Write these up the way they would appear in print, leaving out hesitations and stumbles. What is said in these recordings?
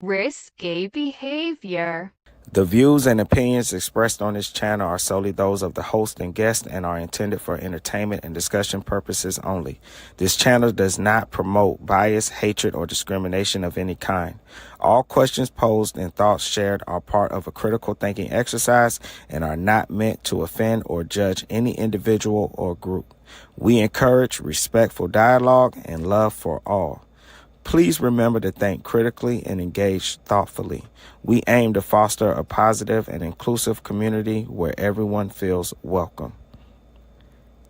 Risky behavior. The views and opinions expressed on this channel are solely those of the host and guest and are intended for entertainment and discussion purposes only. This channel does not promote bias, hatred, or discrimination of any kind. All questions posed and thoughts shared are part of a critical thinking exercise and are not meant to offend or judge any individual or group. We encourage respectful dialogue and love for all. Please remember to think critically and engage thoughtfully. We aim to foster a positive and inclusive community where everyone feels welcome.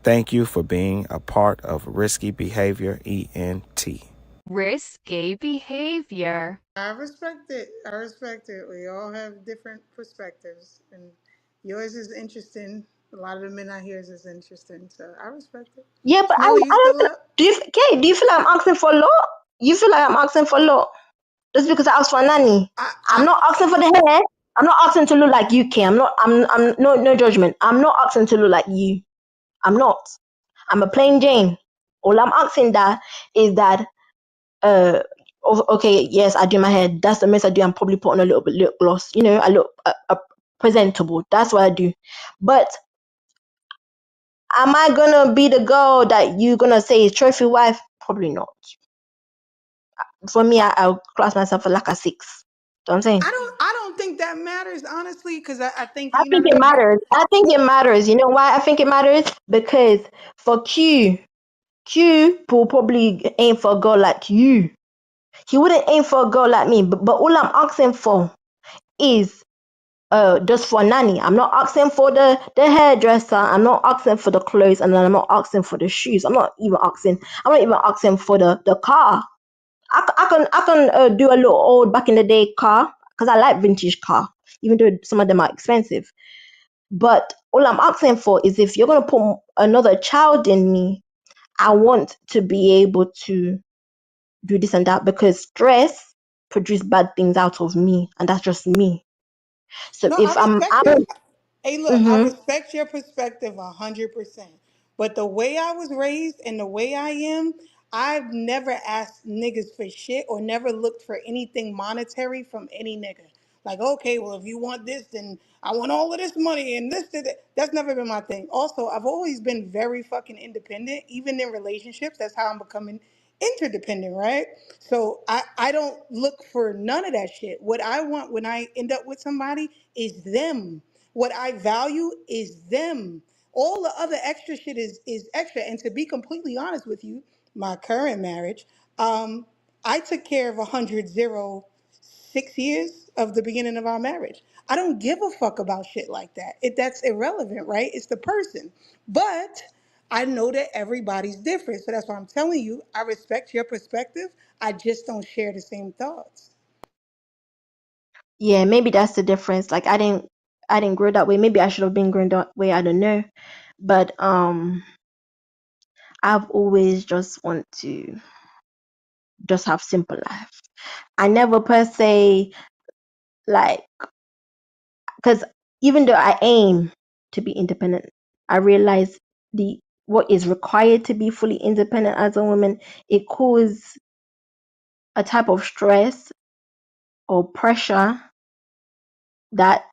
Thank you for being a part of Risky Behavior ENT. Risky behavior. I respect it. I respect it. We all have different perspectives, and yours is interesting. A lot of the men out here is interesting, so I respect it. Yeah, but Smelly, you I don't still feel. up? Do you feel like I'm asking for a lot? You feel like I'm asking for a lot just because I asked for a nanny? I'm I not asking for the hair. I'm not asking to look like you, K. I'm not. I'm no judgment. I'm not asking to look like you. I'm not. I'm a plain Jane. All I'm asking that is that okay, yes, I do my hair. That's the most I do. I'm probably putting a little bit lip gloss. I look presentable. That's what I do. But am I gonna be the girl that you gonna say is trophy wife? Probably not. For me, I'll class myself like a 6. You know what I'm saying? I don't think that matters honestly, because I think I you know think what I it mean. matters. I think Well, it matters. You know why I think it matters? Because for Q will probably aim for a girl like you. He wouldn't aim for a girl like me. But all I'm asking for is just for a nanny. I'm not asking for the hairdresser. I'm not asking for the clothes, and then I'm not asking for the shoes. I'm not even asking for the car. I can do a little old back in the day car because I like vintage car, even though some of them are expensive. But all I'm asking for is if you're gonna put another child in me, I want to be able to do this and that because stress produces bad things out of me, and that's just me. So no, I if respect I'm it. Hey, look, I mm-hmm. respect your perspective 100%. But the way I was raised and the way I am, I've never asked niggas for shit or never looked for anything monetary from any nigga. Like, okay, well, if you want this, then I want all of this money and this. That's never been my thing. Also, I've always been very fucking independent, even in relationships. That's how I'm becoming interdependent, right? So I don't look for none of that shit. What I want when I end up with somebody is them. What I value is them. All the other extra shit is extra. And to be completely honest with you, my current marriage, um, I took care of 6 years of the beginning of our marriage. I don't give a fuck about shit like that. That's irrelevant, right? It's the person. But I know that everybody's different. So that's why I'm telling you, I respect your perspective. I just don't share the same thoughts. Yeah, maybe that's the difference. Like I didn't grow that way. Maybe I should have been grown that way. I don't know. But I've always just want to just have simple life. I never per se like because even though I aim to be independent, I realize the what is required to be fully independent as a woman, it causes a type of stress or pressure that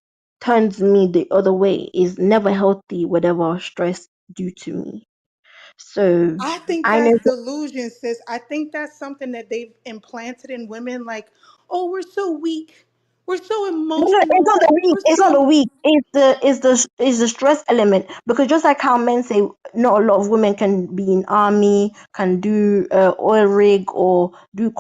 turns me the other way. Is never healthy, whatever stress do to me. So I think I know that's delusion, sis. I think that's something that they've implanted in women like, oh, we're so weak. We're so no, it's not emotional. the weak. We're It's not the so weak. It's the stress element because just like how men say, not a lot of women can be in army, can do oil rig or do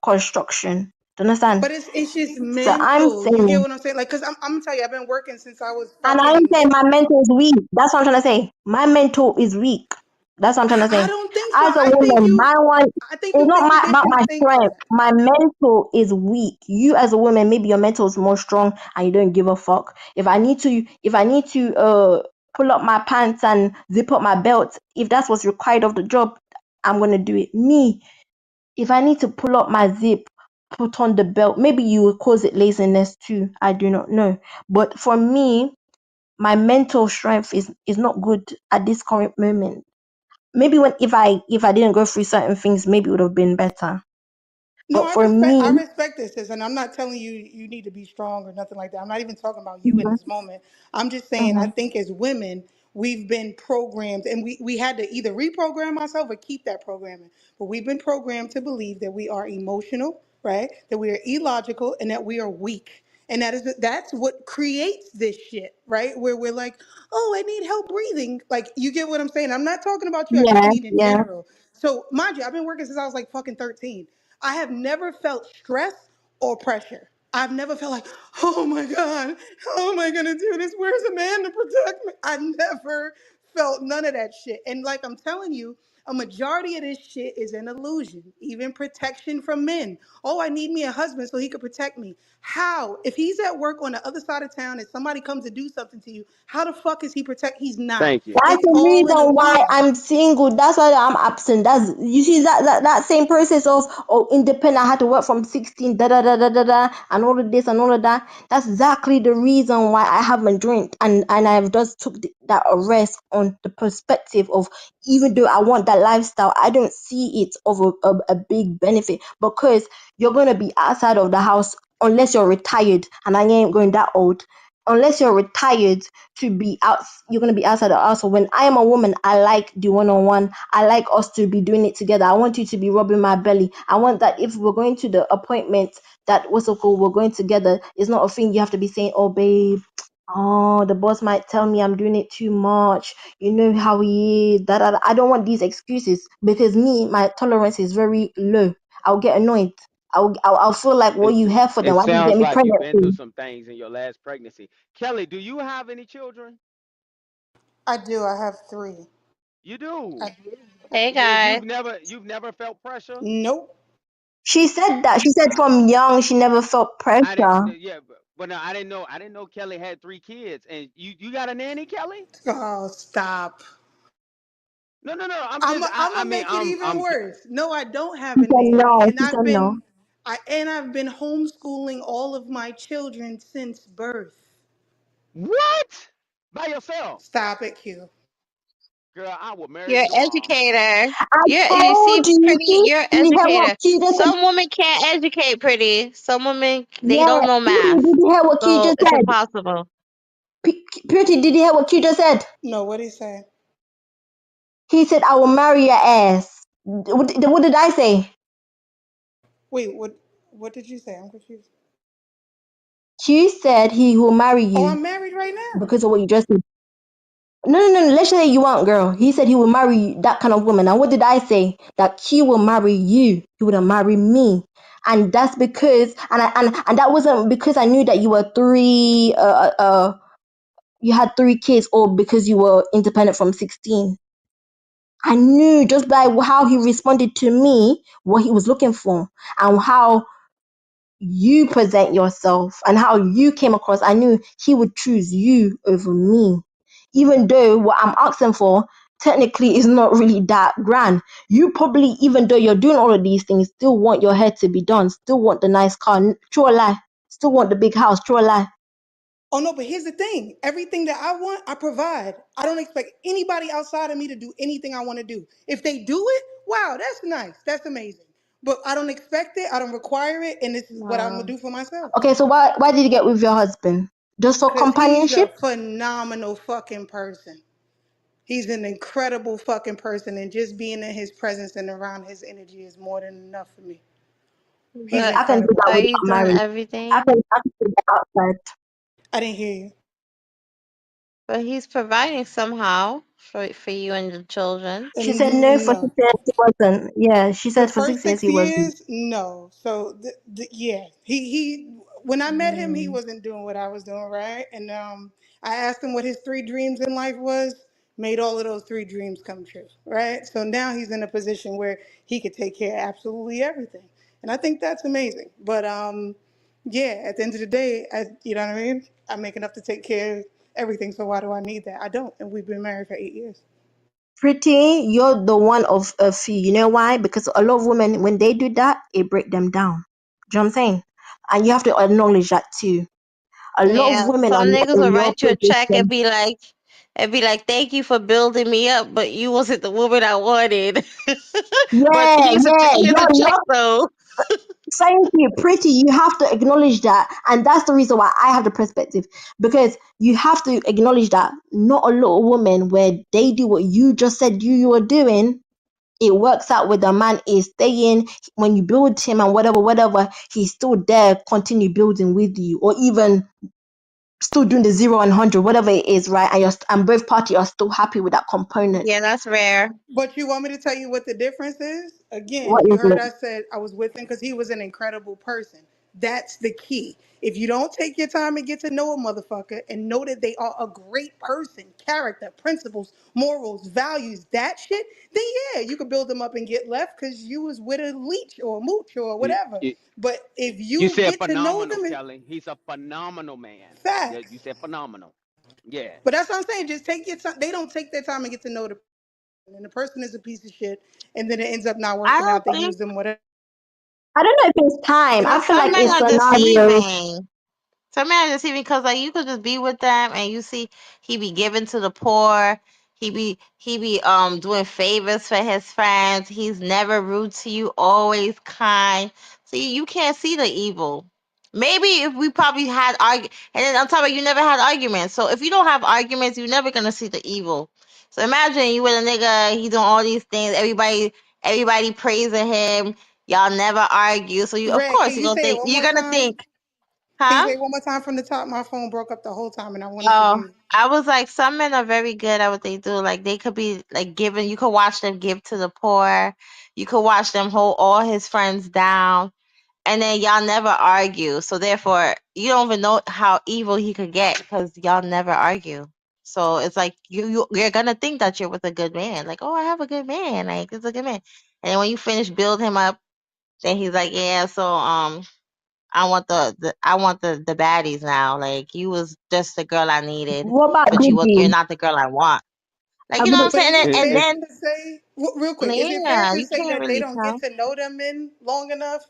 construction. Do you understand? but it's just So I'm mental. You get saying, what I'm saying? Like, cause I'm gonna tell you, I've been working since I was and I'm fucking saying my mental is weak. That's what I'm trying to say. My mental is weak. That's what I'm trying to I say. don't think so. As a woman, my one I think it's you not thinking about different my things. strength. My mental is weak. You as a woman, maybe your mental is more strong and you don't give a fuck. If I need to pull up my pants and zip up my belt, if that's what's required of the job, I'm gonna do it. Me, if I need to pull up my zip, put on the belt, maybe you will cause it laziness too. I do not know. But for me, my mental strength is not good at this current moment. Maybe when if I didn't go through certain things, maybe it would have been better. No, But for me, I respect this, sis, and I'm not telling you you need to be strong or nothing like that. I'm not even talking about you in mhm, this moment. I'm just saying I mhm. think as women we've been programmed, and we had to either reprogram ourselves or keep that programming. But we've been programmed to believe that we are emotional, right? That we are illogical, and that we are weak. And that's what creates this shit, right? Where we're like, oh, I need help breathing. Like, you get what I'm saying? I'm not talking about you. I just Yeah, mean in yeah. general. So mind you, I've been working since I was like fucking 13. I have never felt stress or pressure. I've never felt like, oh my God, how am I gonna do this? Where's a man to protect me? I never felt none of that shit. And like I'm telling you, a majority of this shit is an illusion, even protection from men. Oh, I need me a husband so he could protect me. How? If he's at work on the other side of town and somebody comes to do something to you, how the fuck is he protect? He's not. Thank you. That's It's the all an reason why illusion. I'm single. That's why I'm absent. That's you see that same process of independent. I had to work from 16, da da da da da da, and all of this and all of that. That's exactly the reason why I haven't joined, and I've just took that arrest on the perspective of, even though I want that lifestyle, I don't see it of a big benefit, because you're gonna be outside of the house unless you're retired, and I ain't going that old. Unless you're retired to be out, you're going to be outside the house. So when I am a woman, I like the one-on-one. I like us to be doing it together. I want you to be rubbing my belly. I want that if we're going to the appointment, that what's so cool, we're going together. It's not a thing you have to be saying, oh babe, oh the boss might tell me I'm doing it too much, you know how he is, I don't want these excuses, because me, my tolerance is very low. I'll get annoyed. I'll feel like, what It, you have for them, it why did you get sounds me like you've pregnant been through for? some things in your last pregnancy. Kelly, do you have any children? I do. I have three. You do. I do. Hey You've guys. never felt pressure. Nope. She said that. She said from young she never felt I didn't. pressure. Yeah, but no, I didn't know. I didn't know Kelly had 3 kids. And you got a nanny, Kelly? Oh, stop. No, no, no. I'm I'm just. I'm I gonna mean, make it even I'm. worse. No, I don't have She a said nanny, no. and She said no. I've been homeschooling all of my children since birth. What? By yourself, Stop it, Q. girl? I will marry You're you an tomorrow. educator. I You see, told you. pretty, See? you're an Did you hear what educator. she just said? Some women can't educate pretty. Some women, they Yeah. don't know Pretty, math. did you hear what Q So just it's said? impossible. Pretty, did you hear what Q just said? No, what he say? He said, I will marry your ass. What did I say? Wait, what? What did you say? I'm confused. Q said he will marry Oh, you I'm married right now. because of what you just said. No, no, no. Let's say you want, girl. He said he will marry that kind of woman. And what did I say? That he will marry you. He wouldn't marry me. And that's because, and that wasn't because I knew that you were you had 3 kids, or because you were independent from 16. I knew just by how he responded to me what he was looking for, and how you present yourself and how you came across. I knew he would choose you over me, even though what I'm asking for technically is not really that grand. You probably, even though you're doing all of these things, still want your hair to be done, still want the nice car, true or lie, still want the big house, true or lie. Oh no, but here's the thing. Everything that I want, I provide. I don't expect anybody outside of me to do anything I want to do. If they do it, wow, that's nice. That's amazing. But I don't expect it. I don't require it, and this is what I'm gonna Wow. do for myself. Okay, so why did you get with your husband? Just for Cause he's a companionship? phenomenal fucking person. He's an incredible fucking person, and just being in his presence and around his energy is more than enough for me. He's But I can do incredible. that but he's without doing marriage. everything. I can do that outside. I didn't hear you. But he's providing somehow for you and the children. She said no for No. 6 years he wasn't. Yeah, she The said for first 6 years six he wasn't. years, no. So yeah, he when I met him, he Mm. wasn't doing what I was doing, right? And I asked him what his three dreams in life was. Made all of those three dreams come true, right? So now he's in a position where he could take care of absolutely everything, and I think that's amazing. But yeah, at the end of the day, you know what I mean. I make enough to take care of everything, so why do I need that? I don't, and we've been married for 8 years. Pretty, you're the one of a few. You know why? Because a lot of women, when they do that, it break them down. Do you know what I'm saying? And you have to acknowledge that too. A lot of Yeah, women are some not niggas will in your write you a check position. and be like, "Thank you for building me up, but you wasn't the woman I wanted." But Yeah, yeah, here's a you're check not. though. Thank you, pretty. You have to acknowledge that, and that's the reason why I have the perspective, because you have to acknowledge that not a lot of women where they do what you just said you were doing. It works out with the man is staying when you build him and whatever. He's still there, continue building with you, or even still doing the 0 and 100, whatever it is, right? And both parties are still happy with that component. Yeah, that's rare. But you want me to tell you what the difference is? Again, What you is heard it? I said I was with him because he was an incredible person. That's the key. If you don't take your time and get to know a motherfucker and know that they are a great person, character, principles, morals, values, that shit, then yeah, you could build them up and get left because you was with a leech or a mooch or You, whatever. you, But if you you said get to know phenomenal, them and Kelly. He's a phenomenal man. Yeah, you facts. said phenomenal. Yeah. But that's what I'm saying. Just take your time. They don't take their time and get to know the person. And the person is a piece of shit. And then it ends up not I working out. don't They think use them, whatever. I don't know if it's time. And I I'm feel some like men it's are scenarios. deceiving. Some men are deceiving because like you could just be with them and you see he be giving to the poor. He be doing favors for his friends. He's never rude to you, always kind. See, you can't see the evil. Maybe if we probably had and then on top of it, you never had arguments. So if you don't have arguments, you're never gonna see the evil. So imagine you with a nigga, he doing all these things, everybody praising him, y'all never argue. So you of Red, course can you say it one you're more gonna time? think, Can you huh? say it one more time from the top? My phone broke up the whole time and I wanted to Oh, hear you. I was like, some men are very good at what they do. Like they could be like giving. You could watch them give to the poor. You could watch them hold all his friends down, and then y'all never argue. So therefore, you don't even know how evil he could get because y'all never argue. So it's like you're gonna think that you're with a good man. Like, oh, I have a good man. Like it's a good man. And then when you finish build him up, then he's like, yeah. So I want the baddies now. Like you was just the girl I needed, What about but you're Diddy? not the girl I want. Like I you know what I'm mean, But saying? is it And It, fair then to say, real quick, is it fair yeah, to you say can't that they really don't get tell. to know them men long enough?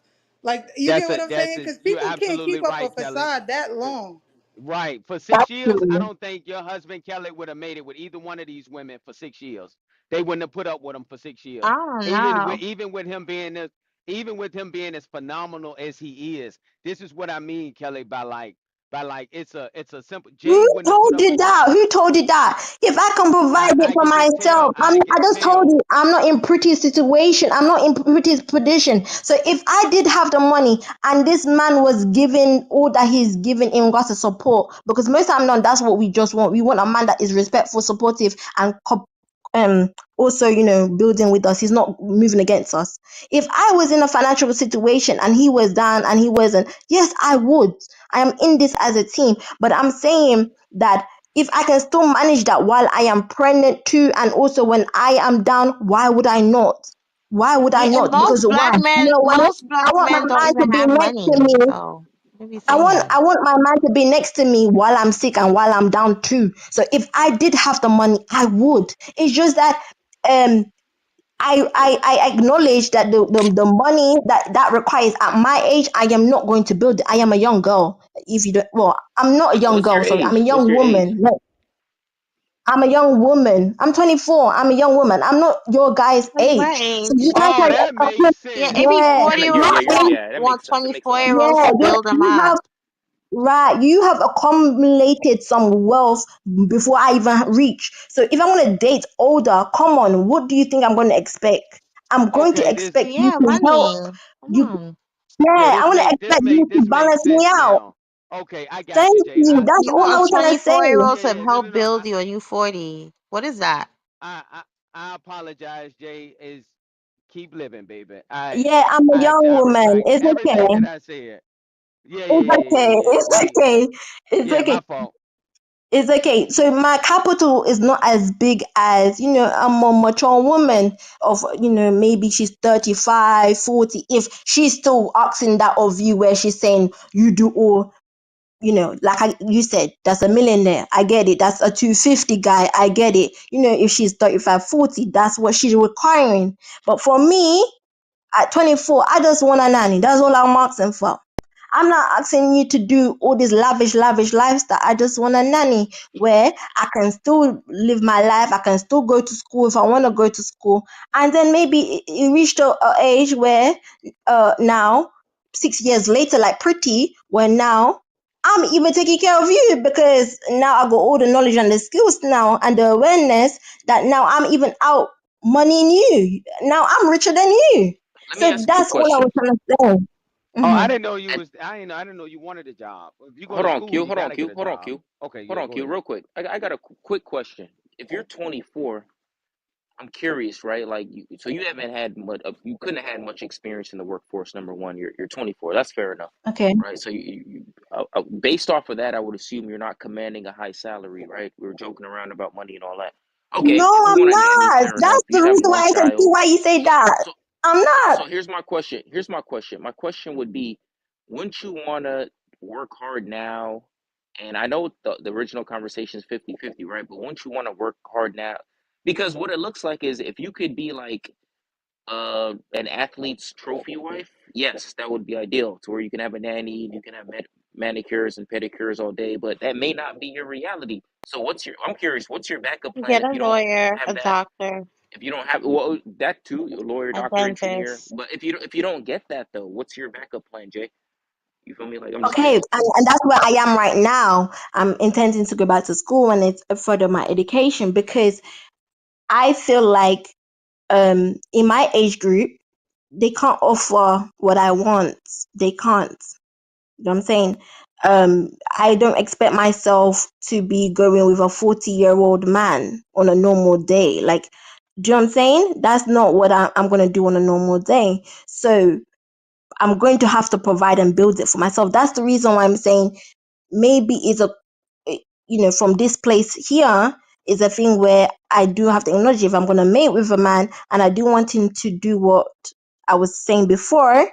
Like, you get what I'm saying? Because you're people can't absolutely keep up a right, Kelly. facade that Uh, long. Right. For that's 6 years, I true. don't think your husband Kelly would have made it with either one of these women for 6 years. They wouldn't have put up with him for 6 years. I don't Even with know. even with him being as even with him being as phenomenal as he is. This is what I mean, Kelly, by like it's a simple Who Jay wouldn't have put told up you with this. that? Who told you that? If I can provide it I for can just myself, tell. I I can just told tell. you I'm not in pretty situation. I'm not in pretty position. So if I did have the money and this man was giving all that he's giving in regards to support, because most time now that's what we just want. We want a man that is respectful, supportive, and also building with us. He's not moving against us. If I was in a financial situation and he was down and he wasn't, yes, I would. I am in this as a team, but I'm saying that if I can still manage that while I am pregnant too, and also when I am down, why would I not? Why would I Yeah, and not? Because why? When I most want men my don't man to even be have next to money. me. So they be I saying want that. I want my man to be next to me while I'm sick and while I'm down too. So if I did have the money, I would. It's just that um I acknowledge that the money that requires at my age, I am not going to build it. I am a young girl. If you don't, well, I'm not a young What's girl. your Sorry, I'm a age? What's young your age? woman. No, I'm a young woman. I'm 24. I'm a young woman. I'm not your guys' Like my age. So you age. guys Oh, that makes Yeah, sense. every yeah, forty Yeah, year yeah, old yeah, my yeah, age, want yeah. That makes want sense. That twenty makes four sense. year olds yeah, to build them you up. have right. You have accumulated some wealth before I even reach. So if I want to date older, come on, what do you think I'm going to expect? I'm going to Okay, this expect you Yeah, to help. money. Come You on. yeah, Yeah, I this want to make this expect you make to this makes balance me sense out. now. Okay, I got Thank you, Jay. you. That's You all I want was trying to say. 24-year olds Yeah, to yeah. No, no, help no. build you and you 40. What is that? I, I, I apologize, Jay. Is keep living, baby. Yeah, I'm a young I woman. retract It's everything okay. that I said. Yeah, yeah, It's yeah, yeah, okay. yeah, yeah. It's okay. It's Yeah, okay. my fault. It's okay. So my capital is not as big as, I'm a mature woman of, maybe she's 35, 40. If she's still asking that of you where she's saying you do all, like you said, that's a millionaire. I get it. That's a 250 guy. I get it. If she's 35, 40, that's what she's requiring. But for me, at 24, I just want a nanny. That's all I'm asking for. I'm not asking you to do all this lavish lifestyle. I just want a nanny where I can still live my life. I can still go to school if I want to go to school. And then maybe it reached a age where now 6 years later, like Pretty, where now I'm even taking care of you because now I got all the knowledge and the skills now and the awareness that now I'm even out moneying you. Now I'm richer than you. Let me So ask you a that's all I question. was trying to say. Oh, I Hmm. didn't know you And was. I didn't know you wanted a job. If you go hold to on, school, Q. you Hold on, gotta get Q. a Hold on, job. Q. Okay, Hold yeah, on, go Q. ahead. Real quick. I got a quick question. If you're 24, I'm curious, right? Like, so you haven't had much. You couldn't have had much experience in the workforce. Number one, you're 24. That's fair enough, Okay. right? So based off of that, I would assume you're not commanding a high salary, right? We were joking around about money and all that. Okay, No, if you I'm want a nanny, not. fair enough. That's the You have reason one why I can see child. why you say So, that. so, I'm not. so here's my question. Here's my question. My question would be, wouldn't you want to work hard now? And I know the original conversation is 50-50, right? But wouldn't you want to work hard now? Because what it looks like is if you could be like an athlete's trophy wife, yes, that would be ideal to where you can have a nanny, you can have manicures and pedicures all day, but that may not be your reality. So I'm curious, what's your backup plan Get if a you don't lawyer, have a that? doctor, If you don't have, well, that too, a lawyer, a doctor, engineer. dentist. But if you don't get that though, what's your backup plan, Jay? You feel me? Like, I'm just Okay, curious. and that's where I am right now. I'm intending to go back to school and it's further my education because I feel like in my age group they can't offer what I want. They can't. You know what I'm saying? I don't expect myself to be going with a 40-year-old man on a normal day. Like, do you know what I'm saying? That's not what I'm going to do on a normal day. So I'm going to have to provide and build it for myself. That's the reason why I'm saying maybe it's a, from this place here is a thing where I do have to acknowledge if I'm going to mate with a man and I do want him to do what I was saying before,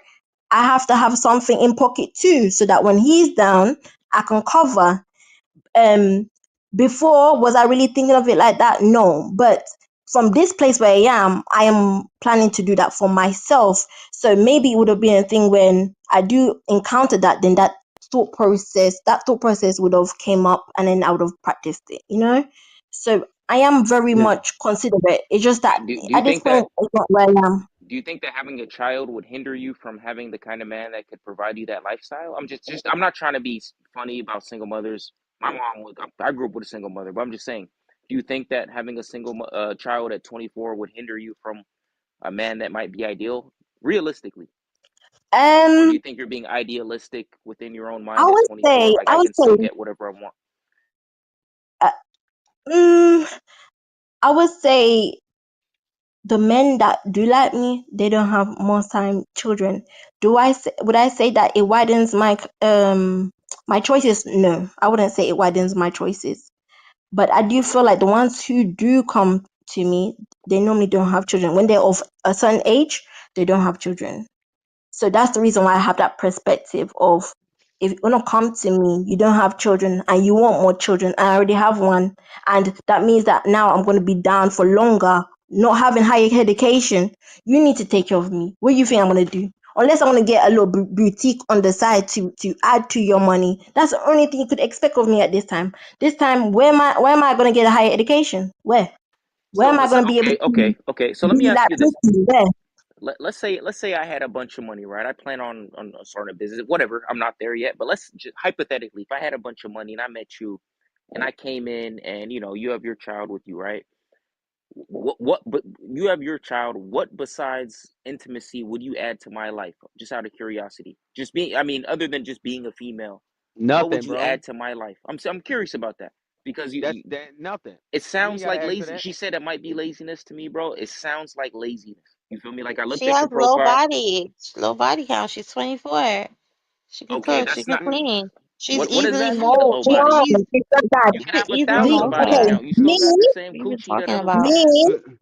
I have to have something in pocket too, so that when he's down, I can cover. Um, Before, was I really thinking of it like that? No, but from this place where I am planning to do that for myself. So maybe it would have been a thing when I do encounter that, then that thought process would have came up, and then I would have practiced it. So I am very Yeah. much considerate. It's just that Do you at this think point, that it's not where I am. do you think that having a child would hinder you from having the kind of man that could provide you that lifestyle? I'm not trying to be funny about single mothers. My mom was, I grew up with a single mother, but I'm just saying, do you think that having a child at 24 would hinder you from a man that might be ideal, realistically? Or do Um, you think you're being idealistic within your own I mind at would 24? say, Like, I I would can say, still get whatever I want. uh, mm, I would say the men that do like me, they don't have most time children. Would I say that it widens my choices? No, I wouldn't say it widens my choices. But I do feel like the ones who do come to me, they normally don't have children. When they're of a certain age, they don't have children. So that's the reason why I have that perspective of, if you want to come to me, you don't have children and you want more children, I already have one. And that means that now I'm going to be down for longer, not having higher education. You need to take care of me. What do you think I'm going to do? Unless I want to get a little boutique on the side to add to your money. That's the only thing you could expect of me at this time. This time, where am I going to get a higher education? Where So, am I going to be able to okay. So let me be ask like you this. Pretty? Where? Let's say I had a bunch of money, right? I plan on starting a business, whatever. I'm not there yet, but let's just hypothetically, if I had a bunch of money and I met you, and I came in, and you have your child with you, right? But you have your child. What besides intimacy would you add to my life? Just out of curiosity, just being. I mean, other than just being a female, what would Nothing, you bro. add to my life? I'm curious about that because That's that nothing. it You ain't sounds gotta like ask for lazy. that. She said it might be laziness to me, bro. It sounds like laziness. You feel me? Like I looked She at has your profile. low body count. She's 24. She can Okay, cook. She that's can not Mm. clean. She's what does easily that mean? A mold. low She body No, count. easy. it's not that. You She can could have a easily thousand mold body Okay, her. count. You still me, got the same What are you coochie that a talking little about? girl. me, Mm.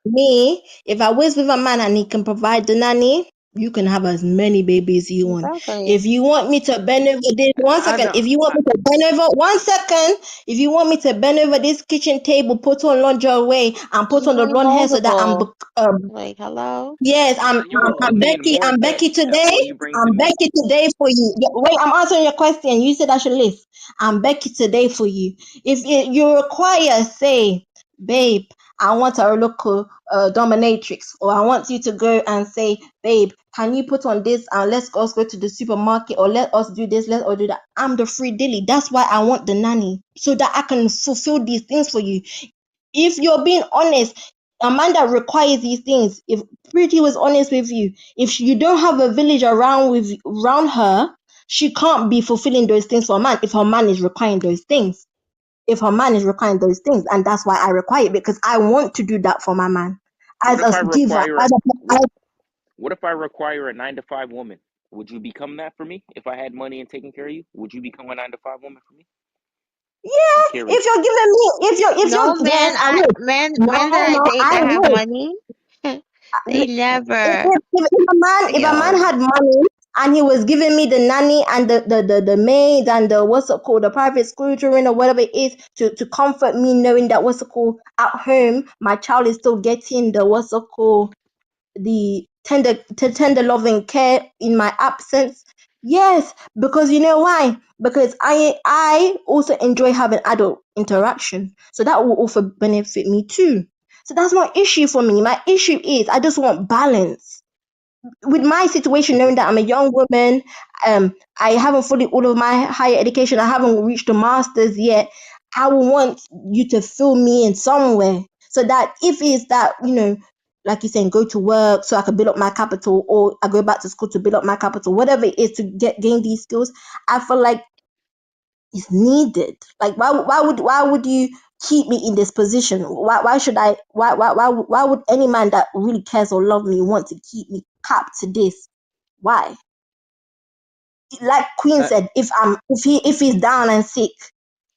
me. If I was with a man and he can provide the nanny, you can have as many babies you want. Exactly. If you want me to bend over this, one I second. know. If you want me to bend over, 1 second. If you want me to bend over this kitchen table, put on lingerie and put She's on the very blonde hair so that moldable. Like, hello? yes, I'm, You I'm, will I'm obtain Becky. more I'm of that Becky for today. what you bring to I'm me. Becky today for you. Yeah, wait, I'm answering your question. You said I should list. I'm Becky today for you. If you require, say, babe, I want a local dominatrix, or I want you to go and say, babe, can you put on this and let's go to the supermarket, or let us do this, let us do that. I'm the free dilly. That's why I want the nanny, so that I can fulfill these things for you. If you're being honest, a man that requires these things, if Pretty was honest with you, if you don't have a village around her, she can't be fulfilling those things for a man if her man is requiring those things. If her man is requiring those things, and that's why I require it, because I want to do that for my man What as if I a giver. require what if I require a 9 to 5 woman? Would you become that for me? If I had money and taking care of you, would you become a 9 to 5 woman for me? I'm Yeah, if curious. you're giving me, if you're, No yes, man, I I would. No, men that I no, date I that have would. money, they If, never, if a man yo. had money and he was giving me the nanny and the maid and the what's it called, the private school children or whatever it is, to comfort me, knowing that what's it called, at home my child is still getting the what's it called, the tender loving care in my absence. Yes, because you know why? Because I also enjoy having adult interaction, so that will also benefit me too. So that's not issue for me. My issue is I just want balance with my situation, knowing that I'm a young woman. I haven't fully all of my higher education. I haven't reached the masters yet. I will want you to fill me in somewhere, so that if it's that, like you're saying, go to work so I can build up my capital, or I go back to school to build up my capital, whatever it is to gain these skills. I feel like it's needed. Like why would you keep me in this position? Why should I why would any man that really cares or love me want to keep me capped to this? Why? Like Queen Uh, said, if he's down and sick,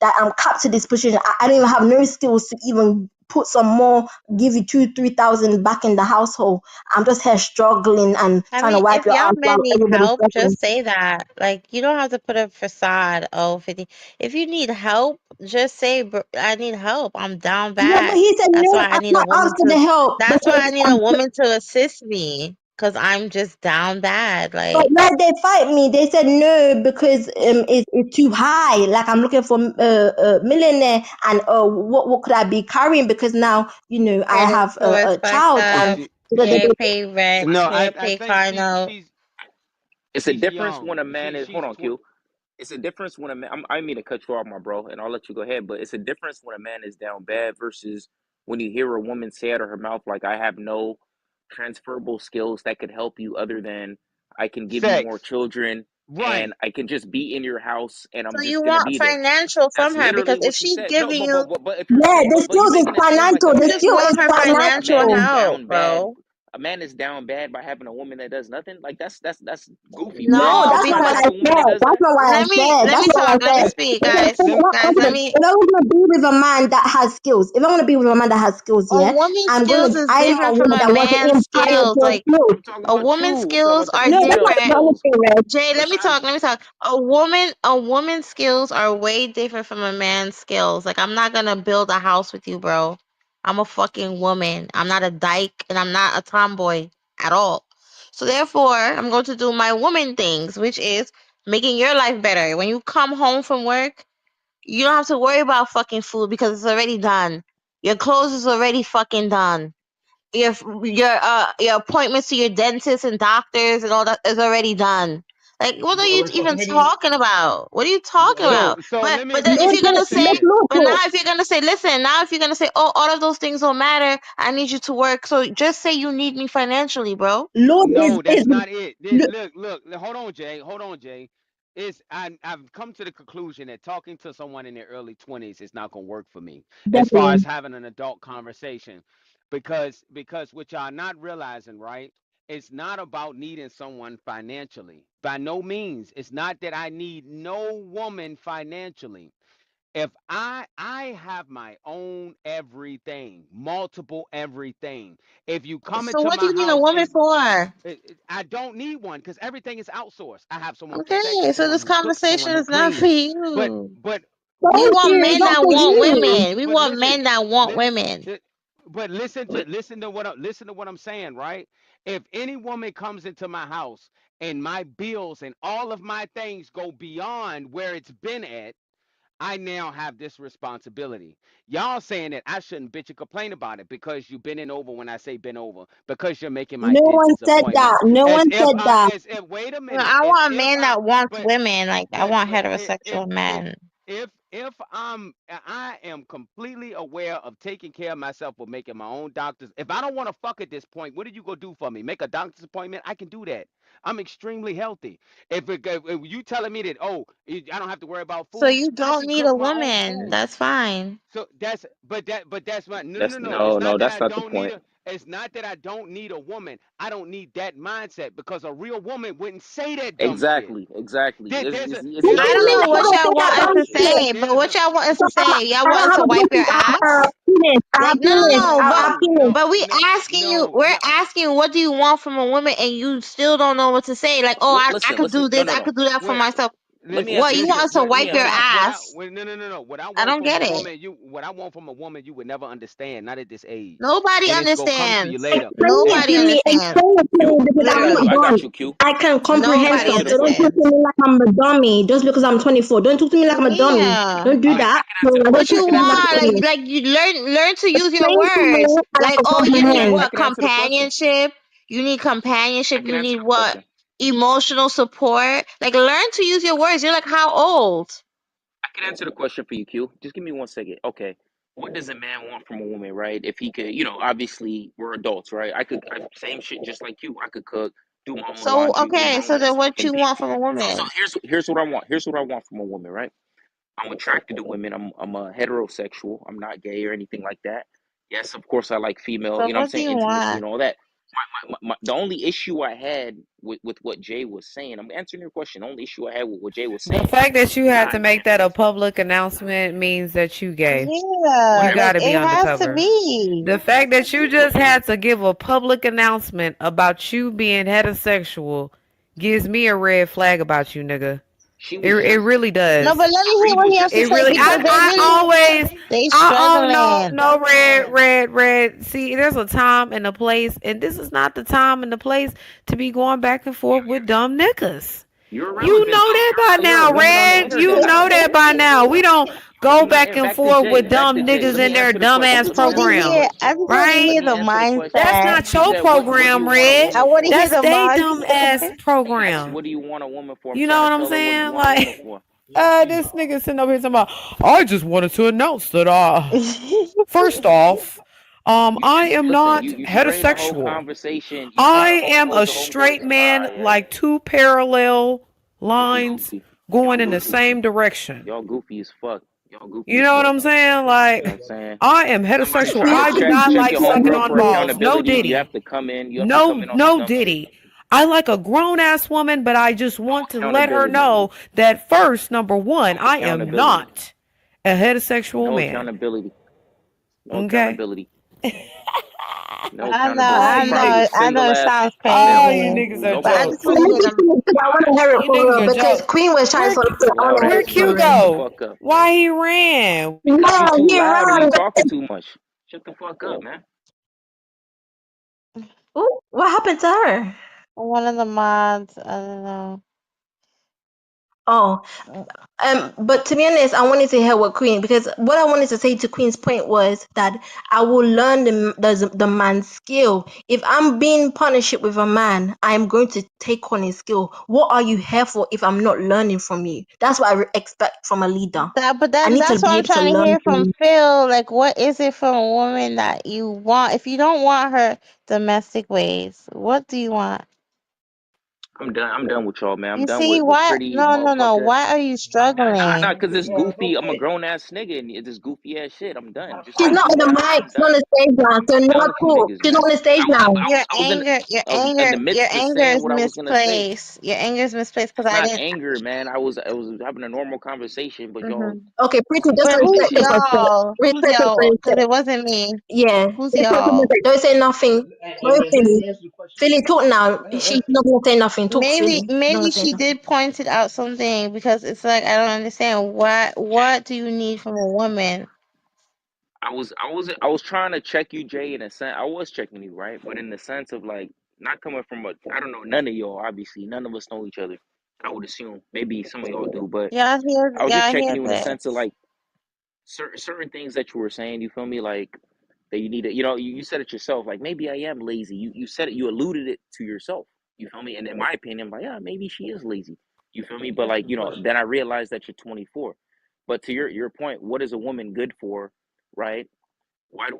that I'm capped to this position. I don't even have no skills to even put some more, give you 2-3 thousand back in the household. I'm just here struggling and I trying to mean, wipe if your y'all ass men while need everybody's help, struggling. just say that. Like, you don't have to put a facade. Oh, 50. If you need help, just say, I need help. I'm down Yeah, but bad. he said That's no. why I I'm need a not woman asking to, the help that's why because I need a woman to assist me. Cause I'm just down bad. but Like, like they fight me. They said no because it's too high. Like I'm looking for millionaire, and what could I be carrying? Because now I credit have score is a fucked child, but and up. she You she ain't pay rent. no, You ain't I pay think car note. It's a she's difference young. when a man is. Hold She's on, Q. It's a difference when a man. I mean to cut you off, my bro, and I'll let you go ahead. But it's a difference when a man is down bad versus when you hear a woman say out of her mouth, like, "I have no transferable skills that could help you other than I can give you more sex. children and Right. I can just be in your house and I'm So you just gonna want be there." financial from That's her because literally if what she she's said. No, giving you, but if you're yeah, saying, the but you're skills is making it seem like financial. The you just skill want is her a man financial is financial. help, down bad. bro. A man is down bad by having a woman that does nothing. Like that's goofy, bro. No, No, Would that's you not ever what because like I a woman that said. does That's that? not what I said. let That's me not what talk. I Let me said. Let, speak, If guys. let me Guys, let me. I want to be with a man that has skills, if I want to be with a man that has skills, A yeah, woman's skills is I want a different from woman a that wants to man's inspire skills. your Like skills. I'm talking a about woman's you. I'm talking skills about the are No, that's not female different. the only skills. thing, Reg. Jay, let me Besides, talk. Let me talk. A woman's skills are way different from a man's skills. Like, I'm not gonna build a house with you, bro. I'm a fucking woman. I'm not a dyke, and I'm not a tomboy at all. So therefore, I'm going to do my woman things, which is making your life better. When you come home from work, you don't have to worry about fucking food because it's already done. Your clothes is already fucking done. Your appointments to your dentist and doctors and all that is already done. Like, what are you even talking about? What are you talking so about? so But let me but then let if me you're Let, gonna listen, say, let's Jay. not but now talk. if you're gonna say, listen, now if you're gonna say, oh, all of those things don't matter, I need you to work. So just say you need me financially, bro. Lord No, is that's not it. look, Hold on, Jay. Hold on, Jay. I've come to the conclusion that talking to someone in their early 20s is not going to work for me as far as definitely. having an adult conversation, because what y'all not realizing, right? It's not about needing someone financially. By no means. It's not that I need no woman financially. If I have my own everything, multiple everything. If you come So into what do my you need a house woman and for? I don't need one because everything is outsourced. I have someone Okay, protecting, so someone this who cooks, someone conversation who is not for cleans. But you. but We Thank want you. It's men not that for want you. women. We but want listen, men that want li- women. li- but listen to what I'm saying, right? If any woman comes into my house and my bills and all of my things go beyond where it's been at, I now have this responsibility. Y'all saying that I shouldn't bitch and complain about it because you bending over when I say bend over, because you're making my No one dentist said that. appointments. No one said that. As if, wait a No, minute, I as want a if man I, that wants but, women. Like I want heterosexual if, men. I am completely aware of taking care of myself with making my own doctors. If I don't want to fuck at this point, what are you gonna do for me? Make a doctor's appointment? I can do that. I'm extremely healthy. If you telling me that, oh, I don't have to worry about So food, you I don't can need cook a my own woman. food. That's fine. So but that's my no, no, That's no, no. It's no, not that that's I not the don't need point. a. It's not that I don't need a woman. I don't need that mindset because a real woman wouldn't say that dumb shit. Exactly, exactly. There, there's a It's there's I a don't literally know I what reason. don't y'all think that want us There, to dumb there, shit. say, but there's what a y'all want us to say? Y'all I want don't us have to a wipe your problem. ass? Penis. I have Like, no, penis. no, no. I have But no, penis. no, but we no, asking you, no, we're no. asking you, what do you want from a woman, and you still don't know what to say. Like, oh, I listen, could listen. do No, this, no, I no. could do that for What? myself. Let me What answer you this. want Listen, us to Let wipe me your answer this. ass? no, no, no, no. What I I want don't from a get it. woman, what I want from a woman, you would never understand. Not at this age, Nobody and it's gonna come to you understands. later. Explain it And Nobody to me. understands. Explain it to me Q, because I I'm got not you. Literally, I got dumb. you. Q. I can Let me nobody comprehend answer stuff. the So don't question. talk to understands. me like I'm a dummy just because I'm 24. Don't talk to me like I'm a dummy. Yeah. Don't do I that. can So answer the I don't What question. talk you I to can me answer the like want, question. dummy. like you learn to use your Explain to me words. and I Like, can oh, you need comprehend. I what? can answer the question. Companionship. You need I companionship. can You answer need the what? question. Emotional support. Like, learn to use your words. You're like, how old? I can answer the question for you, Q. Just give me 1 second. Okay. What does a man want from a woman, right? If he could, obviously we're adults, right? Same shit just like you. I could cook, do my own So, laundry. We're okay. grown So ass then, what fucking you want people. from a So woman? here's what I want. Here's what I want from a woman, right? I'm attracted to women. I'm a heterosexual. I'm not gay or anything like that. Yes, of course I like female, So, what I'm what do saying, you intimacy want? and all that. The only issue I had with what Jay was saying, I'm answering your question. The only issue I had with what Jay was The saying fact that you is had not to make that a public announcement means that you gay. You Yeah, whatever. like got to be it has to undercover. be. The fact that you just Okay, had to give a public announcement about you being heterosexual gives me a red flag about you, nigga. she It was it just really No, but does. let me hear Reed what was he has just to It say really. explaining because what they I happened. really always. they No, struggling. no, red. See, there's a time and a place, and this is not the time and the place to be going back and forth with dumb niggas. You're You irrelevant know though. that by You're a now, woman on the Red. You internet. know that by now. We don't go back and Back to forth Jay. with Back to dumb Jay. niggas in their I dumbass just Let me want to answer the hear. programs, I question. just want to right? hear Let me the answer the question. That's mindset. not You your said what do you program, want a Red. I woman want to for? hear That's the they dumb ass mindset. Yes, program. what do you want a woman for? I'm You know trying to what I'm tell her what you saying? want a woman Like, for. this nigga sitting over here talking about, I just wanted to announce that, first off, You I just am listen, not you drained the whole heterosexual. conversation. You I trying to am hold a the homegirl's straight man, yeah. like two parallel Y'all lines goofy. going Y'all in the goofy. same direction. Y'all goofy as fuck. Y'all goofy You as know what fuck. I'm saying? You know what I'm Like, saying? I am Somebody heterosexual. trying to I do not check like your sucking homegirl on for balls. No accountability. You have diddy. to come in. You have to come No, in on some no dumb shit. diddy. I like a grown ass woman, but I just No want to let her accountability. know that first, number one, No I am accountability. not a heterosexual No man. accountability. No Okay? accountability. No All accountability. You you probably a niggas. I know single it ass sounds female. All you crazy, niggas are but I Yo, just jokes. want to Let hear me the. see because I want to hear it You for niggas real are because jokes. Queen was trying to Where talk to loud honest where ass Q bitch. Shut story. the go? fuck up. Why he ran? Because you Yeah, too he loud and you ran. talking too much. Shut the fuck up, man. Ooh, what happened to her? One of the mods. I don't know. Oh, but to be honest, I wanted to hear what Queen because what I wanted to say to Queen's point was that I will learn the man's skill. If I'm being partnership with a man, I'm going to take on his skill. What are you here for if I'm not learning from you? That's what I expect from a leader. But I need to that's what be I'm able to trying to learn hear from from you. Phil. Like, what is it from a woman that you want? If you don't want her domestic ways, what do you want? I'm done. I'm done with y'all, man. I'm You done see, with why? pretty No, no, no. motherfucker. Why are you Nah, struggling? cause it's goofy. I'm a grown ass nigga and it's this goofy ass shit. I'm done. Just She's like not you, on the man. mic. I'm She's on done. the stage now, so I'm done not with you cool. niggas, She's man. on the stage now. I was in the Your midst of anger saying is what I was gonna say. misplaced. Your anger is misplaced It's because I not didn't. anger, man. I was having a normal conversation, but y'all Hmm. Okay, pretty. Just But who's respect the bullshitting. person. y'all? Who's Respect the y'all? Because person. it wasn't me. Yeah, Who's respect the y'all? person. Don't say nothing. Go Philly. Philly, talk now. She's not gonna say nothing. Talk Maybe Philly. She's not maybe gonna say she nothing. did point it out something because it's like I don't understand what do you need from a woman? I was trying to check you, Jay, in a sense. I was checking you, right? But in the sense of like not coming from a I don't know none of y'all. Obviously, none of us know each other. I would assume maybe some of y'all do, but I was just Y'all checking hear you in the sense of this. like certain things that you were saying. You feel me? Like that you need to, you said it yourself. Like maybe I am lazy. You said it. You alluded it to yourself. You feel me? And in my opinion, I'm like, yeah, maybe she is lazy. You feel me? But Answer like, the question. then I realized that you're 24. But to your point, what is a woman good for, right? Why?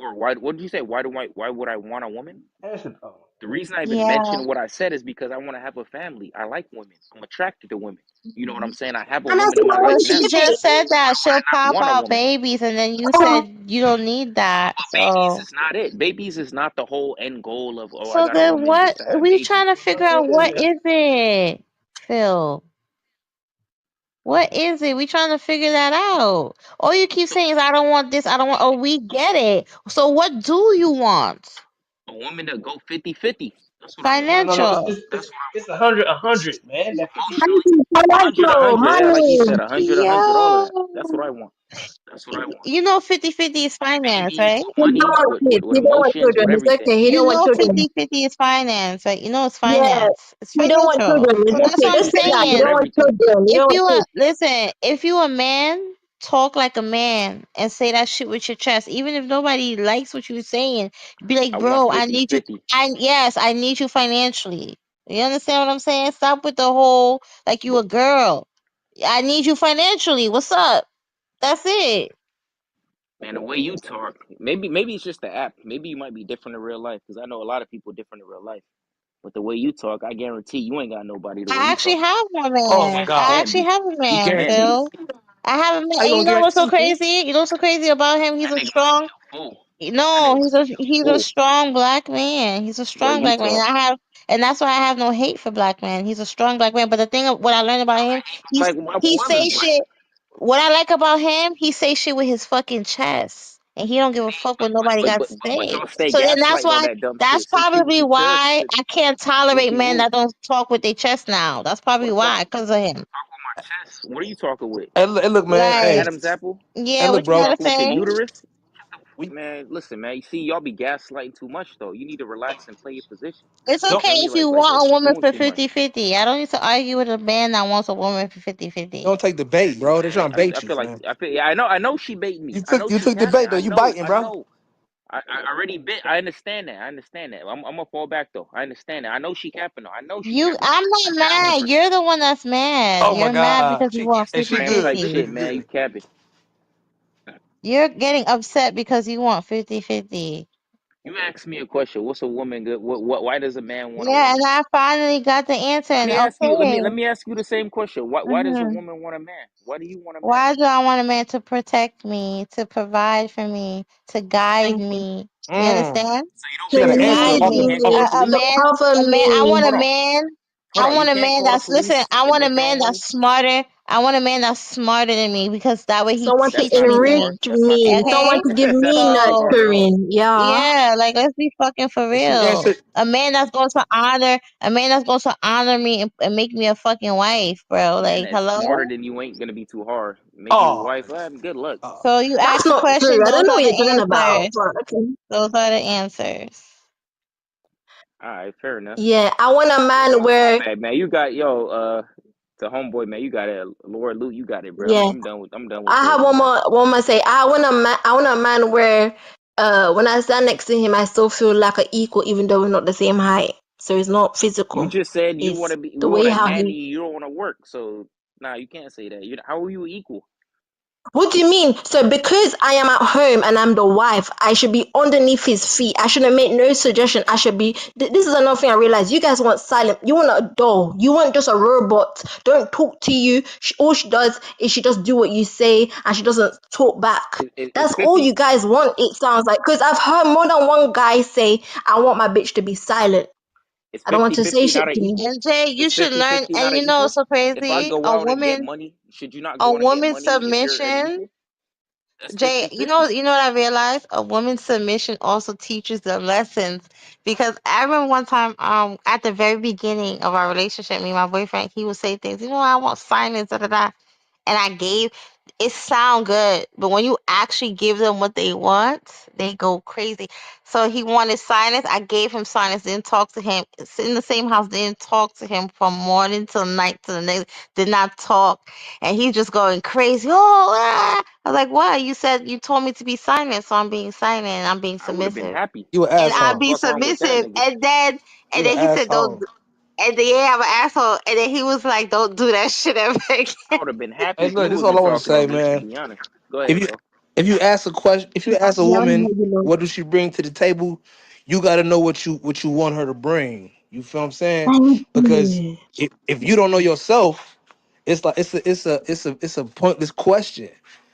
What did you say? Why would I want a woman? Answer. Oh, The reason I even Yeah. mentioned what I said is because I want to have a family. I like women. I'm attracted to women. You know what I'm saying? I have a And I woman see in my that Well, life with now. she Baby. just said So that why would she'll I not pop want a out woman? babies, and then you Um, said you don't need that. But babies So, is not it. Babies is not the whole end goal of, oh, I so got a then woman what? just to have We babies. trying to what figure out is what it? is it, Phil? What is it? We trying to figure that out. All you keep So saying is I don't want this. I don't want. Oh, we get it. So what do you want? a woman that go 50-50. That's what I want. No, no, no. Financial. That's what I It's 100, man. That 50-50. emotionally. A hundred, a financial hundred. Yeah, like he money. said, a hundred, all of Yo. that. That's what I want. That's what I want. 50-50 is finance, Babies right? with He don't money, want kids. with He don't want emotions, with children. It's everything. okay. He You don't want know children. 50-50 is finance, right? You know it's Yeah, finance. It's he don't want financial. children. It's So that's okay. what I'm Just With say that. babies, You with saying. don't want everything. children. You If don't want you a kids. listen, if you a man, talk like a man and say that shit with your chest. Even if nobody likes what you're saying, be like, I want bro, I need you. 50-50. And yes, I need you financially. You understand what I'm saying? Stop with the whole like you But a girl. I need you financially. What's up? That's it. man, the way you talk, maybe it's just the app. Maybe you might be different in real life because I know a lot of people different in real life. But the way you talk, I guarantee you ain't got nobody the way I you actually talk. have a Oh my man. He I God. can actually be. have a He He man, can be. guarantees. Phil. I have a man. How you And gonna you know what's so guarantee, fool? crazy? You know what's so crazy about him? He's That a nigga might be strong. a fool. That No, nigga might be a he's a fool. strong black man. He's a The way strong you black man. talk. And that's why I have no hate for black men. He's a strong black man. But the thing of what I learned about him, Like, why he others say black? shit. What I like about him, he say shit with his fucking chest, and he don't give a fuck what nobody got to But say. y'all stay So then gaslighting on that dumb that's shit. So probably why to I can't make tolerate you men move. that don't talk with their chest now. That's probably What talk why, cause of him. my chest? What are you talking with? Hey, look, man. Hey, Like, Adam's apple? hey, yeah, look, what you You bro. gotta talking with your say? uterus? We Man, listen, man. You see, y'all be gaslighting too much though. You need to relax and play your position. It's You don't okay feel me? if you Like want a you're woman doing for too much. 50-50. I don't need to argue with a man that wants a woman for 50-50. don't take the bait, bro. They're trying to I bait you, feel like man. yeah, I know she baiting me. You I took know you she took the capping. bait though. You biting, I bro. know. I already bit. I understand that. I understand that. I'm gonna fall back though. I understand that. I know she capping though. I know she capping. I'm I'm not down with mad. her. You're the one that's mad. Oh my You're mad God. because you want And she Instagram good. type 50-50. shit, She man. You good. capping. You're getting upset because you want 50-50. You asked me a question. What's a woman good? What? Why does a man want a Yeah, and woman? I finally got the answer. Let And me ask you. okay, Let me ask you the same question. Why does a hmm woman want a man? Why do you want a man? why do I want a man to protect me, to provide for me, to guide Thank you. me? You Mm. understand? So you don't She To got To an you don't answer want a guide lead off woman the me. can't off call the. the me, to police? cover I want a me. Hold on. man. Hold I on. want You a can't man call the that's listen. police and make your own money. I want a man that's smarter than me because that way he Someone to That's teach not me too enrich hard. things. That's not too me. hard. Someone Okay, to give That's me not too so hard at all. nurturing. Yeah. yeah, like let's be fucking for And she real. answered. A man that's going to honor me and make me a fucking wife, bro. Man Like, that's smarter hello. than you ain't gonna be too hard. Make you a Oh, wife. Good luck. So you That's ask the not true. question. I don't Those know are what you're the talking about. answers. But okay. Those are the answers. All right, fair enough. Yeah, I want a man My where, bad, man. You got to homeboy, man. You got it. Lord Luke, you got it, bro. yeah. I'm done with I the have man. one more say. I want a man where, when I stand next to him, I still feel like an equal, even though we're not the same height. So it's not You physical. just said It's the you want way a how nanny. he. You don't want to work. So nah, you can't say that. How are you equal? What do you mean? So because I am at home and I'm the wife, I should be underneath his feet. I shouldn't make no suggestion. I should be. This is another thing I realized. You guys want silent. You want a doll. You want just a robot. Don't talk to you. All she does is she just do what you say and she doesn't talk back. It's That's all 50. you guys want. It sounds like because I've heard more than one guy say, "I want my bitch to be silent. It's I don't want to say 50-50, shit not an to me." equal. And Jay, you It's should learn. 50-50, And not an you know, equal. it's so If I crazy. go out and get money, should you not A go out and get woman's money if you're an submission. equal? That's Jay, 50-50. you know what I realized? A woman's submission also teaches them lessons. Because I remember one time, at the very beginning of our relationship, me and my boyfriend, he would say things, I want silence, da da da. and I gave it sound good, but when you actually give them what they want, they go crazy. So he wanted silence. I gave him silence. Didn't talk to him. Sit in the same house. Didn't talk to him from morning till night to the next. Did not talk, and he's just going crazy. Oh, ah. I was like, why? You said you told me to be silent, so I'm being silent. And I'm being I would have been submissive, happy. You an and I'll asshole. be Fuck wrong with that submissive. nigga? And You an then he said, "Don't." asshole. And then yeah, I'm an asshole. And then he was like, "Don't do that shit ever again." I would have been happy Hey, if he look, this is would have all been I want to talking say, to me. To man. be honest, go If ahead, you bro. if you ask a question, if you ask a Yeah, I'm woman here, you what does she bring to the table, you got to know what you want her to bring. You feel what I'm saying? Thank Because you. if you don't know yourself, it's like it's a pointless question.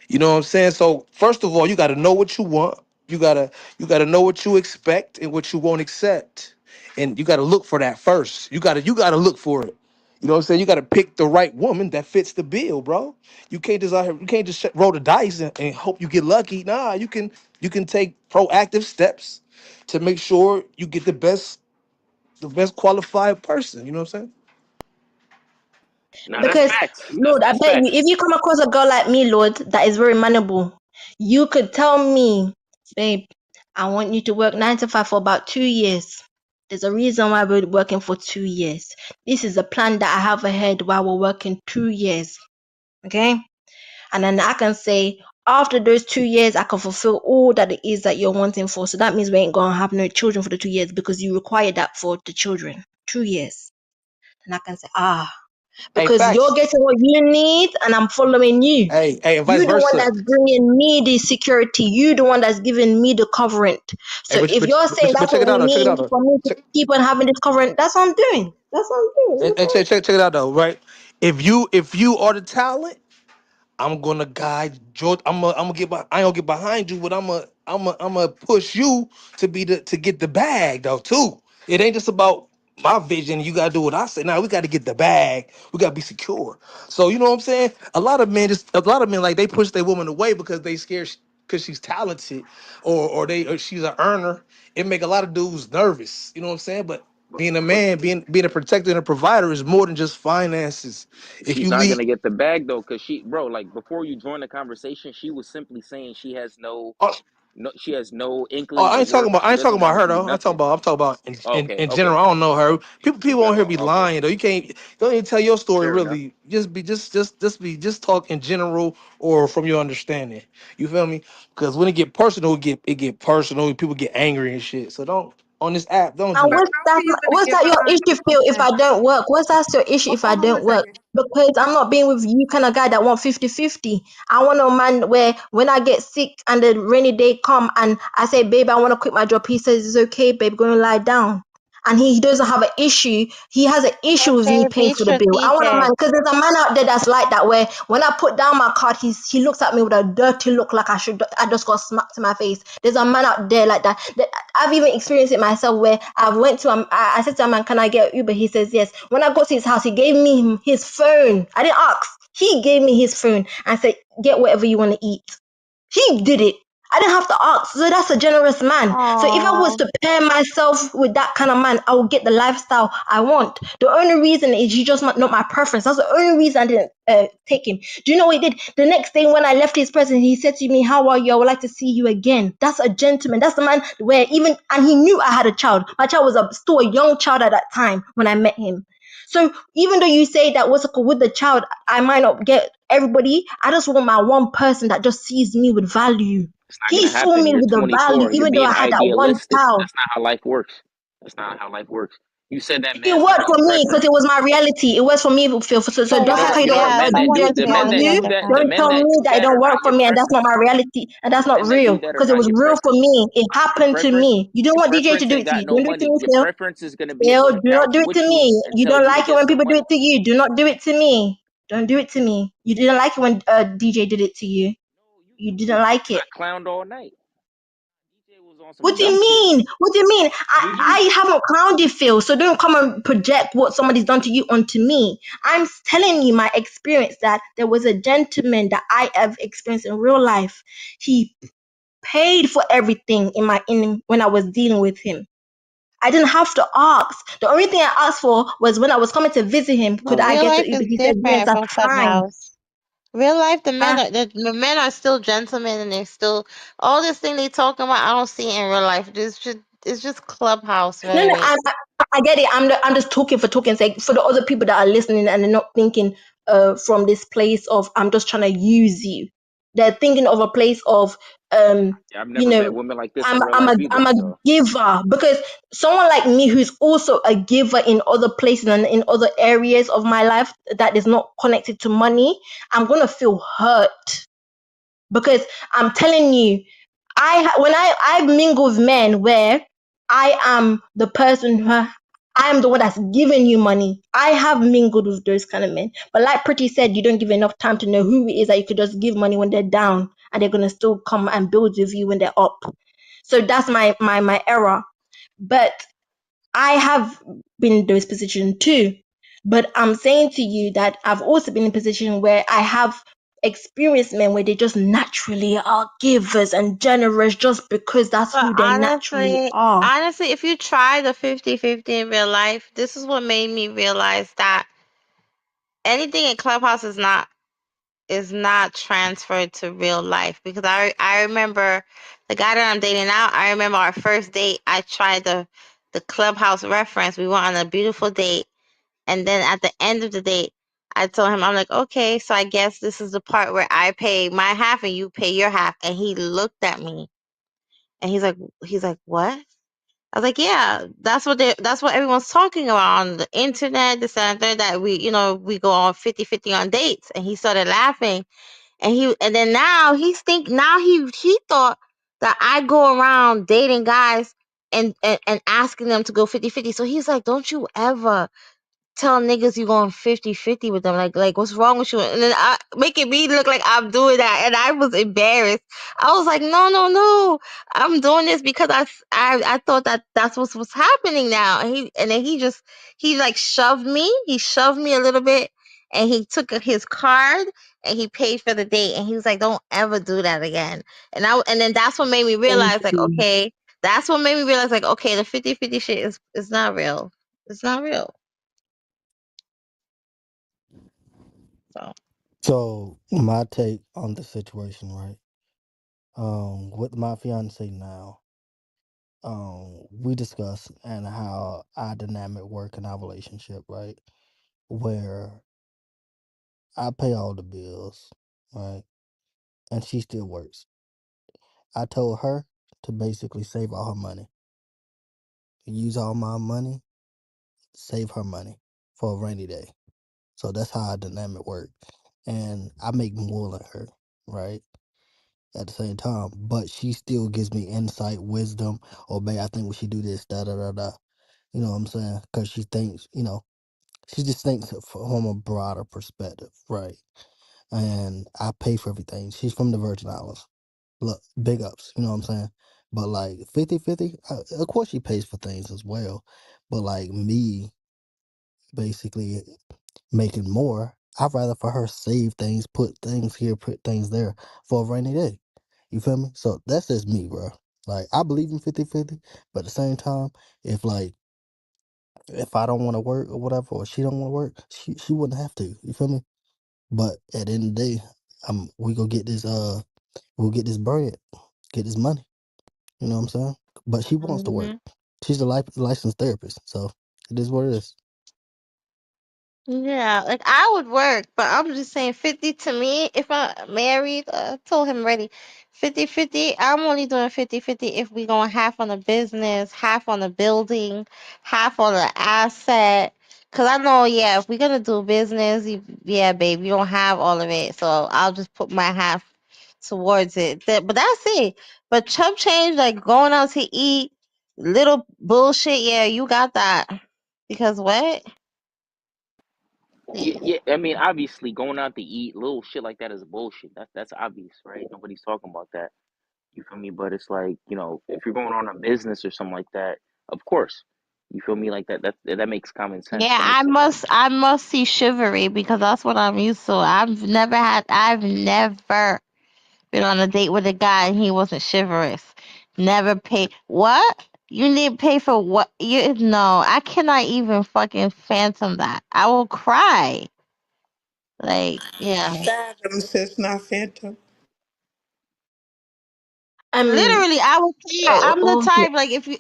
You know what I'm saying? So first of all, you got to know what you want. You gotta know what you expect and what you won't accept, and you gotta look for that first. You gotta look for it. You know what I'm saying? You gotta pick the right woman that fits the bill, bro. You can't just out here, you can't just roll the dice and hope you get lucky. Nah, you can take proactive steps to make sure you get the best qualified person. You know what I'm saying? Now that's Because, facts. That's Lord, I that's bet you, facts. if you come across a girl like me, Lord, that is very manable, you could tell me, babe, I want you to work 9 to 5 for about 2 years. There's a reason why we're working for 2 years. This is a plan that I have ahead while we're working 2 years. Okay? And then I can say, after those 2 years, I can fulfill all that it is that you're wanting for. So that means we ain't gonna have no children for the 2 years because you require that for the children. 2 years. And I can say, Hey, because you're facts. getting what you need and I'm following you. Hey, and vice You the one versa. that's bringing me the security. You the one that's giving me the coverant. Hey, So if you're saying but that's check what it out we though. Check it need out though. for me to Check, keep on having this coverant, that's what I'm doing. That's what I'm doing. You know what I'm check it out though. Right? If you are the talent, I'm gonna guide George. I'm gonna I ain't gonna get behind you, but I'm gonna push you to get the bag though too. It ain't just about my vision. You gotta do what I say. Now we gotta get the bag. We gotta be secure. So you know what I'm saying? A lot of men like they push their woman away because they scared because she's talented or she's an earner. It make a lot of dudes nervous. You know what I'm saying? But being a But man, being a protector and a provider is more than just finances. If she's you not lead, gonna get the bag though, cause bro, like before you join the conversation, she was simply saying she has she has no oh, inkling I to ain't talking work. about. I She ain't talking doesn't about want to her do though. nothing. I'm talking about in, Okay, in okay, general. I don't know her. People on here be okay, lying though. You can't don't even tell your story fair enough. really. Just talk in general or from your understanding. You feel me? Because when it get personal, it get personal. People get angry and shit. So don't on this app. Don't And do But that. how are you gonna what's get that your behind issue, a Phil, if woman? I don't work? What's that your issue if I Hold on don't one work? second. Because I'm not being with you kind of guy that want 50-50. I want a man where when I get sick and the rainy day come and I say, babe, I want to quit my job. He says, it's okay, babe, go and lie down. And he doesn't have an issue. He has an issue with Okay, me paying be for the bill. I want a man strategic. because there's a man out there that's like that where when I put down my card, he looks at me with a dirty look like I just got smacked in my face. There's a man out there like that. I've even experienced it myself where I said to a man, can I get Uber? He says yes. When I got to his house, he gave me his phone. I didn't ask. He gave me his phone and said, get whatever you want to eat. He did it. I didn't have to ask. So that's a generous man. So if I was Oh, to pair myself with that kind of man, I would get the lifestyle I want. The only reason is you just not my preference. That's the only reason I didn't take him. Do you know what he did? The next day when I left his presence, he said to me, how are you? I would like to see you again. That's a gentleman. That's the man where and he knew I had a child. My child was still a young child at that time when I met him. So even though you say that what's it called with the child, I might not get everybody. I just want my one person that just sees me with value. It's not He gonna saw happen. me You're with the value, 24 and you're even though being I had that one idealistic. child. That's not how life works. That's not how life works. You said that It men have worked no for me because it preference. was my reality. It was for me, Phil. So so You don't know say why? what? how you You know don't what? Yeah, Men that someone do DJ needs the to for men that you. do understand that, the that. Don't men tell that me do that it that don't are work not for your me and that's not my preference. reality and that's The not men that do real that are because it not was your real for preference. me. It Your happened to preference, me. You don't your want DJ to preference do ain't it to got you. no Don't do it to money. me, Your Phil. preference is gonna be on Phil, the do not couch do it with to you me. You until don't you like it get when some people do money. it to you. Do not do it to me. Don't do it to me. You didn't like it when DJ did it to you. No, You you didn't like it. got clowned all night. DJ was on some What do dumb you shit. mean? What do you mean? Did you? I haven't crowned you, Phil. So don't come and project what somebody's done to you onto me. I'm telling you my experience that there was a gentleman that I have experienced in real life. He paid for everything in when I was dealing with him. I didn't have to ask. The only thing I asked for was when I was coming to visit him, could But I real get the life Uber? is He said, yes, different that's from fine. Clubhouse. Real life, I, the men are still gentlemen, and they're still all this thing they talking about. I don't see it in real life. It's just clubhouse no, no, rhetoric. I get it. I'm just talking for talking sake. For the other people that are listening and they're not thinking from this place of I'm just trying to use you. They're thinking of a place of I've you never met know women like this in I'm real I'm a life I'm either. a So giver, because someone like me who's also a giver in other places and in other areas of my life that is not connected to money, I'm gonna feel hurt because I'm telling you, when I mingle with men where I am the person who I am the one that's giving you money. I have mingled with those kind of men, but like Pretty said, you don't give enough time to know who it is that you could just give money when they're down, and they're gonna still come and build with you when they're up. So that's my error. But I have been in those positions too. But I'm saying to you that I've also been in a position where I have experienced men where they just naturally are givers and generous just because that's But who they naturally are. honestly, if you try the 50-50 in real life, this is what made me realize that anything in Clubhouse is not transferred to real life, because I remember the guy that I'm dating now. I remember our first date. I tried the Clubhouse reference. We went on a beautiful date, and then at the end of the date, I told him, I'm like, okay, so I guess this is the part where I pay my half and you pay your half. And he looked at me and he's like, what? I was like, yeah, that's what everyone's talking about on the internet, this and that, that we go on 50-50 on dates. And he started laughing. And then now he thought that I go around dating guys and asking them to go 50-50. So he's like, don't you ever tell niggas you going 50-50 with them. Like what's wrong with you? And then making me look like I'm doing that. And I was embarrassed. I was like, no, no, no. I'm doing this because I thought that that's what's happening now. And then he like shoved me. He shoved me a little bit, and he took his card and he paid for the date. And he was like, don't ever do that again. And then that's what made me Thank realize, like, you. okay, that's what made me realize, like, okay, the 50-50 shit is not real. It's not real. So. So my take on the situation, right? With my fiance now, we discuss and how our dynamic work in our relationship, right? Where I pay all the bills, right? And she still works. I told her to basically save all her money, use all my money, save her money for a rainy day. So that's how our dynamic work. And I make more than her, right? At the same time, but she still gives me insight, wisdom, or babe, I think we should do this, da da da da. You know what I'm saying? Because she thinks, she just thinks from a broader perspective, right? And I pay for everything. She's from the Virgin Islands. Look, big ups, you know what I'm saying? But like 50-50, of course she pays for things as well. But like me, basically making more, I'd rather for her save things, put things here, put things there for a rainy day. You feel me? So that's just me, bro. Like I believe in 50-50, but at the same time, if like if I don't want to work or whatever, or she don't want to work, she wouldn't have to. You feel me? But at the end of the day, we go get this we'll get this bread, get this money. You know what I'm saying? But she wants to work. Mhm. She's a licensed therapist, so it is what it is. Yeah, like I would work, but I'm just saying 50 to me, if I'm married, I told him already, 50-50, I'm only doing 50-50 if we going half on the business, half on the building, half on the asset. Cause I know, yeah, if we're gonna do business, yeah, babe, you don't have all of it, so I'll just put my half towards it. But that's it. But chump change, like going out to eat, little bullshit, yeah, you got that. Because what? yeah, yeah, I mean, obviously, going out to eat, little shit like that is bullshit. That's obvious, right? Nobody's talking about that. You feel me? But it's like, if you're going on a business or something like that, of course. You feel me? Like that makes common sense. Yeah, That I makes sense. must I must see chivalry because that's what I'm used to. I've never been on a date with a guy and he wasn't chivalrous. Never pay what? You need to pay for what? You no, I cannot even fucking phantom that. I will cry. Like, yeah. Fathom, sis, not phantom. Um. Literally, I would care. I'm the Oh, type like if you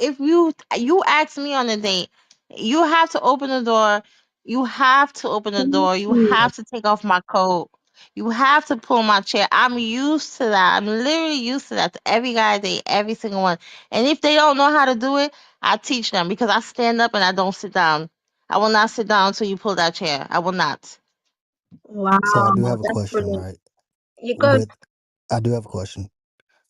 ask me on a date, you have to open the door. You have to open the door. You have to take off my coat. You have to pull my chair. I'm used to that. I'm literally used to that. To every guy I date, every single one. And if they don't know how to do it, I teach them because I stand up and I don't sit down. I will not sit down until you pull that chair. I will not. wow, So I do have a that's question, brilliant. right? You got With I do have a question.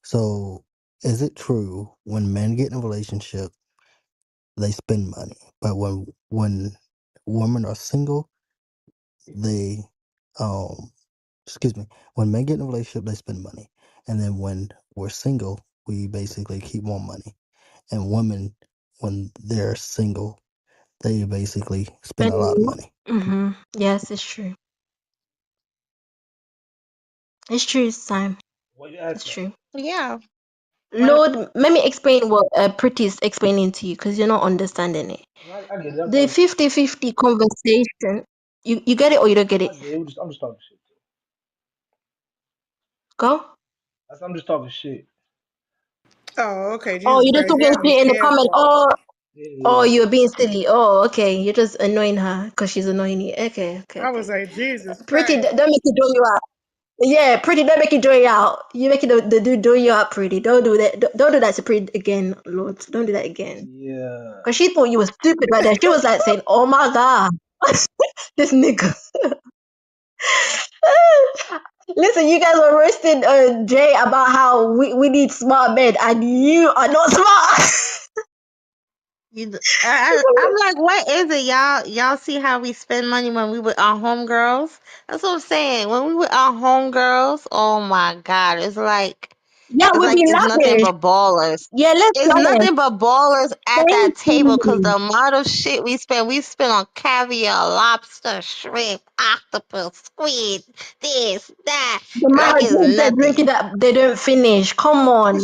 So is it true when men get in a relationship, they spend money, but when women are single, they um excuse me, when men get in a relationship, they spend money, and then when we're single, we basically keep more money. And women, when they're single, they basically spend a lot of spending. money. Mm-hmm. Yes, it's true. It's true, Sam. What you It's asking? true. Yeah. When Lord, let me explain what Pretty is explaining to you because you're not understanding it. No, I get it. I'm The talking. 50-50 conversation, you get it or you don't get I it? get it. I'm just talking shit. Go. I'm just talking shit. Oh, okay, Oh, Jesus you're just Christ, you talking gotta be shit in the comment. careful. Yeah, Oh, yeah. you're being silly. Oh, okay. You're just annoying her because she's annoying you. Okay, okay, I was okay. like, Jesus Pretty, Christ. don't make it draw you out. Yeah, Pretty, don't make it draw you out. You make it the dude draw you out, Pretty. Don't do that. Don't do that to Pretty again, Lord. Don't do that again. Yeah. Because she thought you were stupid right there. She was like saying, oh my God, this nigga. Listen, you guys were roasting Jay about how we need smart men, and you are not smart. I'm like, what is it, y'all? Y'all see how we spend money when we with our homegirls? That's what I'm saying. When we with our homegirls, oh my God, Yeah, it's we like be it's nothing lavish. but ballers. Yeah, let's be It's honest. nothing but ballers at that Thank table because you. the amount of shit we spend on caviar, lobster, shrimp, octopus, squid, this, that, The amount like of it's drinks they're nothing. drinking that they don't finish. Come on,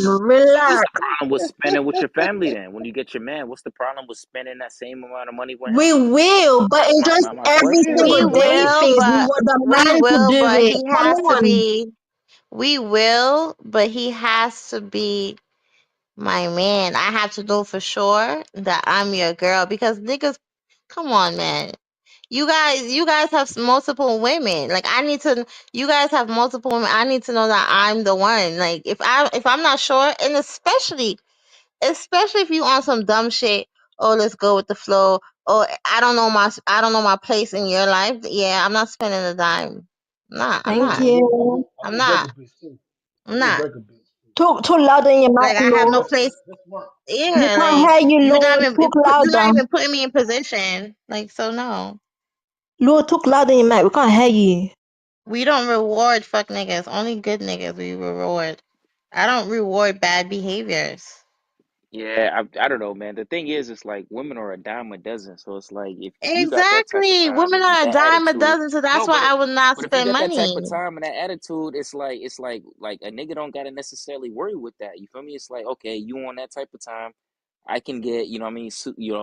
So what's relax. the problem with spending with your family then? When you get your man, what's the problem with spending that same amount of money with him? We will, but That's it's just my every question. Yeah, We single man. day will, things. We but want the man to do it. he Come has to on. be. We will, but he has to be my man. I have to know for sure that I'm your girl because niggas, come on, man. You guys have multiple women. Like I need to. You guys have multiple women. I need to know that I'm the one. Like if I'm not sure, and especially if you on some dumb shit. Oh, let's go with the flow. Oh, I don't know my place in your life. Yeah, I'm not spending a dime. I'm not. I'm Thank not. you. I I'm will break a not. bitch too. I I'm will not. break a bitch too. Talk louder in your Like mic, I have no Lord. place. That's smart. We Yeah, can't like hear you, you're not Lord. even Talk you're not louder. even putting me in position. Like so, no, Lord, talk louder in your mic. We can't hear you. we don't reward fuck niggas. Only good niggas we reward. I don't reward bad behaviors. Yeah, I don't know, man. The thing is, it's like women are a dime a dozen. So it's like if you got that type of Exactly. time Women and are a that dime a attitude, dozen, so that's no, why I would not but if you spend got that type money. of time and that attitude, it's like a nigga don't gotta necessarily worry with that. You feel me? It's like okay, you on that type of time. I can get, you know what I mean,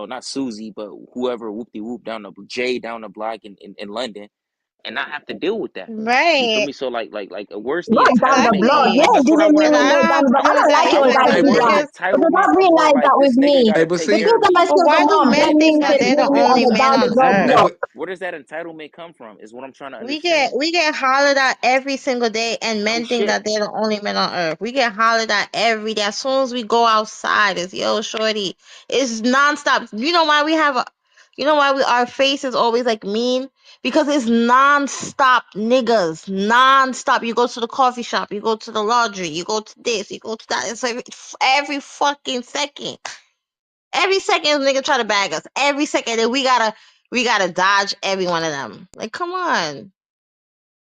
not Susie, but whoever whoop de whoop down the Jay down the block in London and not have to deal with that. You feel Right. me? So where's the Not down the entitlement block. come? You Exactly. That's ain't what I giving want me to And no know. I down have the block. I feelings don't that like I it when want to guys know do where's that. the because Because entitlement I've of realized like that this with nigga me. got Hey, to but take see, The care girls of that I me. but single why do mom, that men think means that to they're put the me on only the men down the on block hey, earth? block. but Where does that entitlement come from? Is what I'm trying to We get understand. we get hollered at every single day, and No men think shit. that they're the only men on earth. We get hollered at every day. As soon as we go outside, it's yo, shorty. It's nonstop. You know why our face is always like mean? Because it's nonstop, niggas. Nonstop. You go to the coffee shop, you go to the laundry, you go to this, you go to that. It's every fucking second. Every second, nigga try to bag us. Every second, and we gotta dodge every one of them. Like, come on.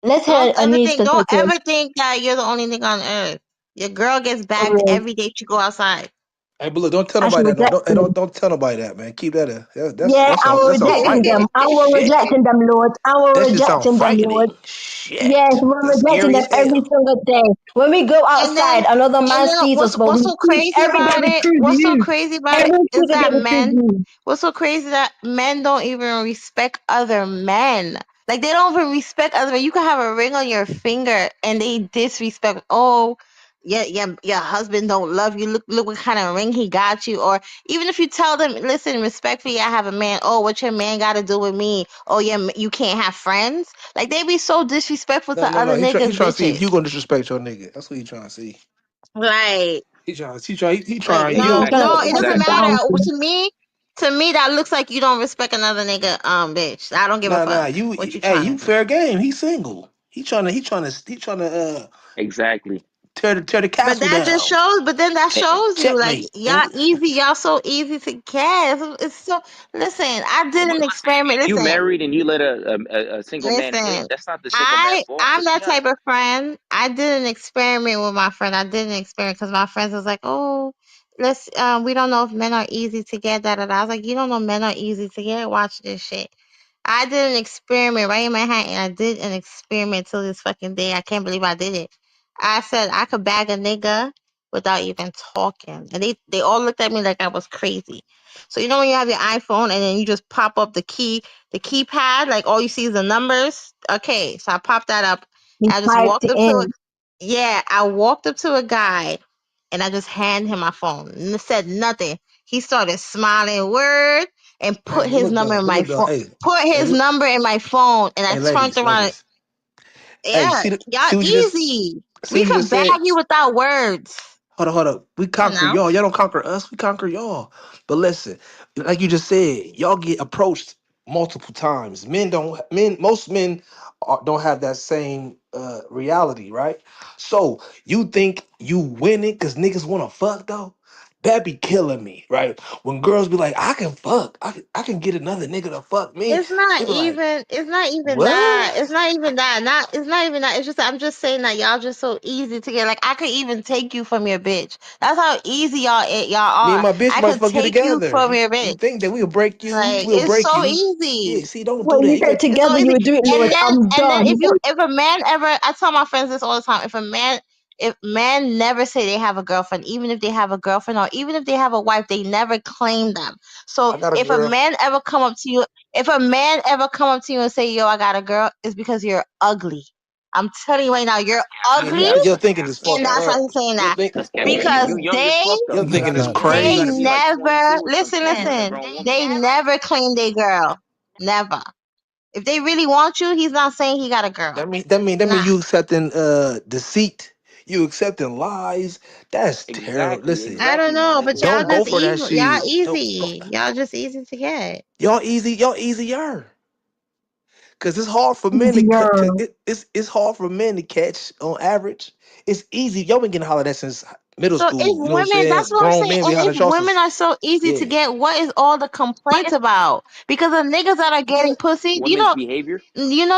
Let's hear Don't a ever news think don't perspective. ever think that you're the only nigga on earth. Your girl gets bagged Always. every day she go outside. hey, but look, don't tell I should nobody that. No, reject don't, hey, them. don't tell nobody that, man. Keep that. Yeah, I will That's a rejecting fighting. them. I will Shit. rejecting them, Lord. I will That shit sound rejecting them, Lord. frightening. Yes, Shit, we're that's rejecting scary them as every hell. single day. When we go And outside, then another and man then sees us, but what's so crazy every day about we it? choose What's so you. crazy about it Every is single day that we choose men you. what's so crazy that men don't even respect other men. Like they don't even respect other men. You can have a ring on your finger and they disrespect. Oh, your husband don't love you. Look what kind of ring he got you. Or even if you tell them, listen, respectfully, I have a man. Oh, what your man got to do with me? Oh, yeah, you can't have friends. Like they be so disrespectful No, to no, no. other He niggas, trying to see if bitches. you gonna disrespect your nigga. That's what he trying to see. Right. He Like trying Yeah, you. he's no, trying Exactly. no, to it test doesn't your Exactly. matter. boundaries. To me, that looks like you don't respect another nigga, bitch. I don't give a Nah, nah. fuck You, what you hey, trying to you do. fair game. He single. He trying to Exactly. tear the But castle that just down. shows. But then that shows you, like Checkmate. y'all easy, y'all so easy to get. It's so. Listen, I did But an listen, experiment. if you Listen, married and you let a single man hit, listen. that's not the single man fault. I'm Just be that type honest. of friend. I did an experiment with my friend. I did an experiment because my friends was like, "Oh, let's we don't know if men are easy to get." Da da da. I was like, "You don't know men are easy to get. Watch this shit." I did an experiment right in my hand, and I did an experiment till this fucking day. I can't believe I did it. I said I could bag a nigga without even talking, and they all looked at me like I was crazy. So you know when you have your iPhone and then you just pop up the keypad, like all you see is the numbers. Okay, so I popped that up. He I just typed walked it up to it. in. Yeah, I walked up to a guy, and I just handed him my phone and said nothing. He started smiling, word, and Hey, put but his look number though. in But my look though. phone. Hey, Put hey, his look, number in my phone, and I hey, turned around. ladies. Hey, Yeah, y'all see what you just easy. see We what you could just bag said. you without words. Hold up. We You conquer know. y'all. Y'all don't conquer us. We conquer y'all. But listen, like you just said, y'all get approached multiple times. Most men don't have that same reality, right? So you think you winning because niggas want to fuck though? That be killing me, right? When girls be like, I can fuck. I can get another nigga to fuck me. They be like, It's not even that. what? It's not even that. It's not even that. It's just I'm just saying that y'all just so easy to get. Like I could even take you from your bitch. That's how easy y'all Me and are. my bitch I might could fuck you take you together. from your You bitch. think that we'll break you? Like We'll it's break so you. Yeah, easy. see, don't do When that. you You get got It's so together, you easy. would do it, And Lord. I'm then done. if a man ever, I tell my friends this all the time. If men never say they have a girlfriend, even if they have a girlfriend or even if they have a wife, they never claim them. So I got a if a girl. man ever come up to you, if a man ever come up to you and say, "Yo, I got a girl," it's because you're ugly. I'm telling you right now, you're That's cap. Man, That's ugly, cap. your That's thinking cap. is and fucked that's why up. he's saying Your that think That's cap. because You young as fuck though. your You thinking gotta is be young. You they gotta be crazy. like never 22 or some listen, shit to get a listen. grown woman. They never claim their girl. Never. If they really want you, he's not saying he got a girl. That mean Nah. you accepting deceit. You accepting lies. That's terrible. Exactly. Listen, I don't Exactly, my know, nigga. but y'all don't go just for that evil. Y'all shit. Don't. easy. Y'all just easy to get. Y'all easy. Y'all easier. Cause it's hard for men to, Easier. it's hard for men to catch on average. It's easy. Y'all been getting hollered at since middle So if school. You know what I'm women, that's saying? what I'm Grown saying. men be And hollering if at y'all women since are so easy to yeah. get, what is all the complaints about? Because the niggas that are getting pussy, Women's behavior.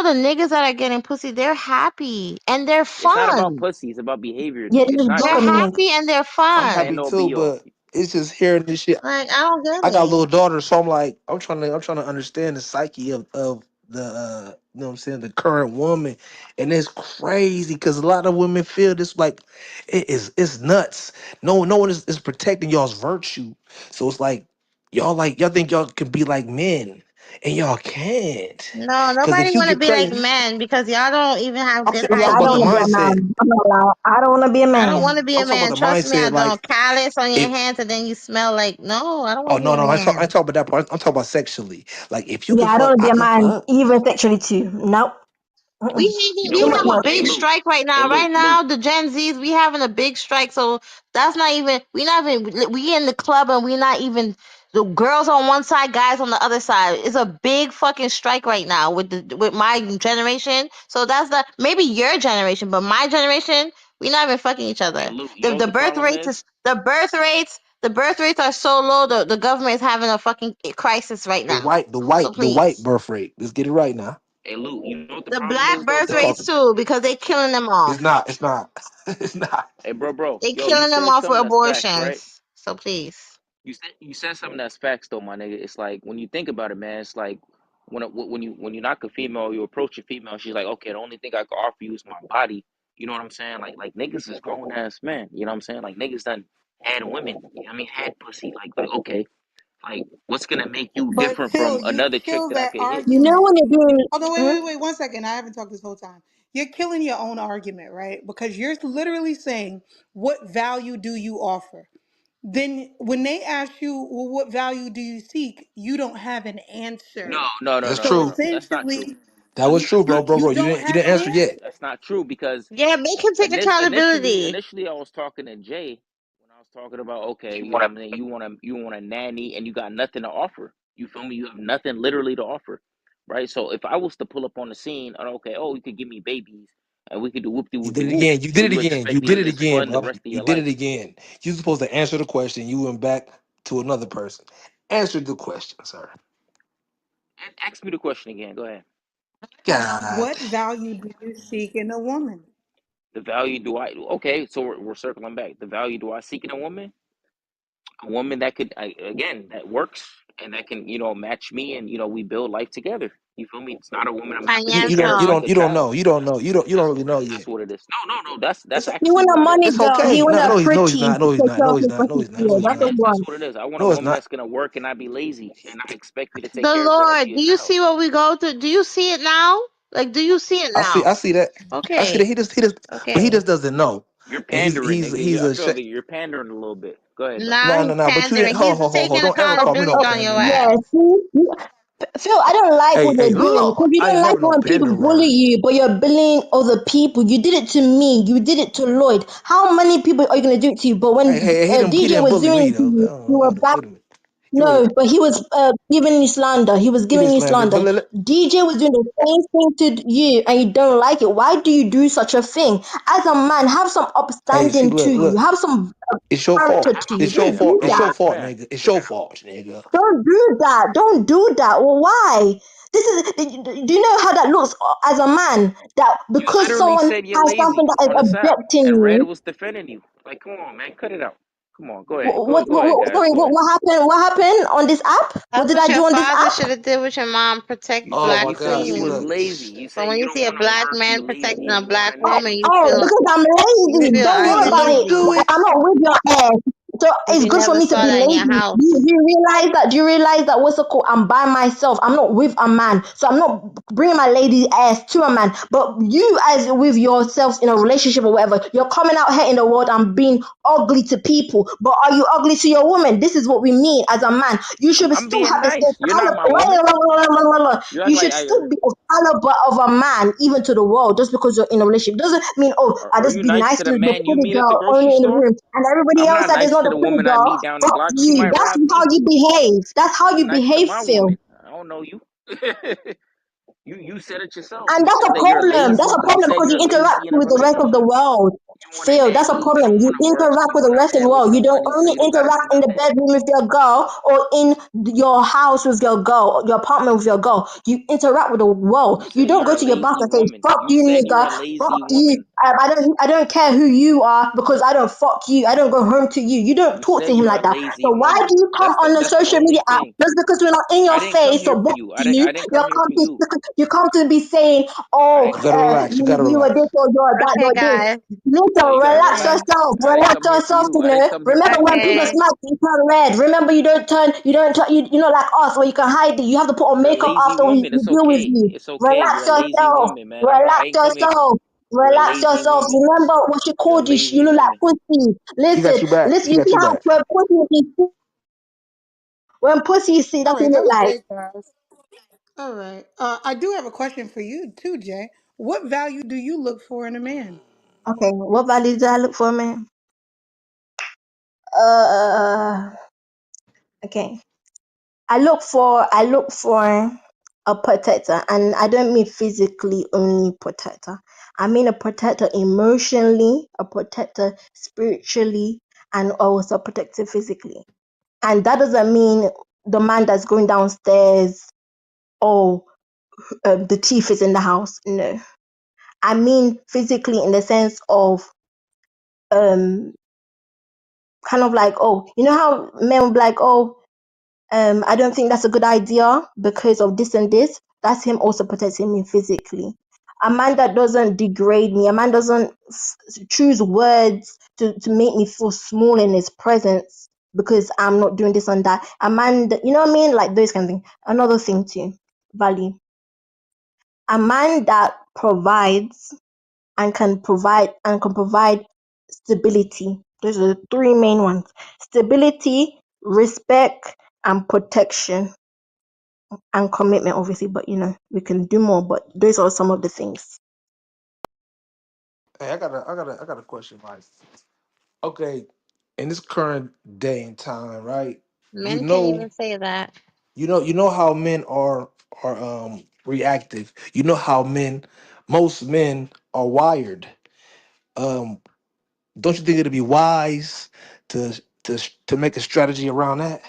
the niggas that are getting pussy, they're happy and they're It's not about fun. pussy. It's about behavior. Yeah, It's just not They're just dopamine. happy and they're I'm the fun. happy end all too, be all. but it's just hearing this shit. Like I don't I get got a it. little daughter, so I'm like, I'm trying to understand the psyche of the you know what I'm saying, the current woman. And it's crazy because a lot of women feel this like it's nuts. No one is protecting y'all's virtue. So it's like y'all think y'all can be like men and y'all can't. No, Cause nobody if you want to get be like pregnant, men because y'all don't even have good I'm Yeah, talking I about don't the want to be a hygiene. mindset. man. I'm not allowed. I don't want to be a I don't want to man. be I'm a talking man. about the Trust me, I mindset. Like don't. Callus on your if hands and then you smell like no. I don't want oh to be no a no I man. talk about that part. I'm talking about sexually. Like if you Yeah, can I don't fuck, want to I be a can man, fuck. even sexually too. Nope. We Mm-mm. You having know we Too what? much have a work. big Luke. strike right Hey, now. Right Luke. now, the Gen Zs we having a big strike. So that's not even we not even we in the club and we not even the girls on one side, guys on the other side. It's a big fucking strike right now with my generation. So that's the maybe your generation, but my generation we not even fucking each Hey, other. Luke. You The know what the the birth problem rates is? is the birth rates are so low. The government is having a fucking crisis right The now. white, the So white, the white please. birth rate. Let's get it right now. Hey, Luke. You know what the The problem is black though, birth Let's bro? talk. rates too, because they killing them It's off. not. It's not. It's not. Hey, bro. They Yo, you killing them said off with something that's facts, right? abortions. So please. You said something that's facts though, my nigga. It's like when you think about it, man. It's like when you knock a female, you approach a female. She's like, okay, the only thing I can offer you is my body. You know what I'm saying? Like niggas is grown ass men. You know what I'm saying? Like niggas done had women. You know what I mean, had pussy. Like okay, Like, what's gonna make you But different Phil, from you another chick kill that I that could hit? You know argument. when you're doing. Oh no, Hmm? wait, 1 second. I haven't talked this whole time. You're killing your own argument, right? Because you're literally saying, what value do you offer? Then when they ask you, well, what value do you seek? You don't have an No, answer. no, no, That's no, no, So true. no. That's not true. essentially, That was true, bro, bro, you bro. don't You have didn't an answer yet. answer. That's not true because Yeah, make him take accountability. initially I was talking to Jay when I was talking about, okay, you know what I'm saying, you want a nanny and you got nothing to offer. You feel me? You have nothing literally to offer. Right? So if I was to pull up on the scene and okay, oh, you could give me babies and we could do whoop de You whoop de did it whoop, again. You so did it you again. You expect me did to it just again, fund the bro. rest of You your did life? it again. You're supposed to answer the question. You went back to another person. Answer the question, sir. Ask me the question again. Go ahead. God. What value do you seek in a woman? The value do I okay, so we're circling back. The value do I seek in a woman that could again that works and that can match me and we build life together. You feel me? It's not a woman I'm gonna have to take care of Financial. like a child. You don't really know That's yet. what it is. No, that's It's He actually want a what it is. money it's girl. He okay. want No, a no, he's pretty not. to No, he's take not. care No, of he's his not. No, he's not. No, responsibility. That's he's what That's it the not. is. That's one. what it is. I want a No, it's woman not. that's gonna work and I be lazy and I expect me to take The care of the rest of Lord, your do you child. see what we go through? Do you see it now? Like, do you see it now? I see that. I see that Okay, but he okay. just doesn't know. You're And pandering, nigga. he's I a feel that you're pandering a little bit. Go ahead though. Now no, he's no, no. But you didn't. pandering. He's Hold. taking Don't ever Okay, call me no accountability on okay, your pandering, yeah. nigga. ass. See, Phil, I don't like what Hey, you're doing because look, you I don't ain't like never no when people bully panderer. you, but you're bullying other people. You did it to me. You did it to Lloyd. How many people are you gonna do it to? But when He DJ didn't was bully doing me it to though. you, you were back. Wait a minute. You No, ain't. but he was giving you slander. He was He giving didn't you slander. slander. DJ was doing the same thing to you, and you don't like it. Why do you do such a thing? As a man, have some Hey, see, upstanding to you. look. Have some It's your character fault. I have to you. It's your Don't fault. do I'm a It's that. your work fault, man. nigga. It's your fault, nigga. Don't do that. Don't do that. Well, why? This is. Do you know how that looks as a man? That You because literally someone said you're has something lazy that is on this app, objecting and Red you. was defending you. Like, come on, man, cut it out. Come on, go ahead, What? What? go ahead, guys, Sorry. go ahead. What happened? What happened on this app? What That's did what I your do on this father app? should have did with your mom. Protect Oh black my You said God. you See, was queens. look. lazy. You But said when you you don't see a want to black work. man You lazy protecting and a you want black a woman, nanny. Because I'm you lazy. feel Don't worry Nigga, about just it. do uneasy it. I'm not with your ass. So because it's you good for never me to saw be that in your lazy. house. Do you realize that? Do you realize that what's it called? I'm by myself. I'm not with a man. So I'm not bringing my lady ass to a man. But you, as with yourselves in a relationship or whatever, you're coming out here in the world and being ugly to people. But are you ugly to your woman? This is what we mean as a man. You should I'm still being have the same nice. You're not my woman. caliber. You act You like should still be a caliber of a man, even to the world, just because you're in a relationship. Doesn't mean, oh, I are just you be nice nice to to the the man you pretty meet at the girl grocery only in the store? room. And everybody I'm else not that is nice not to the the pretty woman I girl, meet down the fuck block. She you. might That's rob how me. you behave. That's how I'm you nice to behave, my Phil. woman. I don't know you. You said it yourself. And You that's said a that you're problem. That's lazy. a You problem said because you you're interact lazy in a with the rest of the relationship. world. You want a Phil, that's a nanny. You problem. don't You want to work. interact You with the want a rest of the man with world. You some don't money so only you don't got to do interact in the nothing. bedroom with your girl or in your house with your girl, your apartment with your girl. You interact with the world. You You say don't you're go a to your boss lazy and say, woman. fuck You you, said you're nigga. a lazy Fuck you. woman. I don't care who you are because I don't fuck you. I don't go home to you. You don't You talk to said him you're a like that. lazy So why do woman. you come on the That's the social only media app thing. just because we're not in I your didn't come face here or for book you. you? I didn't come here for you. You come to be saying, I oh, didn't You come gotta here for relax. you. You gotta you are relax. this or you're that, Okay, you're this. guys. Listen, No, you gotta relax Okay. relax. yourself. I didn't Relax come here for yourself, you. you I didn't know. come here for Remember you. when people Okay. smack you turn red. Remember you don't turn, you're not like us where you can hide it. You have to put on You're a makeup lazy after woman. we It's deal with okay. you. It's okay. You're Relax a lazy yourself. woman, man. I Relax ain't come here. yourself. You're a Relax lazy yourself. woman. Remember what she You're a called you. You lazy look like woman. pussy. He got Listen, you back. listen. He You got see you how back. when pussy you see, All that's what right, you that look was like. great, guys. All right. I do have a question for you too, Jay. What value do you look for in a man? Okay, what value do I look for, man? Uh, okay. I look for a protector, and I don't mean physically only protector. I mean a protector emotionally, a protector spiritually, and also protector physically. And that doesn't mean the man that's going downstairs, oh, the thief is in the house. No, I mean physically in the sense of um, kind of like, oh, you know how men will be like, oh, I don't think that's a good idea because of this and this. That's him also protecting me physically. A man that doesn't degrade me, a man doesn't choose words to make me feel small in his presence. because I'm not doing this and that. A man, you know what I mean? Like those kind of things. Another thing too, value. A man that provides and can provide stability. Those are the three main ones: stability, respect, and protection, and commitment, obviously. But we can do more. But those are some of the things. Hey, I got a question. Like, okay, in this current day and time, right? You Men can't know, even say that. you know how men are reactive. You know how most men are wired. Um, don't you think it'd be wise to to make a strategy around that?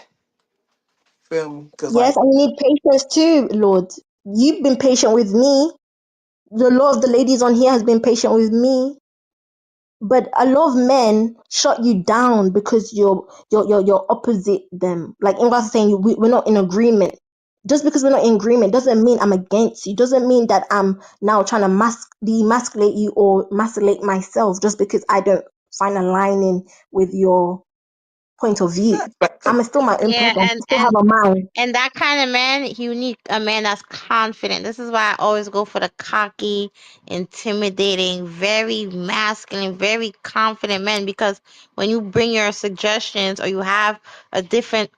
Feel me? Because Yes, like, and you need patience too, Lord. You've been patient with me. A lot of the ladies on here has been patient with me. But a lot of men shut you down because you're opposite them. Like in was saying, we're not in agreement. Just because we're not in agreement doesn't mean I'm against you. Doesn't mean that I'm now trying to demasculate you or masculate myself just because I don't find aligning with your point of view. I'm still my own Yeah, person. I still have a mind. and that kind of man, you need a man that's confident. This is why I always go for the cocky, intimidating, very masculine, very confident men. Because when you bring your suggestions or you have a different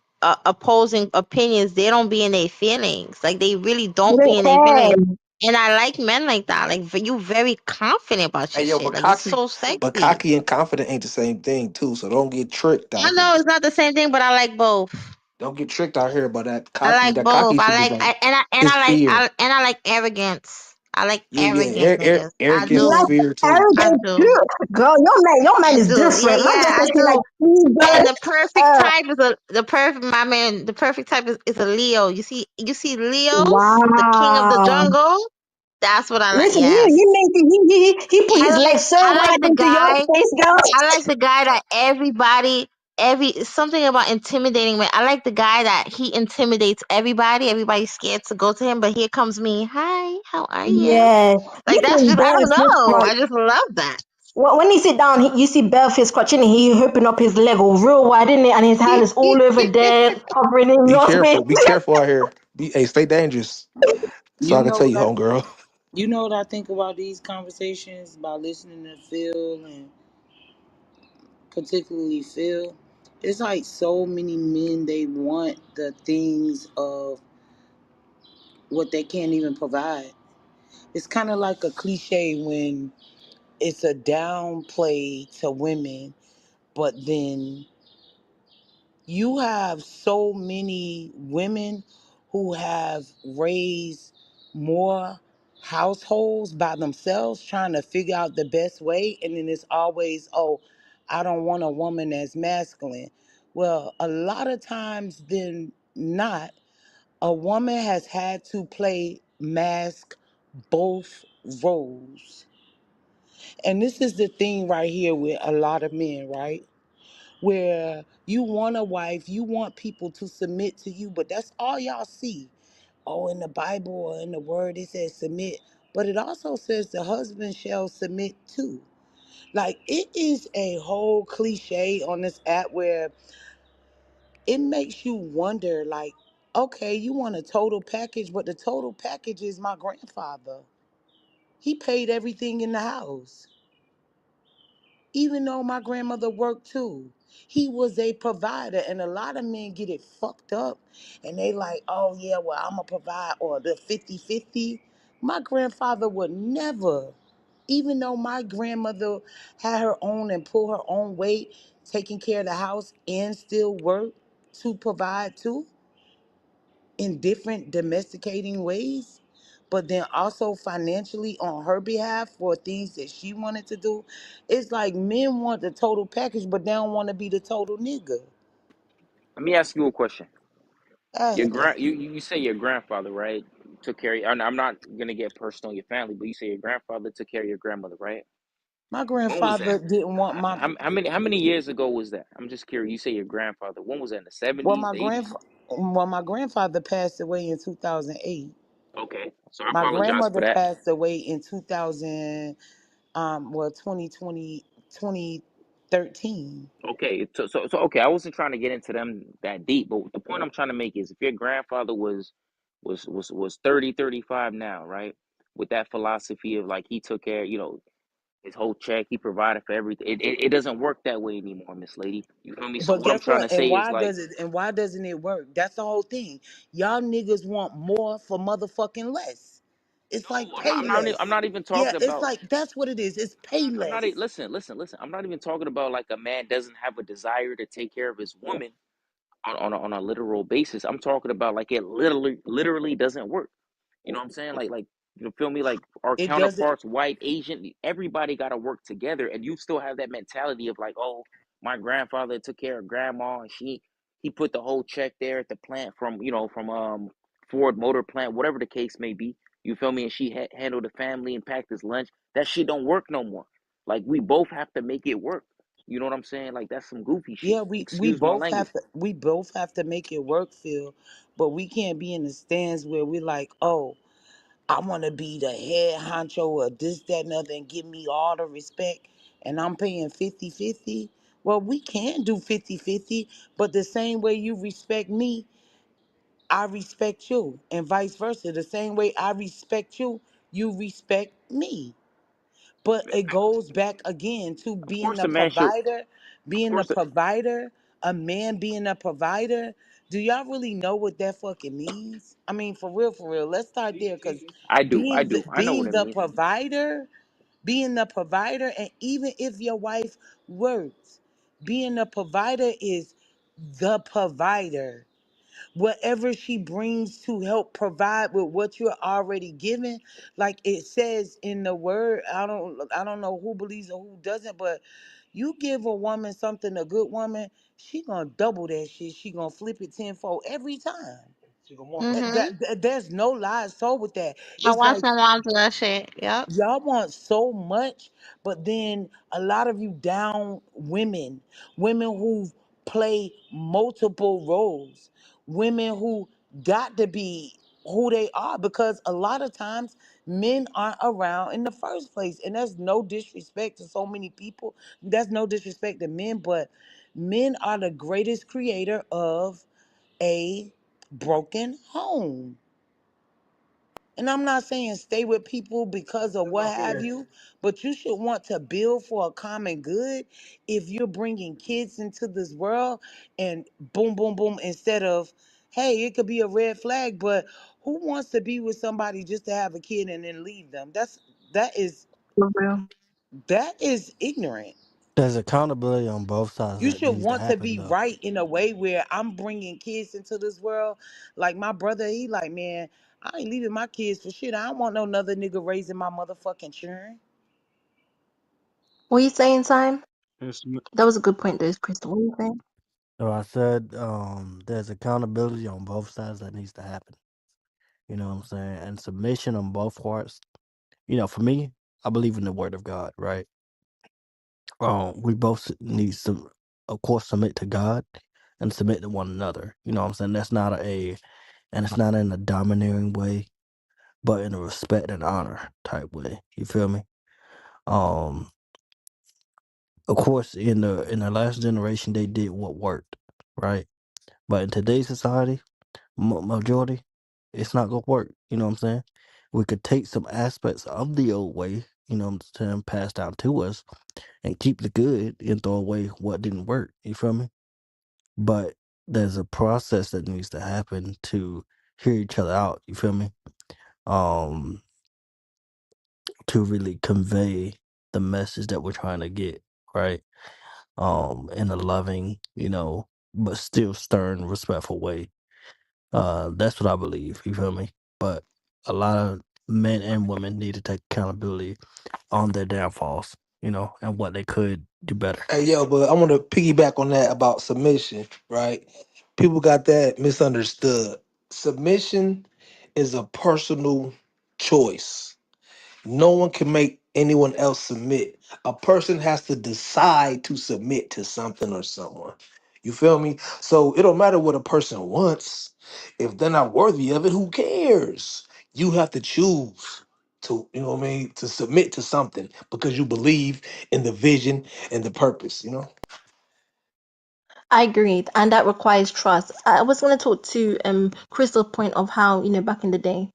opposing opinions, they don't be in their feelings. Like they really They don't be don't in their feelings. care. And I like men like that. Like you very confident about hey, your yo, shit. Like it's so sexy. cocky and confident ain't the same thing too. So don't get tricked I out here. know it's not the same thing, but I like both. Don't get tricked out here by that I cocky. like That both. cocky I shit is like like and it's I like fear. I like arrogance. I like Yeah, arrogant niggas. I arrogance You is do. like fear too. I arrogant do. too. Girl, your man I is do. Yeah, different. Man yeah, just I says he like do. And Jesus. the perfect type is the perfect my man, the perfect type is a Leo. You see Leos, the king of the Wow. jungle? That's what I like. Listen, you Yes. you make he put his legs so I like wide the into your guy. face, girl. I like the guy that something about intimidating me. I like the guy that he intimidates everybody. Everybody's scared to go to him, but here comes me. Hi, how are you? Yeah. Like that's Listen, just I Bear don't is so know. smart. I just love that. When he sit down, you see Belfast scratching and he open up his leg all real wide, in it, and his hand is all over there, covering in Be your face. careful. Be careful out here. Hey, stay dangerous. So You I can know tell you, what I, homegirl. you know what I think about these conversations, about listening to Phil and particularly Phil. It's like so many men, they want the things of what they can't even provide. It's kind of like a cliche when it's a downplay to women, but then you have so many women who have raised more households by themselves trying to figure out the best way, and then it's always, oh, I don't want a woman that's masculine. Well, a lot of times than not, a woman has had to play mask both roles. And this is the thing right here with a lot of men, right? Where you want a wife, you want people to submit to you, but that's all y'all see. Oh, in the Bible or in the word, it says submit, but it also says the husband shall submit too. Like, it is a whole cliche on this app where it makes you wonder, like, okay, you want a total package, but the total package is my grandfather. He paid everything in the house. Even though my grandmother worked too, he was a provider. And a lot of men get it fucked up and they like, oh yeah, well, I'm a provide, or the 50-50. My grandfather would never, even though my grandmother had her own and pull her own weight, taking care of the house and still work to provide too, in different domesticating ways, but then also financially on her behalf for things that she wanted to do. It's like men want the total package, but they don't want to be the total nigga. Let me ask you a question. Your Ask it. you say your grandfather, right? Took care of you. I'm not gonna get personal on your family, but you say your grandfather took care of your grandmother, right? My When was that? grandfather didn't want my How many years ago was that? I'm just curious. You say your grandfather. When was that? In the well, 70s, my the 80s? grandfather passed away in 2008. Okay. So I My apologize for grandmother that. passed away in 2000, well, 2020, 13. Okay, so okay, I wasn't trying to get into them that deep, but the point I'm trying to make is if your grandfather was 30, 35 now, right? With that philosophy of like he took care, his whole check, he provided for everything. It doesn't work that way anymore, Miss Lady. You feel me? So But what I'm guess trying to what? And say is why like, does it? And why doesn't it work? That's the whole thing. Y'all niggas want more for motherfucking less. It's like no, pay I'm less. not even Yeah, talking it's about. like that's what it is. It's pay I'm not. less. Listen. I'm not even talking about like a man doesn't have a desire to take care of his woman on a literal basis. I'm talking about like it literally doesn't work. You know what I'm saying? Like you feel me? Like our It doesn't. counterparts, white, Asian, everybody got to work together, and you still have that mentality of like, oh, my grandfather took care of grandma, and he put the whole check there at the plant from from Ford Motor Plant, whatever the case may be. You feel me? And she handled the family and packed his lunch. That shit don't work no more. Like we both have to make it work. You know what I'm saying? Like that's some goofy shit. Yeah, we Excuse my both have language. to. We both have to make it work, Phil. But we can't be in the stands where we're like, oh, I want to be the head honcho of this, that, and other, and give me all the respect, and I'm paying 50-50. Well, we can do 50-50, but the same way you respect me, I respect you, and vice versa. The same way I respect you, you respect me. But it goes back again to Of being course, the a man should. provider, Of being the course, provider, a man being a provider. Do y'all really know what that fucking means? I mean, for real, for real. Let's start there, because I do. I do. I know what being it the means. provider, and even if your wife works, being a provider is the provider. Whatever she brings to help provide with what you're already given, like it says in the word. I don't know who believes and who doesn't, but you give a woman something, a good woman, she gonna double that shit. She gonna flip it tenfold every time. Mhm. There's no lies told with that. I It's watched like my mom do that shit. Yep. y'all want so much, but then a lot of you down women who play multiple roles, women who got to be who they are, because a lot of times men aren't around in the first place. And that's no disrespect to so many people. That's no disrespect to men, but men are the greatest creator of a broken home. And I'm not saying stay with people because of what have you, but you should want to build for a common good. If you're bringing kids into this world and boom, boom, boom, instead of, hey, it could be a red flag, but who wants to be with somebody just to have a kid and then leave them? That is For real. that is ignorant. There's accountability on both sides You that should needs to want to happen be though. right in a way where I'm bringing kids into this world. Like my brother, he like, man, I ain't leaving my kids for shit. I don't want no another nigga raising my motherfucking children. What you saying, Time? It's That was a good point, there, Crystal. What you saying? So I said there's accountability on both sides that needs to happen. You know what I'm saying? And submission on both parts. You know, for me, I believe in the word of God, right? We both need to, of course, submit to God and submit to one another. You know what I'm saying? And it's not in a domineering way, but in a respect and honor type way. You feel me? Um, of course, in the last generation, they did what worked, right? But in today's society, majority, it's not gonna work. You know what I'm saying? We could take some aspects of the old way, you know what I'm saying, passed down to us, and keep the good and throw away what didn't work. You feel me? But there's a process that needs to happen to hear each other out. You feel me? Um, to really convey the message that we're trying to get, right? In a loving, but still stern, respectful way. That's what I believe. You feel me? But a lot of men and women need to take accountability on their downfalls, and what they could do better. Hey, yo, but I want to piggyback on that about submission, right? People got that misunderstood. Submission is a personal choice. No one can make anyone else submit. A person has to decide to submit to something or someone. You feel me? So it don't matter what a person wants. If they're not worthy of it, who cares? You have to choose to, you know what I mean, to submit to something because you believe in the vision and the purpose, you know? I agree, and that requires trust. I was going to talk to Crystal's point of how, back in the day,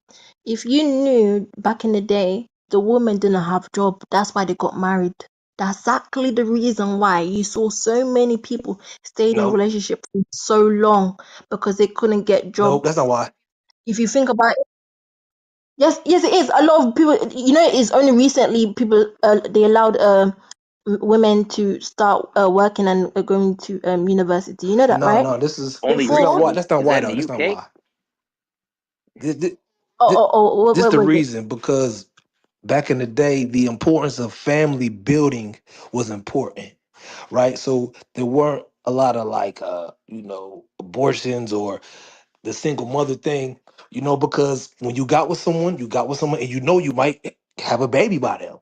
if you knew back in the day the woman didn't have job, that's why they got married. That's exactly the reason why you saw so many people stayed in No, relationship for so long, because they couldn't get no, that's jobs. not why. If you think about it, yes, yes, it is. A lot of people, it's only recently people they allowed women to start working and going to university. You know that, No, right? no, Only this not Before, why. recently. That's not Is that why in though. the That's not UK? why. This, this, oh, this oh, oh, this what the was it? reason because back in the day, the importance of family building was important, right? So there weren't a lot of like, abortions or the single mother thing, because when you got with someone, and you might have a baby by them,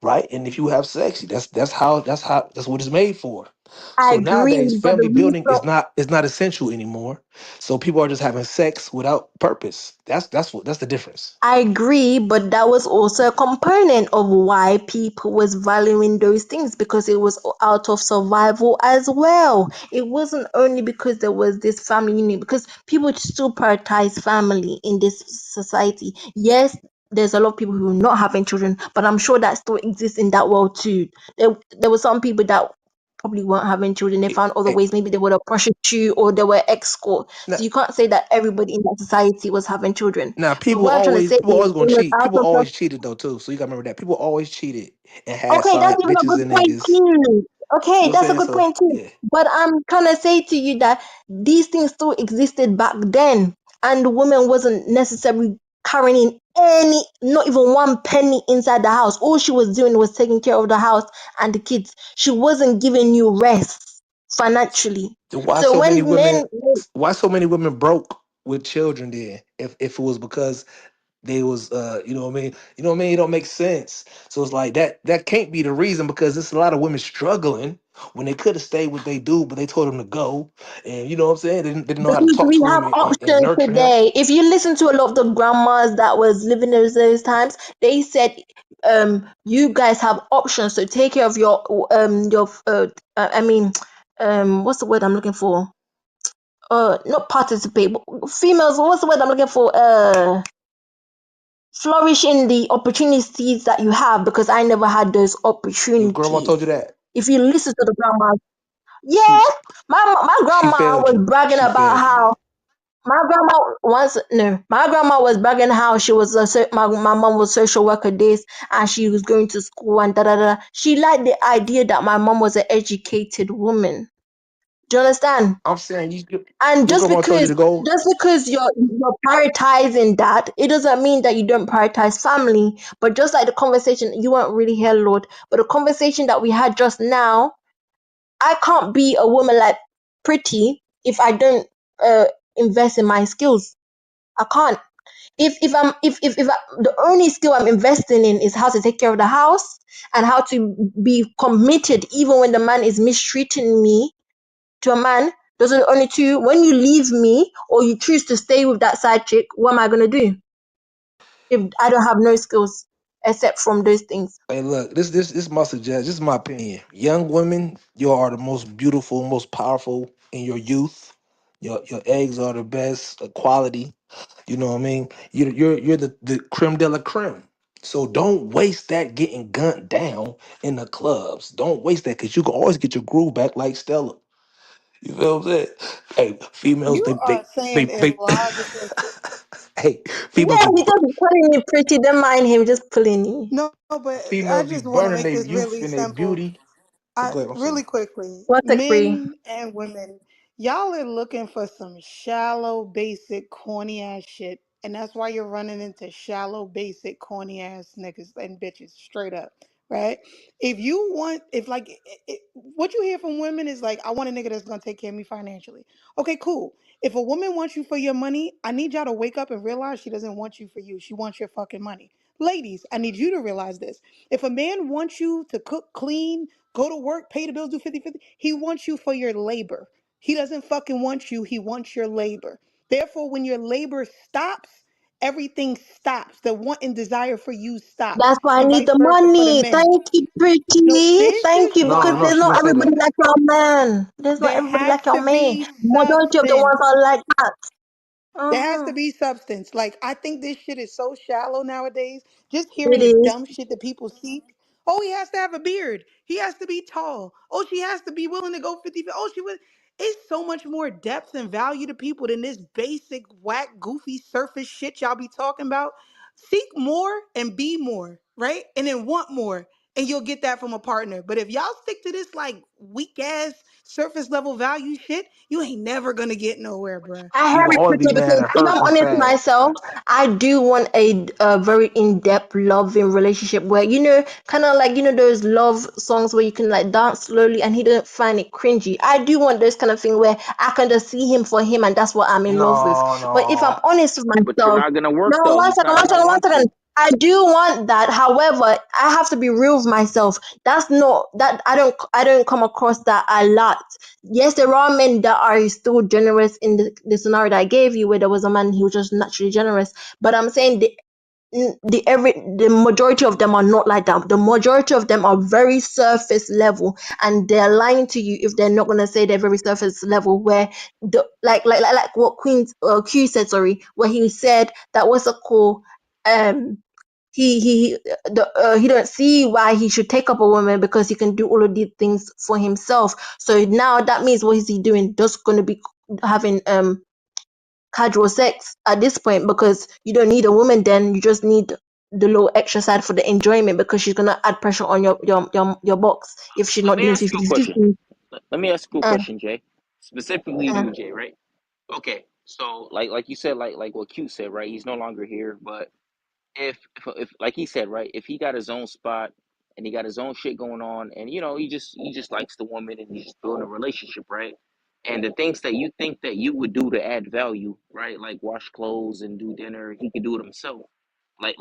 right? And if you have sex, that's what it's made for. I So agree, nowadays, but the family building reason is not essential anymore. So people are just having sex without purpose. That's the difference. I agree, but that was also a component of why people was valuing those things, because it was out of survival as well. It wasn't only because there was this family unit, because people still prioritize family in this society. Yes, there's a lot of people who are not having children, but I'm sure that still exists in that world too. There were some people that probably weren't having children. They It- found other it- ways. Maybe they were a prostitute or they were escort. now, So you can't say that everybody in that society was having children. now But what I'm trying to say people is, always it gonna was cheat. out People of always cheated though too. So you gotta remember that people always cheated and had okay, that's side even a bitches good and point niggas. too. You Okay, know what I'm that's a saying? good So point too. yeah. But I'm trying to say to you that these things still existed back then, and the woman wasn't necessarily carrying any, not even one penny inside the house. All she was doing was taking care of the house and the kids. She wasn't giving you rest financially. Why So so many when men, women? Why so many women broke with children? Then, if it was because they was it don't make sense. So it's like that can't be the reason because there's a lot of women struggling when they could have stayed with they dude, but they told them to go. And you know what I'm saying? They didn't know how to because talk we to him have and options nurture him. today. If you listen to a lot of the grandmas that was living in those times, they said, you guys have options to take care of I mean, what's the word I'm looking for? Not participate, but females. What's the word I'm looking for? Flourish in the opportunities that you have, because I never had those Your grandma opportunities. told you that. If you listen to the grandmas, She yeah, my she grandma failed was you. bragging She about failed you, how man. my grandma was bragging how she was my mom was social worker days, and she was going to school and da da da. She liked the idea that my mom was an educated woman. Do you understand? I'm saying And your grandma told you to go. just because you're prioritizing that, it doesn't mean that you don't prioritize family. But just like the conversation, you weren't really here, Lord. But the conversation that we had just now, I can't be a woman like Pretty if I don't invest in my skills. I can't. If the only skill I'm investing in is how to take care of the house and how to be committed even when the man is mistreating me to a man, those are the only two. When you leave me or you choose to stay with that side chick, what am I gonna do if I don't have no skills except from those things? Hey, look, this is my suggestion. This is my opinion. Young women, you are the most beautiful, most powerful in your youth. Your eggs are the best quality. You know what I mean? You're the creme de la creme. So don't waste that getting gunned down in the clubs. Don't waste that because you can always get your groove back like Stella. You feel what I'm saying? Hey, females, You are saying they illogical shit. hey, females Yeah, be he just pulling me pretty. Don't mind him, just pulling you. No, but I females be just want to burning make their this youth really and their simple. beauty. Go ahead, I'm sorry. Really quickly, What's a free? men and women, y'all are looking for some shallow, basic, corny ass shit, and that's why you're running into shallow, basic, corny ass niggas and bitches, straight up, right? If you want, if like, what you hear from women is like, I want a nigga that's gonna take care of me financially. Okay, cool. If a woman wants you for your money, I need y'all to wake up and realize she doesn't want you for you. She wants your fucking money. Ladies, I need you to realize this. If a man wants you to cook, clean, go to work, pay the bills, do 50-50. He wants you for your labor. He doesn't fucking want you. He wants your labor. Therefore, when your labor stops, everything stops. The want and desire for you stops, That's why I and need vice the versa for the money. men. Thank you, No, pretty. this Thank is you, No, because no, there's why she not didn't say everybody that. like your man. There's not there everybody has like your to man. be Majority of the ones substance. are like that. There has to Uh-huh. be substance. Like, I think this shit is so shallow nowadays. Just hearing It the is. dumb shit that people seek. Oh, he has to have a beard. He has to be tall. Oh, she has to be willing to go 50 feet. Oh, she was. It's so much more depth and value to people than this basic, whack, goofy surface shit y'all be talking about. Seek more and be more, right? And then want more. And you'll get that from a partner. But if y'all stick to this like weak ass surface level value shit, you ain't never gonna get nowhere, bruh. I You hear will it, only be pretty, mad because at if her I'm for honest with saying myself, that. I do want a very in-depth, loving relationship where, kind of like, those love songs where you can like dance slowly and he doesn't find it cringy. I do want those kind of thing where I can just see him for him and that's what I'm in love with. No, But if I'm no. honest with But you're myself, not gonna work no, though. one He's second, not one gonna second, one want second. you. I do want that. However, I have to be real with myself. That's not that I don't come across that a lot. Yes, there are men that are still generous in the scenario that I gave you, where there was a man who was just naturally generous. But I'm saying the majority of them are not like that. The majority of them are very surface level, and they're lying to you if they're not gonna say they're very surface level. Where the like what Queen Q said, sorry, where he said that was a call. Um, he don't see why he should take up a woman because he can do all of these things for himself. So now that means what is he doing? Just gonna be having casual sex at this point, because you don't need a woman then, you just need the little extra side for the enjoyment, because she's gonna add pressure on your box if she's Let not me doing ask you a 50 question. 50. Let me ask you a uh, question, Jay. Specifically to uh. you, Jay, right? Okay. So like you said, like what Q said, right? He's no longer here, but if like he said, right, if he got his own spot and he got his own shit going on, and he just likes the woman and he's just building a relationship, right? And the things that you think that you would do to add value, right, like wash clothes and do dinner, he could do it himself. Like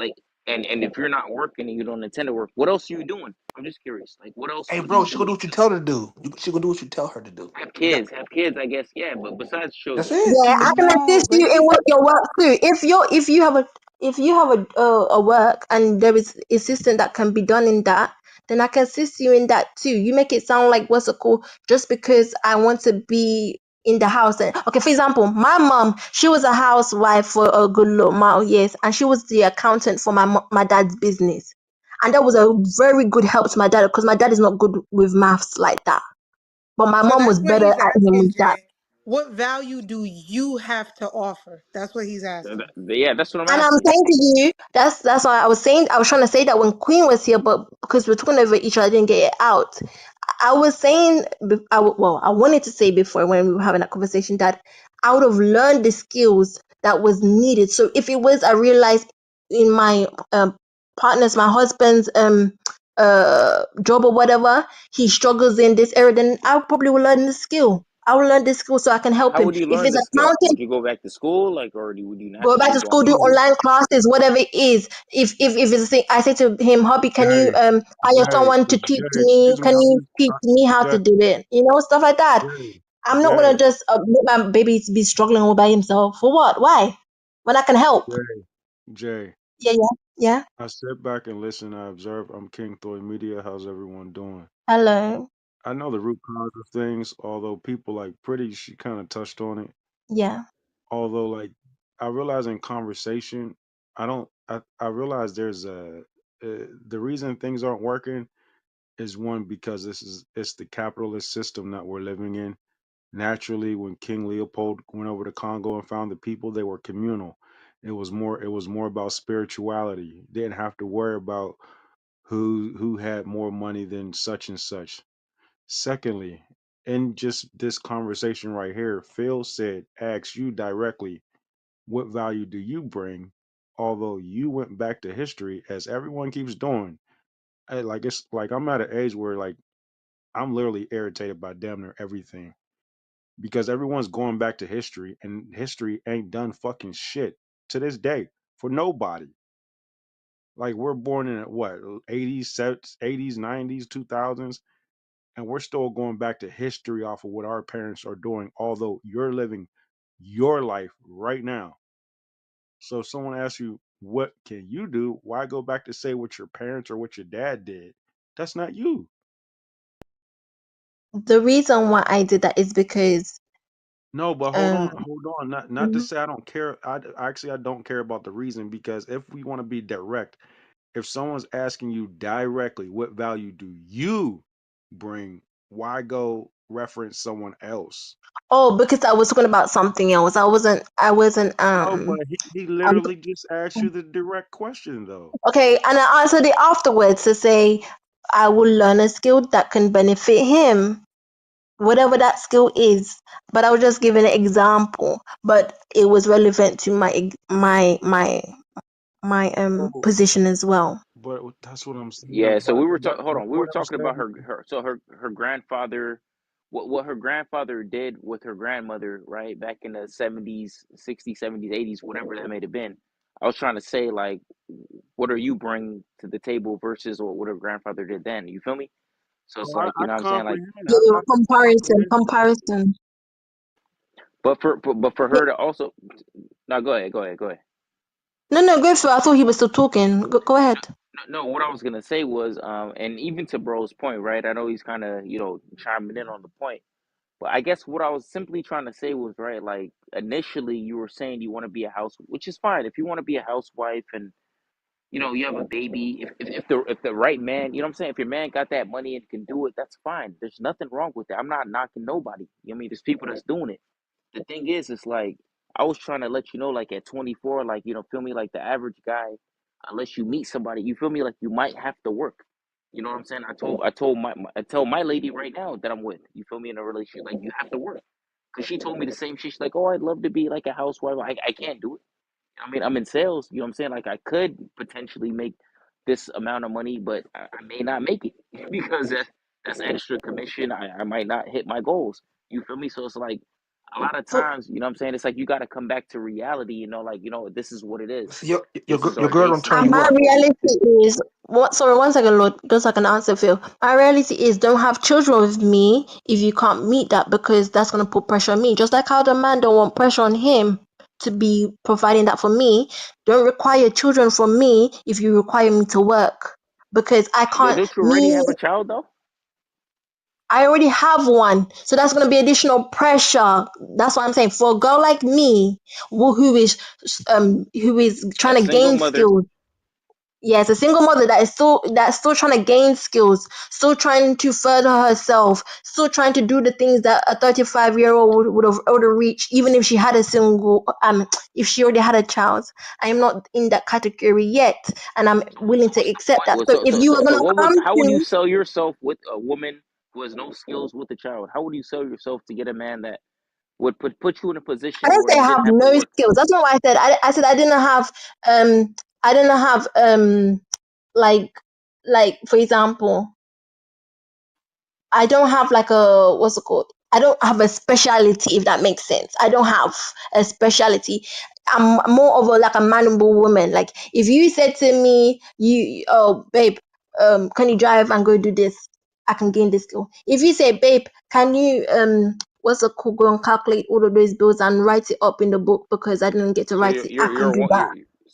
and if you're not working and you don't intend to work, what else are you doing? I'm just curious. Like, what else Hey, would bro, he she gonna do do? what you tell her to do. She gonna do what you tell her to do. You got. Have kids, I guess, yeah, but besides That's children. it. Yeah, I can No, assist but you in he's what your work too. If you have a work and there is assistant that can be done in that, then I can assist you in that too. You make it sound like what's it called? Just because I want to be in the house. And okay, for example, my mom, she was a housewife for a good long amount of years, and she was the accountant for my dad's business, and that was a very good help to my dad because my dad is not good with maths like that, but my so mom was that's what better he's at him asking, with that. Jay. What value do you have to offer? That's what he's asking. Yeah, that's what I'm And I'm asking. saying to you, that's why I was trying to say that when Queen was here, but because we're talking over each other, I didn't get it out. I was saying, I wanted to say before when we were having that conversation that I would have learned the skills that was needed. So if it was, I realized in my my husband's job or whatever, he struggles in this area, then I probably will learn the skill. I will learn this skill so I can help How him. would you If learn it's the skill? accounting, Would you go back to school, like, or would you go back actually to go on school, do YouTube? online classes, whatever it is. If it's a thing, I say to him, hobby, can you Jay, hire someone to teach Jay, me? excuse me, Can you teach me how Jay, to do it? Stuff like that. Jay, I'm not Jay, gonna just let my baby be struggling all by himself. For what? Why? When I can help. Jay. Yeah, yeah, yeah. I sit back and listen. I observe. I'm King Thoy Media. How's everyone doing? Hello. I know the root cause of things, although people like Pretty, she kind of touched on it. Yeah. Although, like, I realize in conversation, I realize there's the reason things aren't working is one because it's the capitalist system that we're living in. Naturally, when King Leopold went over to Congo and found the people, they were communal. It was more about spirituality. Didn't have to worry about who had more money than such and such. Secondly, in just this conversation right here, Phil said, ask you directly, what value do you bring? Although you went back to history, as everyone keeps doing. It's like I'm at an age where like I'm literally irritated by damn near everything because everyone's going back to history and history ain't done fucking shit to this day for nobody. Like we're born in what 80s, 80s, 90s, 2000s, and we're still going back to history off of what our parents are doing. Although you're living your life right now, So if someone asks you, what can you do? Why go back to say what your parents or what your dad did? That's not you. The reason why I did that is because No, but um hold on. Not to mhm. say I don't care. I don't care about the reason because if we want to be direct, if someone's asking you directly, what value do you bring? Why go reference someone else? Oh, because I was talking about something else. I wasn't No, but he I was, literally just asked you the direct question though. okay, and I answered it afterwards to say I will learn a skill that can benefit him, whatever that skill is. But I was just giving an example, but it was relevant to my So, position as well. but that's what I'm saying. Yeah, so we were But talking. Hold on, we were what I'm talking about saying, her grandfather, what her grandfather did with her grandmother, right back in the 70s, 60s, 70s, 80s, whatever that may have been. I was trying to say like, what are you bringing to the table versus what her grandfather did then? You feel me? So it's oh, like, you I know what I'm saying, like, comprehend. Yeah, I comparison, comprehend. comparison. but for her to also, no, go ahead. No, no, go through. I thought he was still talking. Go ahead. No, what I was gonna say was, and even to Bro's point, right? I know he's kind of, chiming in on the point. But I guess what I was simply trying to say was, right, like initially you were saying you want to be a house, which is fine. If you want to be a housewife and you have a baby, if the right man, you know what I'm saying, if your man got that money and can do it, that's fine. There's nothing wrong with that. I'm not knocking nobody. You know what I mean? There's people that's doing it. The thing is, it's like I was trying to let you know, like at 24, like feel me, like the average guy, unless you meet somebody, you feel me, like you might have to work. You know what I'm saying? I tell my lady right now that I'm with. You feel me, in a relationship, like you have to work. Cause she told me the same shit. She's like, oh, I'd love to be like a housewife. I can't do it. I mean, I'm in sales. You know what I'm saying? Like I could potentially make this amount of money, but I may not make it because that's extra commission. I might not hit my goals. You feel me? So it's like a lot of So times, you know what I'm saying? It's like you got to come back to reality. Like this is what it is. See, your This is your our girl don't basic turn and you my up. needs. reality is what? Sorry, one second, Lord. Just so I can answer, Phil. My reality is don't have children with me if you can't meet that because that's gonna put pressure on me. Just like how the man don't want pressure on him to be providing that for me. Don't require children from me if you require me to work because I can't. Don't you already Me, have a child though? I already have one, so that's gonna be additional pressure. That's what I'm saying. For a girl like me, who is A trying to single gain mother. skills. Yes, a single mother that is still trying to gain skills, still trying to further herself, still trying to do the things that a 35-year-old would have reached, even if she had a single if she already had a child. I am not in that category yet, and I'm willing So to what's the accept point? that. So if you are So gonna what would? come How to would you me, sell yourself with a woman who has no skills with a child? How would you sell yourself to get a man that would put you in a I position didn't where say I you have didn't have to no work? skills. That's not what I said. I said I didn't have like for example. I don't have like a what's it called? I don't have a specialty, if that makes sense. I don't have a specialty. I'm more of a like a manable woman. Like if you said to me, oh babe, can you drive and go do this? I can gain this skill. If you say, babe, can you what's it called? Go and calculate all of those bills and write it up in the book because I didn't get to So write it. I can do that.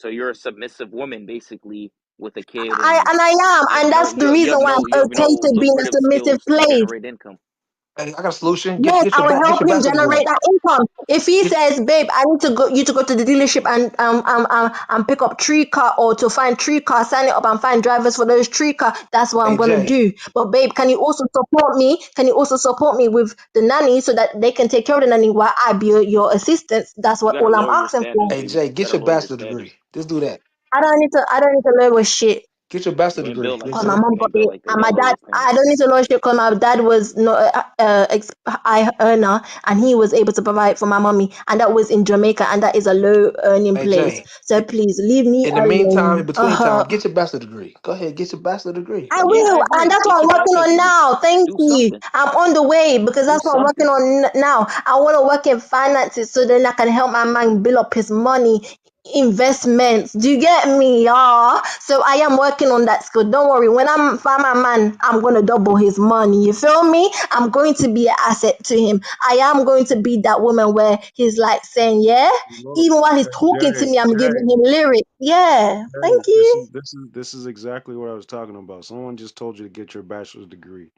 you're a submissive woman basically with a kid, I and and I am, and that's the reason why I'm you have okay no to be in a lucrative submissive skills to place. generate income. Hey, I got a solution. Get Yes, get I your will get help your him bachelor degree. generate that income. If he Get says, "Babe, I need you to go to the dealership and pick up tree car or to find tree car, sign it up and find drivers for those tree car," that's what I'm gonna AJ. do. But babe, can you also support me? Can you also support me with the nanny so that they can take care of the nanny while I be your assistant? That's You what gotta all I'm lower your asking for. standards, baby. AJ, You get gotta your lower your bachelor standards. degree. Just do that. I don't need to lower shit. Get your bachelor You ain't degree. built like Cause That's my that. it. mom You got ain't built it, like that. You and my gotta lower dad. your I standards. don't need to know shit because my dad was not high earner, and he was able to provide for my mommy, and that was in Jamaica, and that is a low earning place. AJ. So please leave me In the meantime, in alone. between time, get your bachelor degree. Go ahead, get your bachelor degree. I Yeah, I will, and agree. that's what Get I'm your working bachelor's on degree. now. Thank Do you. something. I'm on the way because Do that's what I'm working something. on now. I want to work in finances so then I can help my man build up his money. investments. Do you get me, y'all? So I am working on that skill. Don't worry. When I'm find my man, I'm gonna double his money. You feel me? I'm going to be an asset to him. I am going to be that woman where he's like saying, yeah. Look, Even while he's talking to Jay, me, I'm Jay, giving him lyrics. Yeah. Jay, Thank this you. is this is this is exactly what I was talking about. Someone just told you to get your bachelor's degree.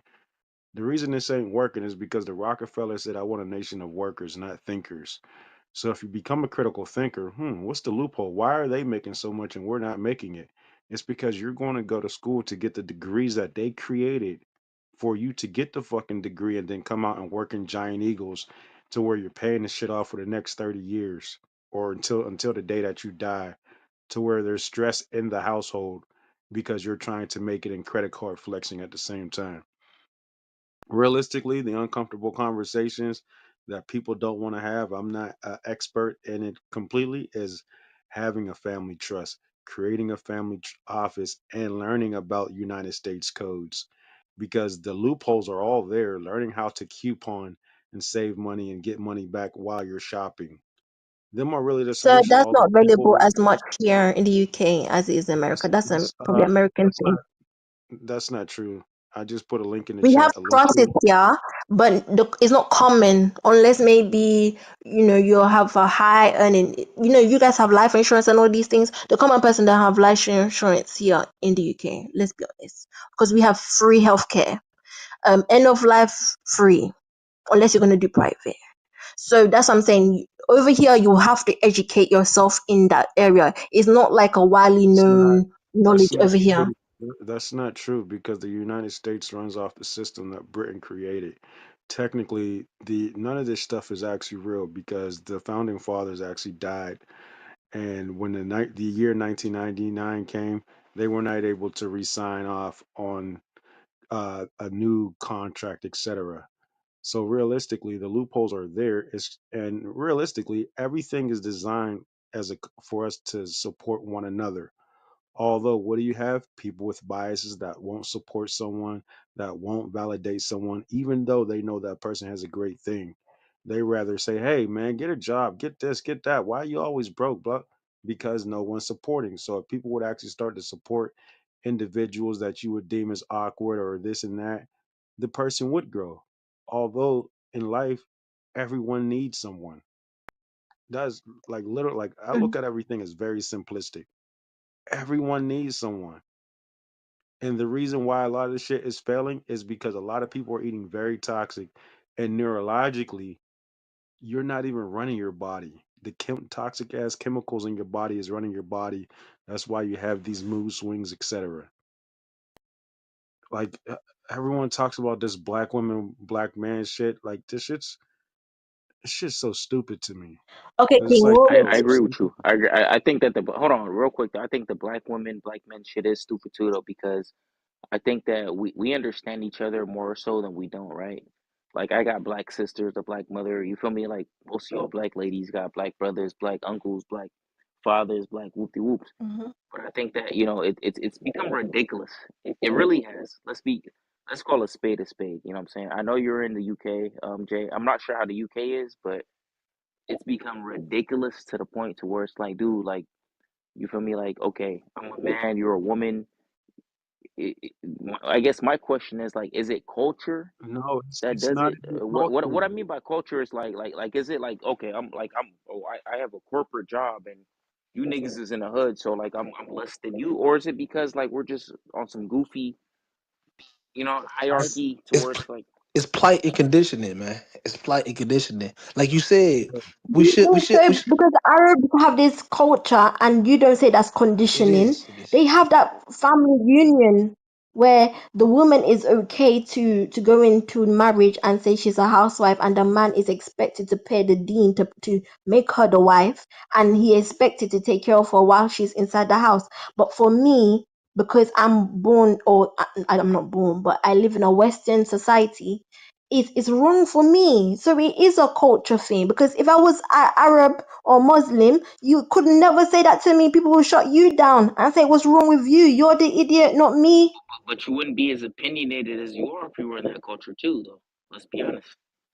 The reason this ain't working is because the Rockefeller said, "I want a nation of workers, not thinkers." So if you become a critical thinker, what's the loophole? Why are they making so much and we're not making it? It's because you're going to go to school to get the degrees that they created for you to get the fucking degree and then come out and work in giant eagles to where you're paying the shit off for the next 30 years or until the day that you die, to where there's stress in the household because you're trying to make it in credit card flexing at the same time. Realistically, the uncomfortable conversations that people don't want to have, I'm not an expert in it completely, is having a family trust, creating a family office, and learning about United States codes because the loopholes are all there. Learning how to coupon and save money and get money back while you're shopping. Them are really the So solutions. that's Although not available people, as much here in the UK as it is in America. That's a that's, probably American that's thing. not that's not true. I just put a link in the We have chat, a link crosses to. here, but it's not common unless maybe you have a high earning. You guys have life insurance and all these things. The common person don't have life insurance here in the UK. Let's be honest, because we have free healthcare, end of life free, unless you're gonna do private. So that's what I'm saying. Over here, you have to educate yourself in that area. It's not like a widely It's not. known That's knowledge not over here. true. That's not true because the United States runs off the system that Britain created. Technically, the none of this stuff is actually real because the founding fathers actually died, and when the year 1999 came, they were not able to re-sign off on a new contract, etc. So realistically, the loopholes are there. And realistically, everything is designed for us to support one another. Although, what do you have? People with biases that won't support someone, that won't validate someone, even though they know that person has a great thing. They rather say, hey, man, get a job, get this, get that. Why are you always broke, bro? Because no one's supporting. So, if people would actually start to support individuals that you would deem as awkward or this and that, the person would grow. Although, in life, everyone needs someone. That's like literally, like I look at everything as very simplistic. Everyone needs someone. And the reason why a lot of this shit is failing is because a lot of people are eating very toxic, and neurologically, you're not even running your body. The toxic ass chemicals in your body is running your body. That's why you have these mood swings, etc. Like everyone talks about this black woman, black man shit. Like this shit's so stupid to me. Okay, It's King. like, What? bro, I agree with you. I think that the hold on real quick. I think the black women, black men shit is stupid too though because I think that we understand each other more so than we don't, right? Like I got black sisters, a black mother. You feel me? Like most of y'all black ladies got black brothers, black uncles, black fathers, black whoopty whoops. Mhm. But I think that it's become ridiculous. It really has. Let's call a spade a spade. You know what I'm saying? I know you're in the UK, Jay. I'm not sure how the UK is, but it's become ridiculous to the point to where it's like, dude, like you feel me? Like, okay, I'm a man, you're a woman. I guess my question is like, is it culture no, that it's does not it? even What culture. I mean by culture is like is it like okay, I have a corporate job and you niggas is in the hood, so like I'm less than you, or is it because like we're just on some goofy, It's hierarchy to it's where it's like it's plight and conditioning, man. It's plight and conditioning. Like you said, Do you we think should so? we should. Because Arabs have this culture, and you don't say that's It conditioning. is. It is. They have that family union where the woman is okay to go into marriage and say she's a housewife, and the man is expected to pay the dean to make her the wife, and he expected to take care of her while she's inside the house. But for me, because I'm born, or I'm not born, but I live in a Western society, it's wrong for me. So it is a culture thing. Because if I was Arab or Muslim, you could never say that to me. People will shut you down and say, "What's wrong with you? You're the idiot, not me." but you wouldn't be as opinionated as you are if you were in that culture too, though. Let's be honest.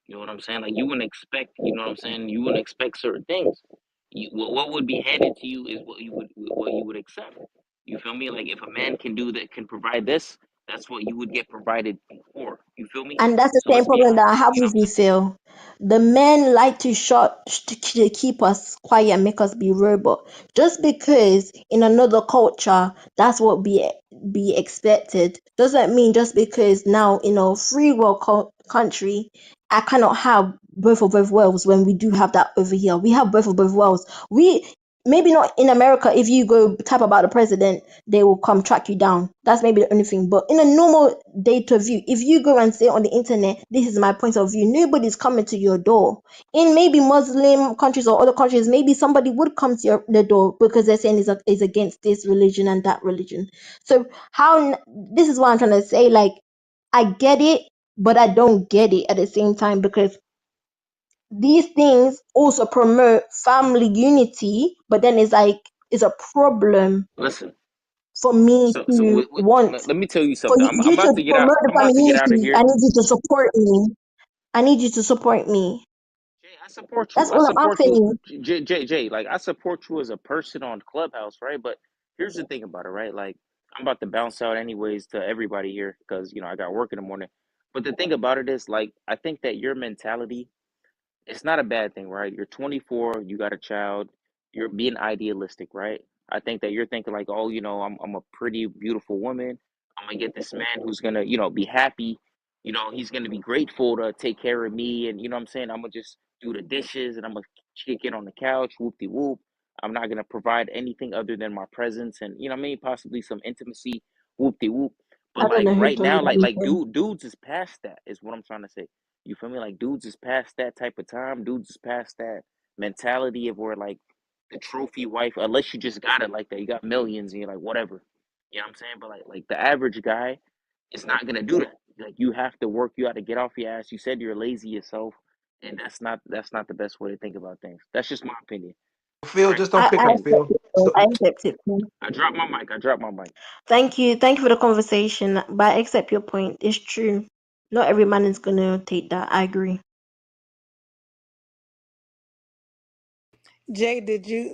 You know what I'm saying? Like you wouldn't expect, you know what I'm saying? You wouldn't expect certain things. what would be handed to you is what you would accept. You feel me? Like if a man can do that, can provide this, that's what you would get provided for. You feel me? And that's the So same let's be problem that I honest. have You know with what you, I'm Phil. The men like to to keep us quiet and make us be robot. Just because in another culture that's what be expected, doesn't mean just because now in a free world country I cannot have both of both worlds when we do have that over here. We have both of both worlds. We maybe not in America. If you go type about the president, they will come track you down. That's maybe the only thing. But in a normal data view, if you go and say on the internet, this is my point of view, nobody's coming to your door. In maybe Muslim countries or other countries, maybe somebody would come to the door because they're saying is against this religion and that religion. So this is what I'm trying to say. Like, I get it, but I don't get it at the same time because these things also promote family unity, but then it's a problem Listen. for me So to want let me tell you for something. you I'm to about to get out. promote the I'm about family to get out of unity. here. I need you to support me. I need you to support me. Jay, I support you. That's I all I'm support asking you. you. J, like I support you as a person on Clubhouse, right? But here's the thing about it, right? Like I'm about to bounce out anyways to everybody here because I got work in the morning. But the thing about it is, like, I think that your mentality, it's not a bad thing, right? You're 24, you got a child, you're being idealistic, right? I think that you're thinking like, oh, I'm a pretty beautiful woman. I'm gonna get this man who's gonna, be happy. He's gonna be grateful to take care of me, and you know what I'm saying. I'm gonna just do the dishes, and I'm gonna kick it on the couch, whoop de whoop. I'm not gonna provide anything other than my presence, and you know what I mean, possibly some intimacy, whoop de whoop. I But don't like know who right told you now, that like before. dudes is past that, is what I'm trying to say. You feel me? Like dudes is past that type of time. Dudes is past that mentality of where like the trophy wife, unless you just got it like that, you got millions and you're like whatever. You know what I'm saying? But like the average guy is not gonna do that. Like you have to work, you have to get off your ass. You said you're lazy yourself, and that's not the best way to think about things. That's just my opinion, Phil, right? just don't pick I on And accept Phil. it. So, I accept it. I dropped my mic. I dropped my mic. Thank you. Thank you for the conversation. But I accept your point. It's true. Not every man is gonna take that. I agree. Jay,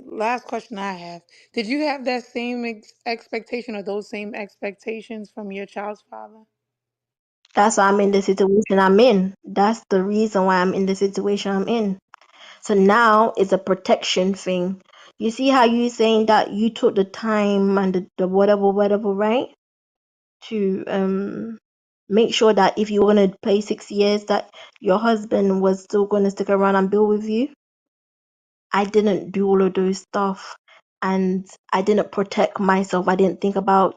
last question I have, did you have that same expectation or those same expectations from your child's father? That's why I'm in the situation I'm in. That's the reason why I'm in the situation I'm in. So now it's a protection thing. You see how you saying that you took the time and the whatever, whatever, right? To make sure that if you were gonna pay 6 years, that your husband was still gonna stick around and build with you. I didn't do all of those stuff, and I didn't protect myself. I didn't think about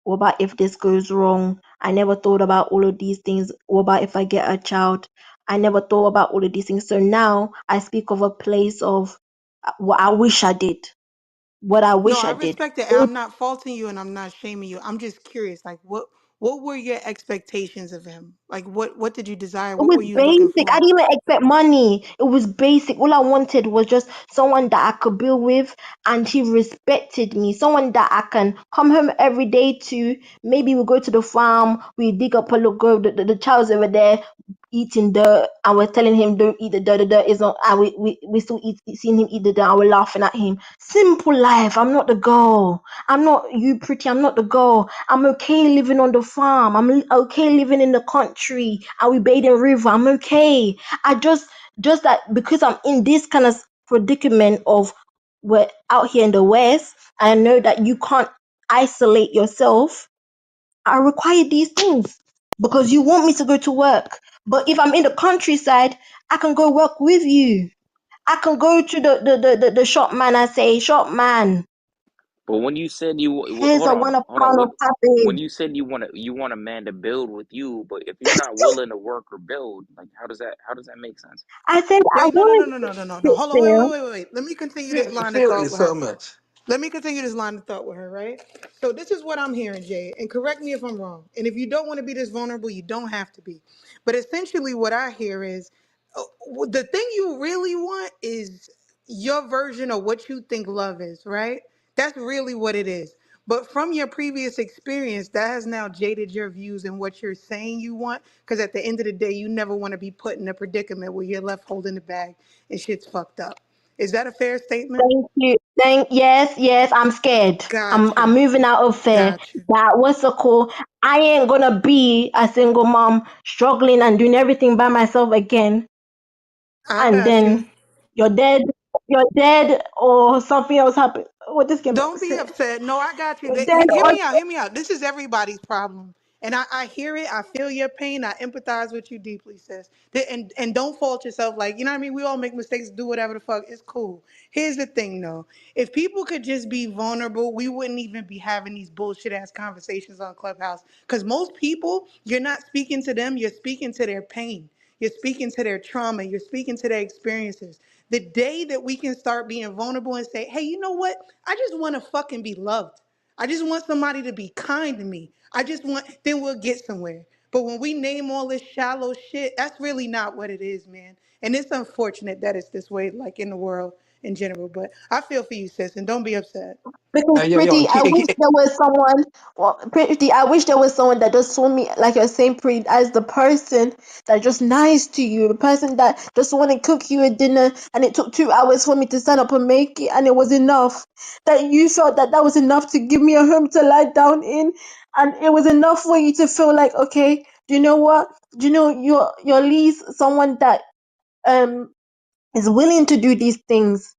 what about if this goes wrong. I never thought about all of these things. What about if I get a child? I never thought about all of these things. So now I speak of a place of what I wish I did. What I No, wish I I did. respect it, and I'm not faulting you, and I'm not shaming you. I'm just curious, like what were your expectations of him? Like what did you desire? It What was were you looking basic. I for? didn't even expect money. It was basic. All I wanted was just someone that I could build with and he respected me. Someone that I can come home every day to. Maybe we go to the farm, we dig up a little grove, the child's over there eating dirt and we're telling him don't eat the dirt is not and we still seeing him eat the dirt and we're laughing at him. Simple life. I'm not the girl. I'm not you pretty. I'm not the girl. I'm okay living on the farm. Okay living in the country. And we bathe in river. I'm okay. I just that because I'm in this kind of predicament of we're out here in the West. I know that you can't isolate yourself. I require these things because you want me to go to work. But if I'm in the countryside, I can go work with you. I can go to the shop man and say, shop man, But when you said here's hold a on, one a hold on. pound of When cabbage. you said you want a man to build with you, but if you're not willing to work or build, like how does that make sense? I said I Wait, no, no, no, wanted no, no, no, no, no. to Hold on, there. wait. Let me continue this Phil, line of Phil thought is with her. something else. Let me continue this line of thought with her, right? So this is what I'm hearing, Jay, and correct me if I'm wrong. And if you don't want to be this vulnerable, you don't have to be. But essentially, what I hear is the thing you really want is your version of what you think love is, right? That's really what it is. But from your previous experience, that has now jaded your views and what you're saying you want. Because at the end of the day, you never want to be put in a predicament where you're left holding the bag and shit's fucked up. Is that a fair statement? Thank you. Yes, I'm scared. I'm Got I'm you. moving out of fear. Got you. That what's the call? I ain't gonna be a single mom struggling and doing everything by myself again. I And got you. then you're dead, you're dead, or something else happened. What this game Don't be say? upset. No, I got you. You're dead Hear or me out. Hear me out. This is everybody's problem. And I hear it. I feel your pain. I empathize with you deeply, sis. And don't fault yourself. Like, you know what I mean? We all make mistakes, do whatever the fuck. It's cool. Here's the thing, though. If people could just be vulnerable, we wouldn't even be having these bullshit ass conversations on Clubhouse. Because most people, you're not speaking to them, you're speaking to their pain. You're speaking to their trauma. You're speaking to their experiences. The day that we can start being vulnerable and say, hey, you know what? I just want to fucking be loved. I just want somebody to be kind to me. I just want, then we'll get somewhere. But when we name all this shallow shit, that's really not what it is, man. And it's unfortunate that it's this way, like in the world in general. But I feel for you, sis, and don't be upset. because Yo, pretty, I wish there was someone. Well, pretty, I wish there was someone that just saw me like you're saying, pretty, as the person that just nice to you, the person that just want to cook you a dinner, and it took 2 hours for me to stand up and make it, and it was enough. That you felt that that was enough to give me a home to lie down in, and it was enough for you to feel like, okay, do you know what? Do you know you're at least someone that um is willing to do these things,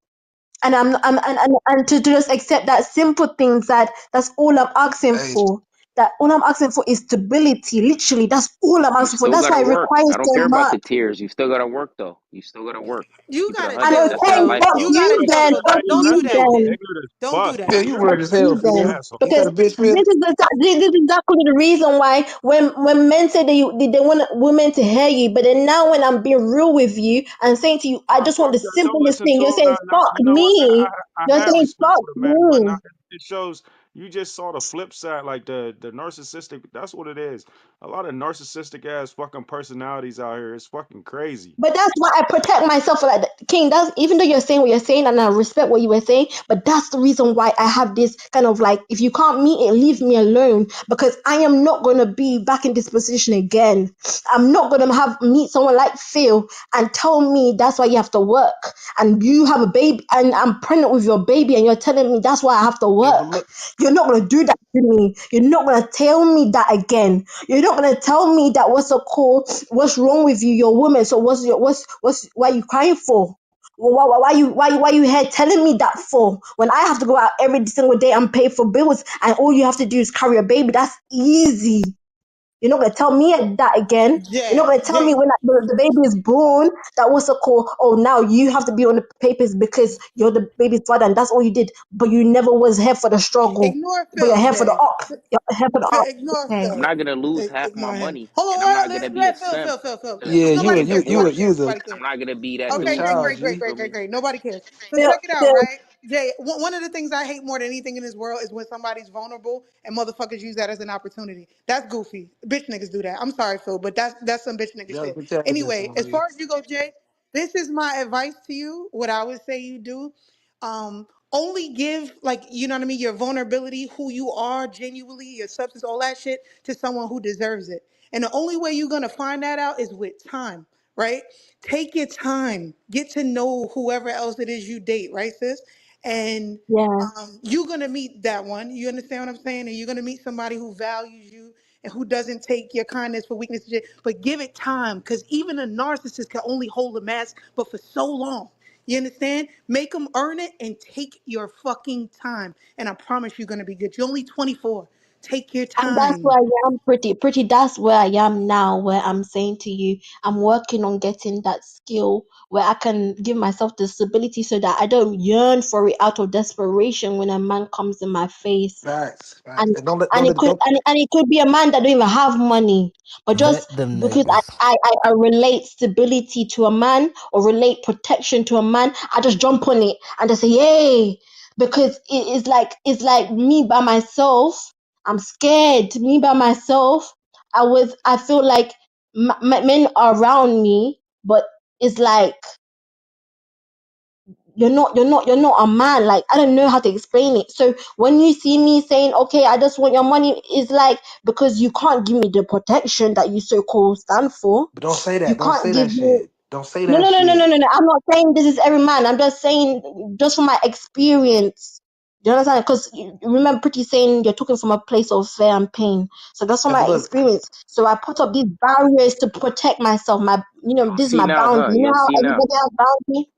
and and to just accept that simple things, that's all I'm asking hey, for. That all I'm asking for is stability. Literally, that's all I'm You asking for. still That's why gotta it work. requires I don't so care about much. the tears. You still gotta work though. You still gotta work. You Keep it a gotta And hundred. chill, That's real okay, Phil. life fuck You though. you gotta chill, then, Phil. fuck Don't Yo, don't that do you that, nigga then, Jay. ignorant as Don't do fuck. that. Phil, He you really weird fuck as is hell, you ignorant Phil. then. asshole. You Because got a bitch, Phil? this is exactly the reason why when men say they want women to hear you, but then now when I'm being real with you and saying to you, I Nah, just want fuck the that. Don't simplest listen thing. to You're him. saying Now, fuck you know what? me. I You're have saying respect fuck for the man, but me. not. It shows you just saw the flip side, like the narcissistic. That's what it is. A lot of narcissistic ass fucking personalities out here. It's fucking crazy. But that's why I protect myself like that. King. That's even though you're saying what you're saying, and I respect what you were saying. But that's the reason why I have this kind of like, if you can't meet it, leave me alone, because I am not gonna be back in this position again. I'm not gonna have meet someone like Phil and tell me that's why you have to work, and you have a baby, and I'm pregnant with your baby, and you're telling me that's why I have to Yeah, but work. look, You're not gonna do that to me. You're not gonna tell me that again. You're not gonna tell me that what's a call, what's wrong with you? You're a woman, so what's why you crying for? Why you here telling me that for? When I have to go out every single day and pay for bills, and all you have to do is carry a baby. That's easy. You're not gonna tell me that again. You're not Jay, gonna tell me Jay, when the baby is born that what's a call? Oh, now you have to be on the papers because you're the baby's father, and that's all you did. But you never was here for the struggle. ignore But you're Phil, here for the Jay. up. You're here for the up. Ignore Okay. I'm Phil. not gonna lose half my Ignore him. money, Hold and on, I'm not gonna be a let Phil, simp Phil. to yeah, to Nobody to cares. you Nobody women. cares. was a Nobody cares. I'm not gonna be that you a Okay, dude. great, child, great, great, G. You feel great, great, me? great. Nobody cares. So Phil, check it out, Phil, right? Jay, one of the things I hate more than anything in this world is when somebody's vulnerable and motherfuckers use that as an opportunity. That's goofy. Bitch niggas do that. I'm sorry, Phil, but that's some bitch nigga Yeah, let shit. me tell you this, Anyway, as Marie. far as you go, Jay, this is my advice to you. What I would say you do. Only give, like, you know what I mean, your vulnerability, who you are genuinely, your substance, all that shit, to someone who deserves it. And the only way you're gonna find that out is with time, right? Take your time, get to know whoever else it is you date, right, sis? And yeah. you're gonna meet that one. You understand what I'm saying? And you're gonna meet somebody who values you and who doesn't take your kindness for weakness. But give it time, because even a narcissist can only hold a mask, but for so long. You understand? Make them earn it and take your fucking time. And I promise you're gonna be good. You're only 24. Take your And that's time. where I am, pretty. That's where I am now, where I'm saying to you, I'm working on getting that skill where I can give myself the stability so that I don't yearn for it out of desperation when a man comes in my face. Facts, facts. and And don't let and don't it let could don't and it could be a man that don't even have money, but Vet just them because niggas. I relate stability to a man or relate protection to a man, I just jump on it and just say yay, because it's like me by myself. I'm scared. Me by myself. I feel like men are around me, but it's like you're not a man. Like, I don't know how to explain it. So when you see me saying, okay, I just want your money, it's like because you can't give me the protection that you so called stand for. but don't say You that. Don't can't say give that me shit. Don't say No, that no, no, no, no, shit. no, no. I'm not saying this is every man. I'm just saying, just from my experience. Do you understand? Because you remember Pretty saying you're talking from a place of fear and pain. So that's from Yeah, but my look, experience. So I put up these barriers to protect myself. You don't This is see my now, boundary. huh? You You know don't how see now. everybody has boundary?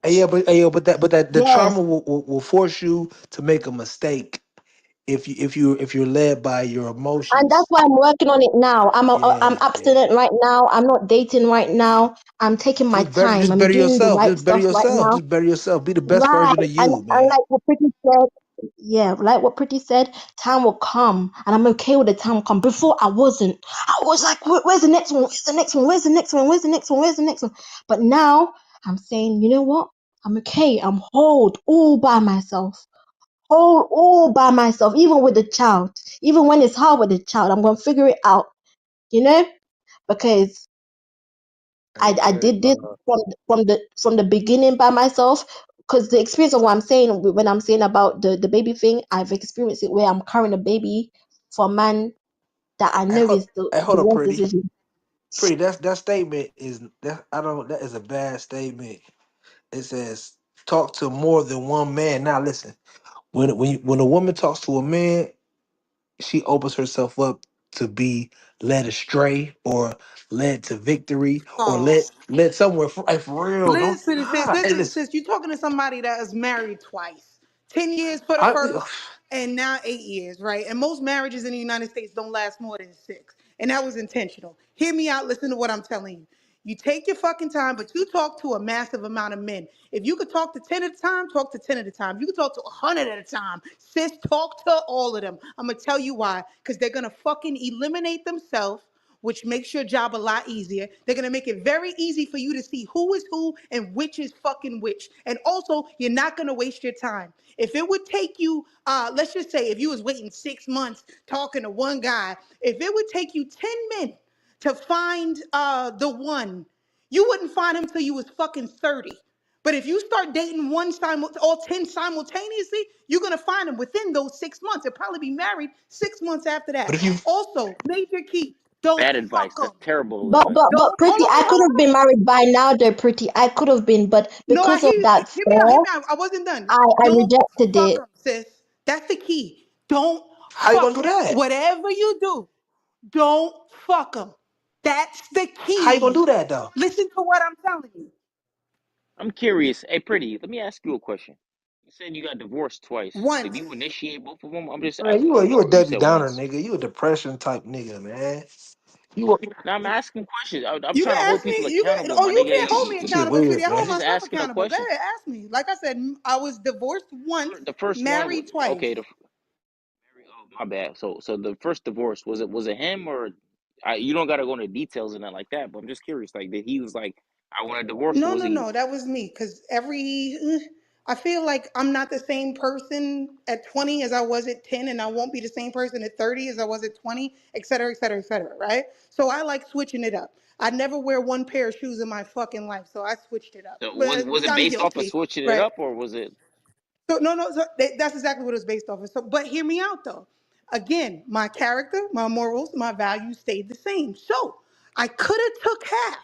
but that the Yes. trauma will force you to make a mistake if you're led by your And that's emotions. why I'm working on it now. I'm Yeah, yeah. abstinent right now. I'm not dating right now. I'm taking my time. Just I'm better doing the yourself. right Just better stuff right yourself. now. Just better yourself. Be the best Right. version of And you, man. like what Pretty said, yeah, like what Pretty said, time will come, and I'm okay with the time will come. Before I wasn't. I was like, where's the next one? Where's the next one? Where's the next one? Where's the next one? Where's the next one? But now I'm saying, you know what? I'm okay. I'm whole all by myself. Whole all by myself, even with the child. Even when it's hard with the child, I'm gonna figure it out, you know? Because Hey, I yeah. did this from the beginning by myself. Because the experience of what I'm saying when I'm saying about the baby thing, I've experienced it where I'm carrying a baby for a man that I Hey, know is hold the up, worst pretty. decision. Pretty. That statement is that I don't. That is a bad statement. It says talk to more than one man. Now listen, when a woman talks to a man, she opens herself up to be led astray or led to victory or Oh. led somewhere for real. Don't Listen, sis, hey, listen, listen. sis, you're talking to somebody that is married twice. 10 years for the I, first and now 8 years, right? And most marriages in the United States don't last more than 6. And that was intentional. Hear me out, listen to what I'm telling you. You take your fucking time, but you talk to a massive amount of men. If you could talk to 10 at a time, talk to 10 at a time. You could talk to 100 at a time. Sis, talk to all of them. I'm going to tell you why. Because they're going to fucking eliminate themselves, which makes your job a lot easier. They're gonna make it very easy for you to see who is who and which is fucking which. And also, you're not gonna waste your time. If it would take you, let's just say, if you was waiting 6 months talking to one guy, if it would take you 10 men to find the one, you wouldn't find him till you was fucking 30. But if you start dating all 10 simultaneously, you're gonna find them within those 6 months. They'll probably be married 6 months after but that. if you Also, major key, don't Bad advice. fuck them. That's terrible But advice. but Don't but Pretty, I could have hold been on. married by now. They're Pretty. I could have been, but No, I because hear of you. that Hear me out. Hear fear, me out. I wasn't done. I Don't rejected fuck it. them, sis. That's the key. Don't how you gonna fuck do them. that? Whatever you do, don't fuck them. That's the How you gonna do key. that though? Listen to what I'm telling you. I'm curious. Hey, pretty. Let me ask you a question. You said you got divorced twice. Did Once. you initiate both of them? I'm just Man, asking. you a Or you Debbie said Downer once. nigga. You a depression type nigga, man. You a, Now I'm asking questions. I'm You trying to can hold ask me. people You can. accountable, Oh, my you nigga. can't hold me this shit accountable, sweetie. weird, I man. hold I'm just myself asking a accountable. Go question. ahead, ask me. Like I said, I was divorced once, The first one. married twice. Okay. Oh, my bad. So the first divorce was it him or? You don't got to go into details and that like that. But I'm just curious. Like, did he was like, I want a divorce, or No, was no, he? no. That was me. Cause I feel like I'm not the same person at 20 as I was at 10, and I won't be the same person at 30 as I was at 20, et cetera, et cetera, et cetera. Right? So I like switching it up. I never wear one pair of shoes in my fucking life, so I switched it up. So But was it I'm based off of guilty, switching it right? up, or was it? So no, no. So that's exactly what it was based off of. So, but hear me out though. Again, my character, my morals, my values stayed the same. So I could have took half.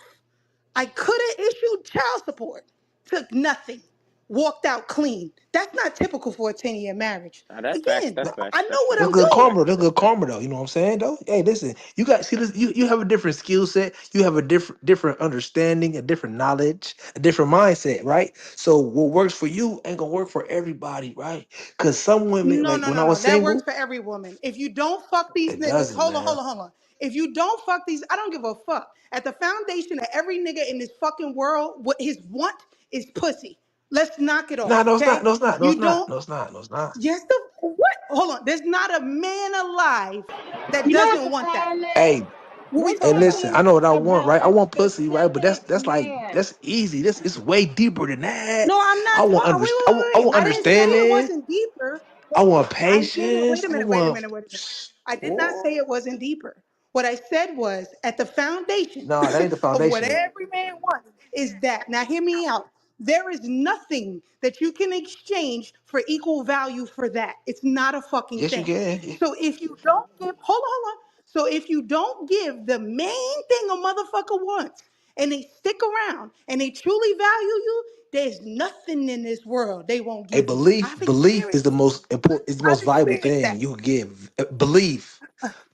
I could have issued child support, took nothing, walked out clean. That's not typical for a 10-year marriage. Nah, that's facts. Again, That's I facts. know That's what That's I'm facts. good That's doing. facts. karma. That's That's good facts. karma though. You know what I'm saying though? Hey, listen, you got see this, you have a different skill set, you have a different understanding, a different knowledge, a different mindset, right? So what works for you ain't gonna work for everybody, right? Cause some women, No, like no, when no, I no. was That works single, for every woman. If you don't fuck these it niggas, doesn't, hold on, hold man. on, hold on. If you don't fuck these, I don't give a fuck. At the foundation of every nigga in this fucking world, what his want is pussy. Let's knock it Nah, off, no, it's not. okay? No, it's not. No, it's You not. don't. No, it's not. No, it's not. Yes, the what? Hold on. There's not a man alive that You know what doesn't the want that. problem is? Hey, What we and talking about? listen, I know what I want, About right? I a want pussy, right? But that's specific that's like man. that's easy. This it's way deeper than that. No, I'm I not want talking. Wait, understand. wait, wait, I wait. want I didn't say it understanding. wasn't deeper. I want I didn't. Wait patience. a I minute. Wait a want. minute. Wait a minute. I did not say it wasn't deeper. What I said was at the foundation No, that ain't the of what foundation. every man wants is that. Now, hear me out. There is nothing that you can exchange for equal value for that. It's not a fucking Yes, you thing. can. Yeah. So if you don't give, hold on, hold on. So if you don't give the main thing a motherfucker wants, and they stick around and they truly value you, there's nothing in this world they won't A give you. belief, I've belief is the experienced it. most important, is the most I've valuable experienced thing that. you can give. Belief,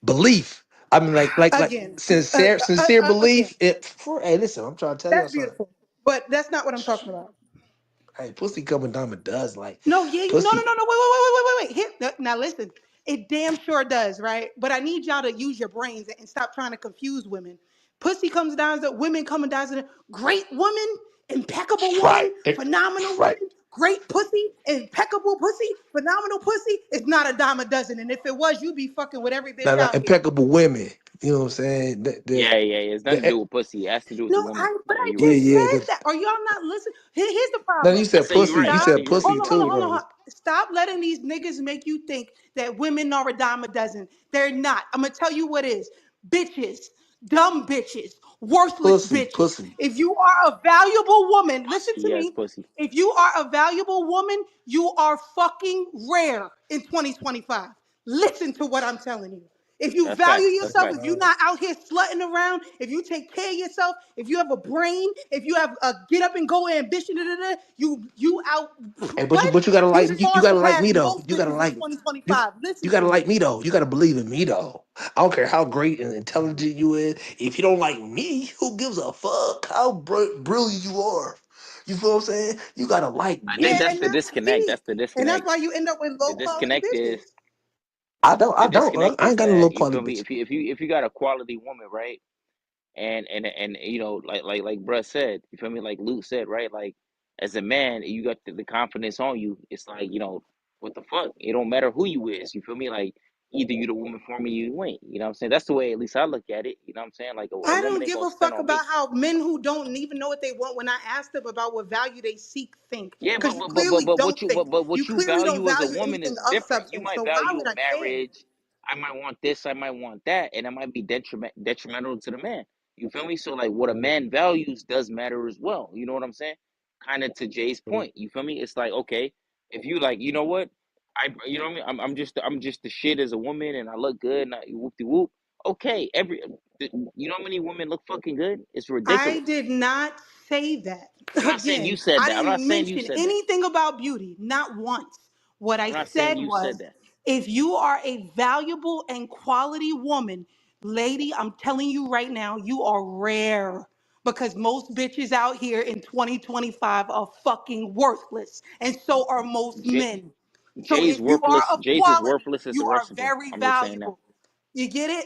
belief. I mean, like Again, sincere again, belief. Hey, listen, I'm trying to tell y'all that's something. beautiful, but that's not what I'm talking about. Hey, pussy coming down a dozen. Like No, yeah, no, no, pussy. no, no, wait. Here, now listen, it damn sure does, right? But I need y'all to use your brains and stop trying to confuse women. Pussy comes down to women coming down to great woman, impeccable woman, Right. phenomenal Right. woman, great pussy, impeccable pussy, phenomenal pussy. It's not a dime a dozen, and if it was, you'd be fucking with every bitch Now, out here. impeccable women. You know what I'm saying? Yeah, yeah, yeah. It's nothing to The do with pussy. It has to do with the No, women. but Yeah, I you're yeah, right. just yeah. said that. Are y'all not listening? Here's the Now you problem. I said say you're pussy. right. You I Stop. say said you're right. pussy Hold on, hold on, too, hold on. though. Stop letting these niggas make you think that women are a dime a dozen. They're not. I'm gonna tell you what is. Bitches, dumb bitches, worthless Pussy, bitches. pussy. If you are a valuable woman, listen Pussy, to yes, me. pussy. If you are a valuable woman, you are fucking rare in 2025. Listen to what I'm telling you. If you That's value facts. That's yourself, if facts. you're not out here slutting around, if you take care of yourself, if you have a brain, if you have a get up and go ambition, you out Hey, what? but you gotta You like you far gotta like surpass me though. most You gotta bitches in like you 2025. you Listen to gotta me. like me though. You gotta believe in me though. I don't care how great and intelligent you is. If you don't like me, who gives a fuck how brilliant you are? You feel what I'm saying? You gotta like I think Yeah, me. that's and the that's disconnect. key. That's the And that's disconnect. why you end up with The low quality disconnect bitches. is I don't. the disconnect I ain't got no is low that you quality feel me. bitch. If you got a quality woman, right? And you know, like bruh said, you feel me? Like Luke said, right? Like as a man, you got the confidence on you. It's like, you know, what the fuck? It don't matter who you is. You feel me? Like either you the woman for me, you ain't. You know what I'm saying? That's the way at least I look at it. You know what I'm saying? Like a I woman don't ain't give gonna a spend fuck on me. about how men who don't even know what they want when I ask them about what value they seek think. Yeah, Because you clearly don't think. but You what you clearly don't value as a value woman anything is of different. You substance. might So why value would I care? marriage. I might want this. I might want that, and it might be detrimental to the man. You feel me? So like, what a man values does matter as well. You know what I'm saying? Kind of to Jay's point. You feel me? It's like, okay, if you like, you know what, you know what I mean? I'm just the shit as a woman, and I look good, and I whoop de whoop. Okay, you know how many women look fucking good? It's I ridiculous. did not say that. I'm not saying you Again, said I that. I'm not didn't saying you mention said that. anything about beauty, not once. What I I'm not saying said you was said that. if you are a valuable and quality woman, lady, I'm telling you right now, you are rare. Because most bitches out here in 2025 are fucking worthless. And so are most Jay, men. So Jay's if you are worthless. of Jay's as quality, worthless as the you are rest of them. very I'm just saying that. valuable. You get it?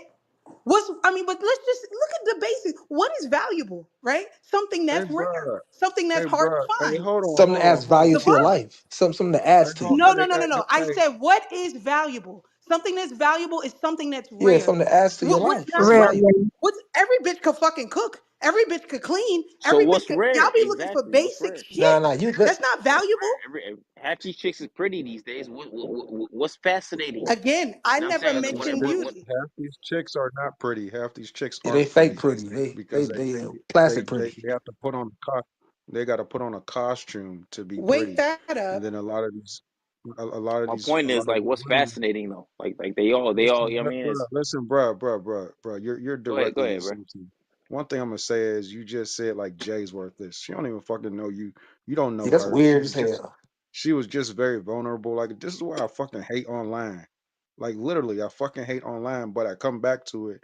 But let's just look at the basics. What is valuable, right? Something Hey, that's rare, bro. something Hey, that's hard bro. to Hey, find. Something that adds hold value The on, to your bro. fuck? life. Something that Hey, adds to you. No, no, no, no, no. I hey, said, what is valuable? Something that's valuable is something that's Yeah, rare. something that adds to your What's life. That's what? valuable. Rarely. What's every bitch could fucking cook. Every bitch could clean. So Every bitch what's could. Y'all rare? be looking for Exactly. What's basic rare? shit. Nah, you good. That's not What's valuable. rare? Half these chicks is pretty these days. What's fascinating? Again, I You know what I'm never saying? mentioned beauty. half these chicks are not pretty. Half these chicks Yeah, they aren't fake pretty pretty. They because they plastic pretty. they have to put on they got to put on a costume to be Wake pretty, that and up. then My point a lot is of like, these what's women. fascinating though? Like they all. You know what I mean? Is Listen, bro. You're go directly ahead, bro. insulting. One thing I'm gonna say is you just said like Jay's worth this. She don't even fucking know you. You don't Yeah, know that's her. weird as hell. She was just very vulnerable. Like this is why I fucking hate online. Like literally, I fucking hate online. But I come back to it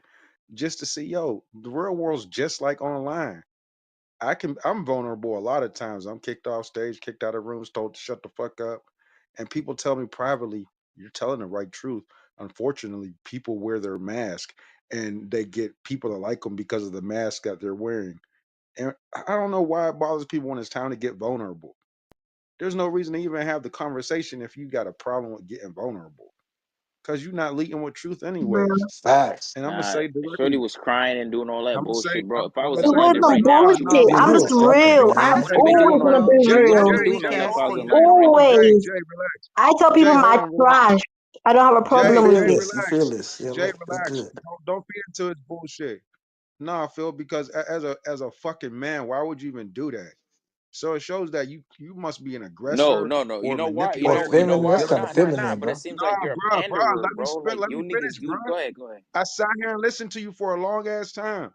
just to see, yo, the real world's just like online. I'm vulnerable a lot of times. I'm kicked off stage, kicked out of rooms, told to shut the fuck up. And people tell me privately, you're telling the right truth. Unfortunately, people wear their mask and they get people that like them because of the mask that they're wearing. And I don't know why it bothers people when it's time to get vulnerable. There's no reason to even have the conversation if you got a problem with getting vulnerable. Because you're not leading with truth anyways. Facts. And I'm gonna Nah, say Shorty directly, was crying and doing all that bullshit, bro. If I I'm gonna was It say behind it wasn't right directly. now, Nah, she nah, wouldn't bullshit. be I'm I'm gonna doing just all say that. Fucking real. I'm I'm gonna That's say Wouldn't be doing always all gonna that. bull. be Jay, She real. wasn't Jay, doing all Jay, that if That's I hold was on, in line. hold on, bull. Always. Jay, relax. I tell people Jay, hold my on, relax. trash. I don't have a you Jay, problem with Jay, it. fearless. You relax. fearless. Yeah, Jay, that's relax. good. Don't be into his bullshit. Nah, Phil, because as a fucking man, why would you even do that? So it shows that you must be an No, aggressor no, no. You or a know why? Or manipulator. You know feminine. That's why? You're kind of Nah. feminine, But it bro. seems like nah, you're a bro. panderer, Let me bro. spit. Like Let me you finish, niggas, bro. you go ahead, go ahead. I sat here and listened to you for a long ass time.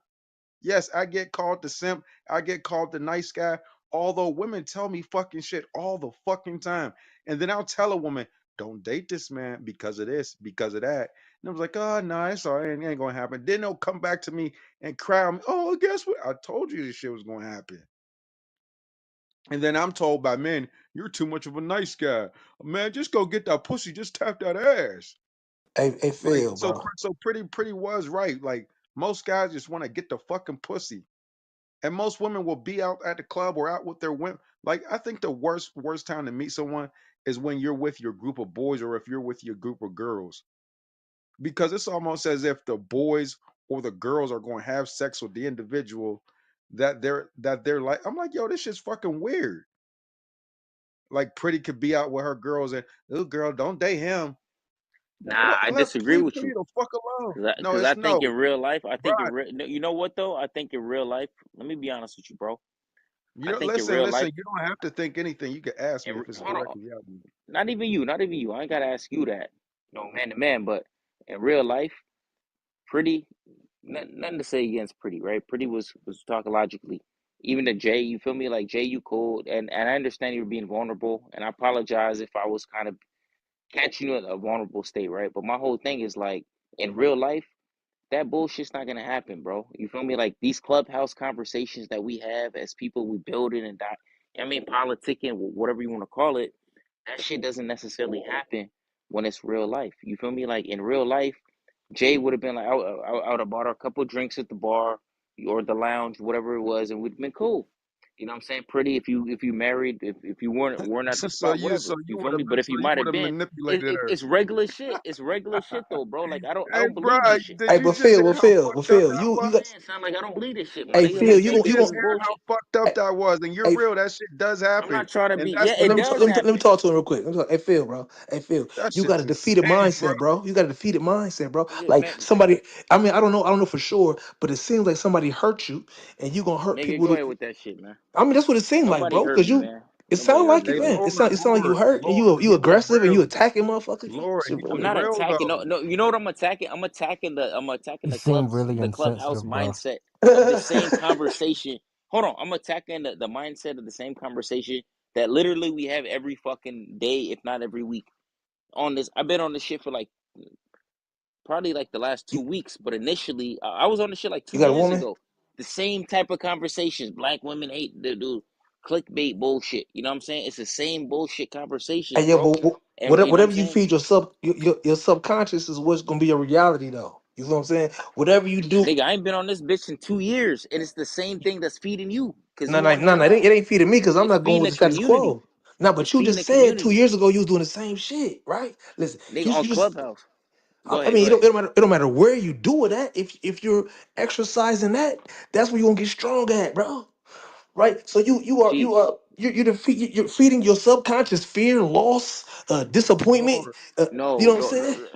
Yes, I get called the simp. I get called the nice guy. Although women tell me fucking shit all the fucking time. And then I'll tell a woman, don't date this man because of this, because of that. And I was like, oh, no, it's all right. It ain't going to happen. Then they'll come back to me and cry on me. Oh, guess what? I told you this shit was going to happen. And then I'm told by men, you're too much of a nice guy. Man, just go get that pussy. Just tap that ass. Hey, Like, Phil, so, bro. so pretty was right. Like, most guys just want to get the fucking pussy. And most women will be out at the club or out with their women. Like, I think the worst time to meet someone is when you're with your group of boys or if you're with your group of girls, because it's almost as if the boys or the girls are going to have sex with the individual that they're like. I'm like, yo, this shit's fucking weird. Like, Pretty could be out with her girls and, oh, girl, don't date him. Nah, I disagree Leave with Pretty you. the fuck alone. No, Cause I it's think no, in real life, bro. no, you know what though? I think in real life, let me be honest with you, bro. You I know, think in listen, real life, listen. You don't have to think anything. You can ask me if it's hold on, directly out. not even you, not even you. I ain't gotta ask you that, no man to man. But in real life, Pretty, nothing to say against Pretty, right? Pretty was talking logically. Even to Jay, you feel me? Like Jay, you cool, and I understand you were being vulnerable, and I apologize if I was kind of catching you in a vulnerable state, right? But my whole thing is like in real life, that bullshit's not gonna happen, bro. You feel me? Like these clubhouse conversations that we have as people, we build it and die. I mean, politicking, whatever you want to call it, that shit doesn't necessarily happen when it's real life. You feel me? Like in real life, Jay would have been like, I would have bought her a couple drinks at the bar or the lounge, whatever it was, and we'd have been cool. You know what I'm saying? Pretty if you married, if you weren't at the So spot, you whatever. so You you feel would have me? But if so you you might would have have been, manipulated her. it's regular shit. It's regular shit though, bro. Like I Hey, don't bro, believe this shit. did Hey, you but just Phil, hear well, how Phil, well, fucked up Phil, that you was? got. Saying sound like I don't believe this shit, my Hey, nigga. Phil, Like Did you you Jay gonna, you being just gonna. some hear bullshit. how fucked up Hey, that was? And you're hey, real. That shit does I'm happen, not trying to and be. that's Yeah, the well, it let me, does let me let me happen. talk to him real quick. Let me talk. Hey, Phil, bro. Hey, Phil, that you got shit's a defeated insane, bro. mindset, bro. You got a defeated mindset, bro. Nigga, Like man, somebody. I mean, I don't know for sure, but it seems like somebody hurt you, and you gonna hurt nigga, people. go ahead with that shit, man. I mean, that's what it seemed like, Nobody bro. hurt Cause me, you, man. it Nobody sounded hurt like me, it, Hey, bro. man. Lord, It sounded like you hurt and Lord, you he was aggressive and real. you attacking motherfuckers. Lord, Shit, he bro. was I'm not real attacking. though. No, no. You know what I'm attacking? I'm attacking You seem really the clubhouse insensitive, bro. mindset of the same conversation. Hold on, I'm attacking the mindset of the same conversation that literally we have every fucking day, if not every week. On this, I've been on this shit for like probably like the last you, 2 weeks, but initially I was on the shit like you two got a years woman? ago. The same type of conversations. Black women hate the do clickbait bullshit. You know what I'm saying? It's the same bullshit conversations, And yeah, bro. but And whatever you know what I'm whatever you saying? feed your subconscious is what's gonna be your reality, though. You know what I'm saying? Whatever you do, Nigga, I ain't been on this bitch in 2 years, and it's the same thing that's feeding you, cause no, you no, on no, here no, now. it ain't feeding me because I'm It's not going feeding with the the status community. quo. No, It's but you feeding just the said two community. years ago you was doing the same shit, right? Listen, Nigga on you just. Clubhouse. Go I ahead, mean, go ahead. it don't matter where you do it at. If you're exercising that, that's where you're gonna get strong at, bro. Right? So See, you're feeding your subconscious fear, loss, disappointment. Lord, You know no, what I'm no, saying? no.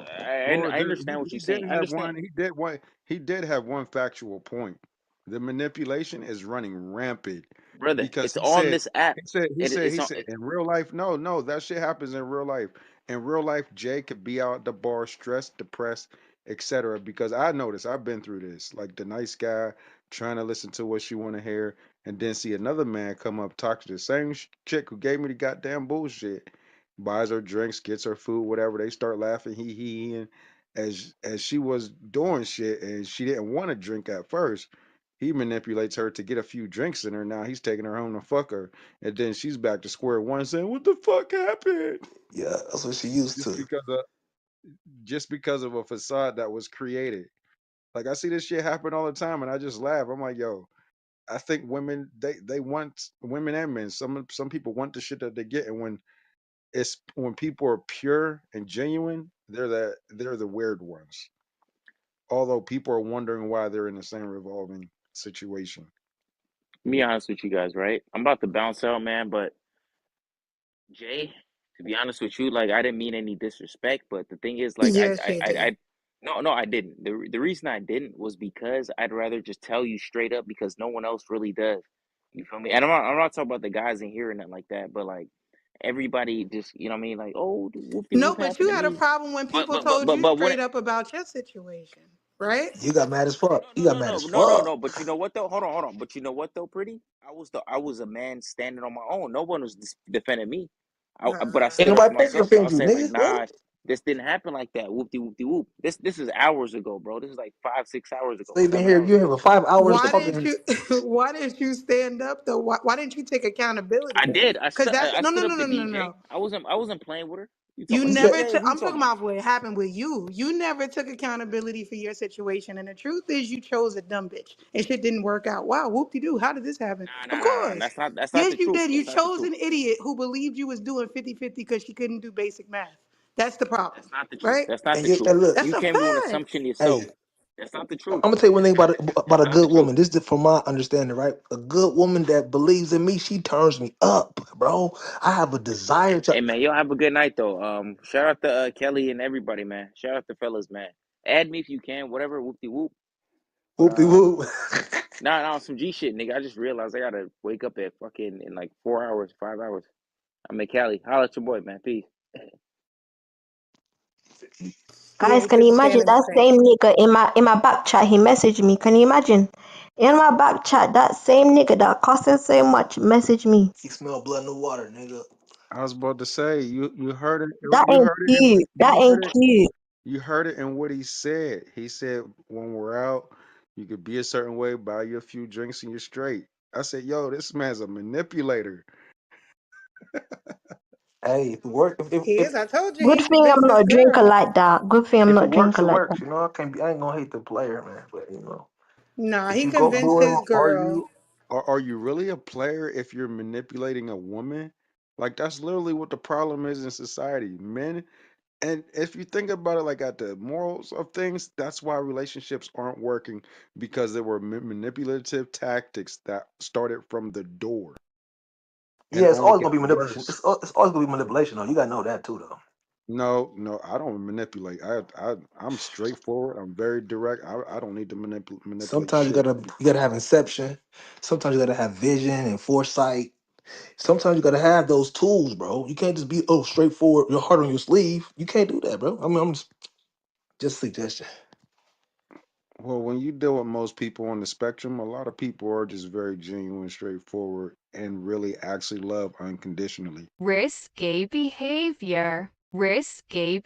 Lord, I understand what he you're did saying. I have understand. one. He did have one factual point. The manipulation is running rampant Brother, because it's on this app. It's he on. said in real life. No, no, that shit happens in real life. In real life, Jay could be out at the bar, stressed, depressed, etc. Because I noticed I've been through this. Like the nice guy trying to listen to what she want to hear, and then see another man come up, talk to the same chick who gave me the goddamn bullshit, buys her drinks, gets her food, whatever. They start laughing, he, and as she was doing shit, and she didn't want to drink at first. He manipulates her to get a few drinks in her. Now he's taking her home to fuck her, and then she's back to square one, saying, "What the fuck happened?" Yeah, that's what she used Just to. because of just because of a facade that was created. Like I see this shit happen all the time, and I just laugh. I'm like, yo, I think women they want women and men. Some people want the shit that they get, and when people are pure and genuine, they're the weird ones. Although people are wondering why they're in the same revolving situation. Be honest with you guys, right? I'm about to bounce out, man. But Jay, to be honest with you, like I didn't mean any disrespect, but the thing is, like Yes, you did. no, no, I didn't. The reason I didn't was because I'd rather just tell you straight up because no one else really does. You feel me? And I'm not talking about the guys in here and nothing like that, but like everybody just, you know what I mean? Like, oh, whoop de No, whoop but you happened to had a me. problem when But people but but told but you but when straight up about your situation. right? You got mad as fuck. No, You no, got no, mad no, as no, no, no. fuck. But you know what though? Hold on. But you know what though, pretty? I was a man standing on my own. No one was defending me. But I Ain't stood up nobody for paying to myself though. I defend you, said like, nigga. nah, What? this didn't happen like that. Whoopty whoopty whoop. This is hours ago, bro. This is like 5, 6 hours ago, So you been 7 hours here ago. for 5 hours Why didn't talking. you why didn't you stand up though? Why didn't you take I accountability? did. Because that's I no no stood no up no to no no. DJ. I wasn't playing with her. You You talking You about said never DJ? took. Who you I'm talking talking about? about what happened with you. You never took accountability for your situation, and the truth is, you chose a dumb bitch, and shit didn't work out. Wow, whoop de doo. How did this happen? Nah, Of nah, nah, nah. course, That's not yes, the you truth. did. You That's not the chose truth. an idiot who believed you was doing 50-50 because she couldn't do basic math. That's the problem, That's not the truth. right? That's not and the you truth. and look, That's You a came to an fact. assumption yourself. hey, That's not the I'm truth. gonna tell you one thing about That's a not the good truth. woman. This is from my understanding, right? A good woman that believes in me, she turns me up, bro. I have a desire to Hey man, y'all have a good night though. Shout out to Kelly and everybody, man. Shout out to fellas, man. Add me if you can, whatever, whoop de whoop. But whoop de whoop. nah, some G shit, nigga. I just realized I gotta wake up at fucking in like 4 hours, 5 hours. I'm in Cali. Holla at your boy, man. Peace. Yeah, Guys, he can you couldn't imagine stand in the that same. same nigga in my back chat? He messaged me. Can you imagine? In my back chat, that same nigga that cost us so much messaged me. He smell blood in the water, nigga. I was about to say you heard it. That You ain't heard it. cute. That You ain't heard it. cute. You heard it in what he said. He said when we're out, you could be a certain way, buy you a few drinks, and you're straight. I said, yo, this man's a manipulator. Hey, if it work, He is. I told you Good he's a thing I'm not business a drinker girl. like that. Good thing I'm if it not a works, drinker it like that. works. You know, I can't be. I ain't gonna hate the player, man. But you know, Nah, if he you go convinced do his it, girl. Are you really a player if you're manipulating a woman? Like that's literally what the problem is in society. Men, and if you think about it like at the morals of things, that's why relationships aren't working because there were manipulative tactics that started from the door and yeah, it's only always got gonna be manipulation. worse. It's always gonna be manipulation, though. You gotta know that too, though. No, I don't manipulate. I'm straightforward. I'm very direct. I don't need to manipulate Sometimes shit. you gotta have inception. Sometimes you gotta have vision and foresight. Sometimes you gotta have those tools, bro. You can't just be straightforward, your heart on your sleeve. You can't do that, bro. I mean, I'm just suggestion. Well, when you deal with most people on the spectrum, a lot of people are just very genuine, straightforward, and really actually love unconditionally. Risque behavior. Risque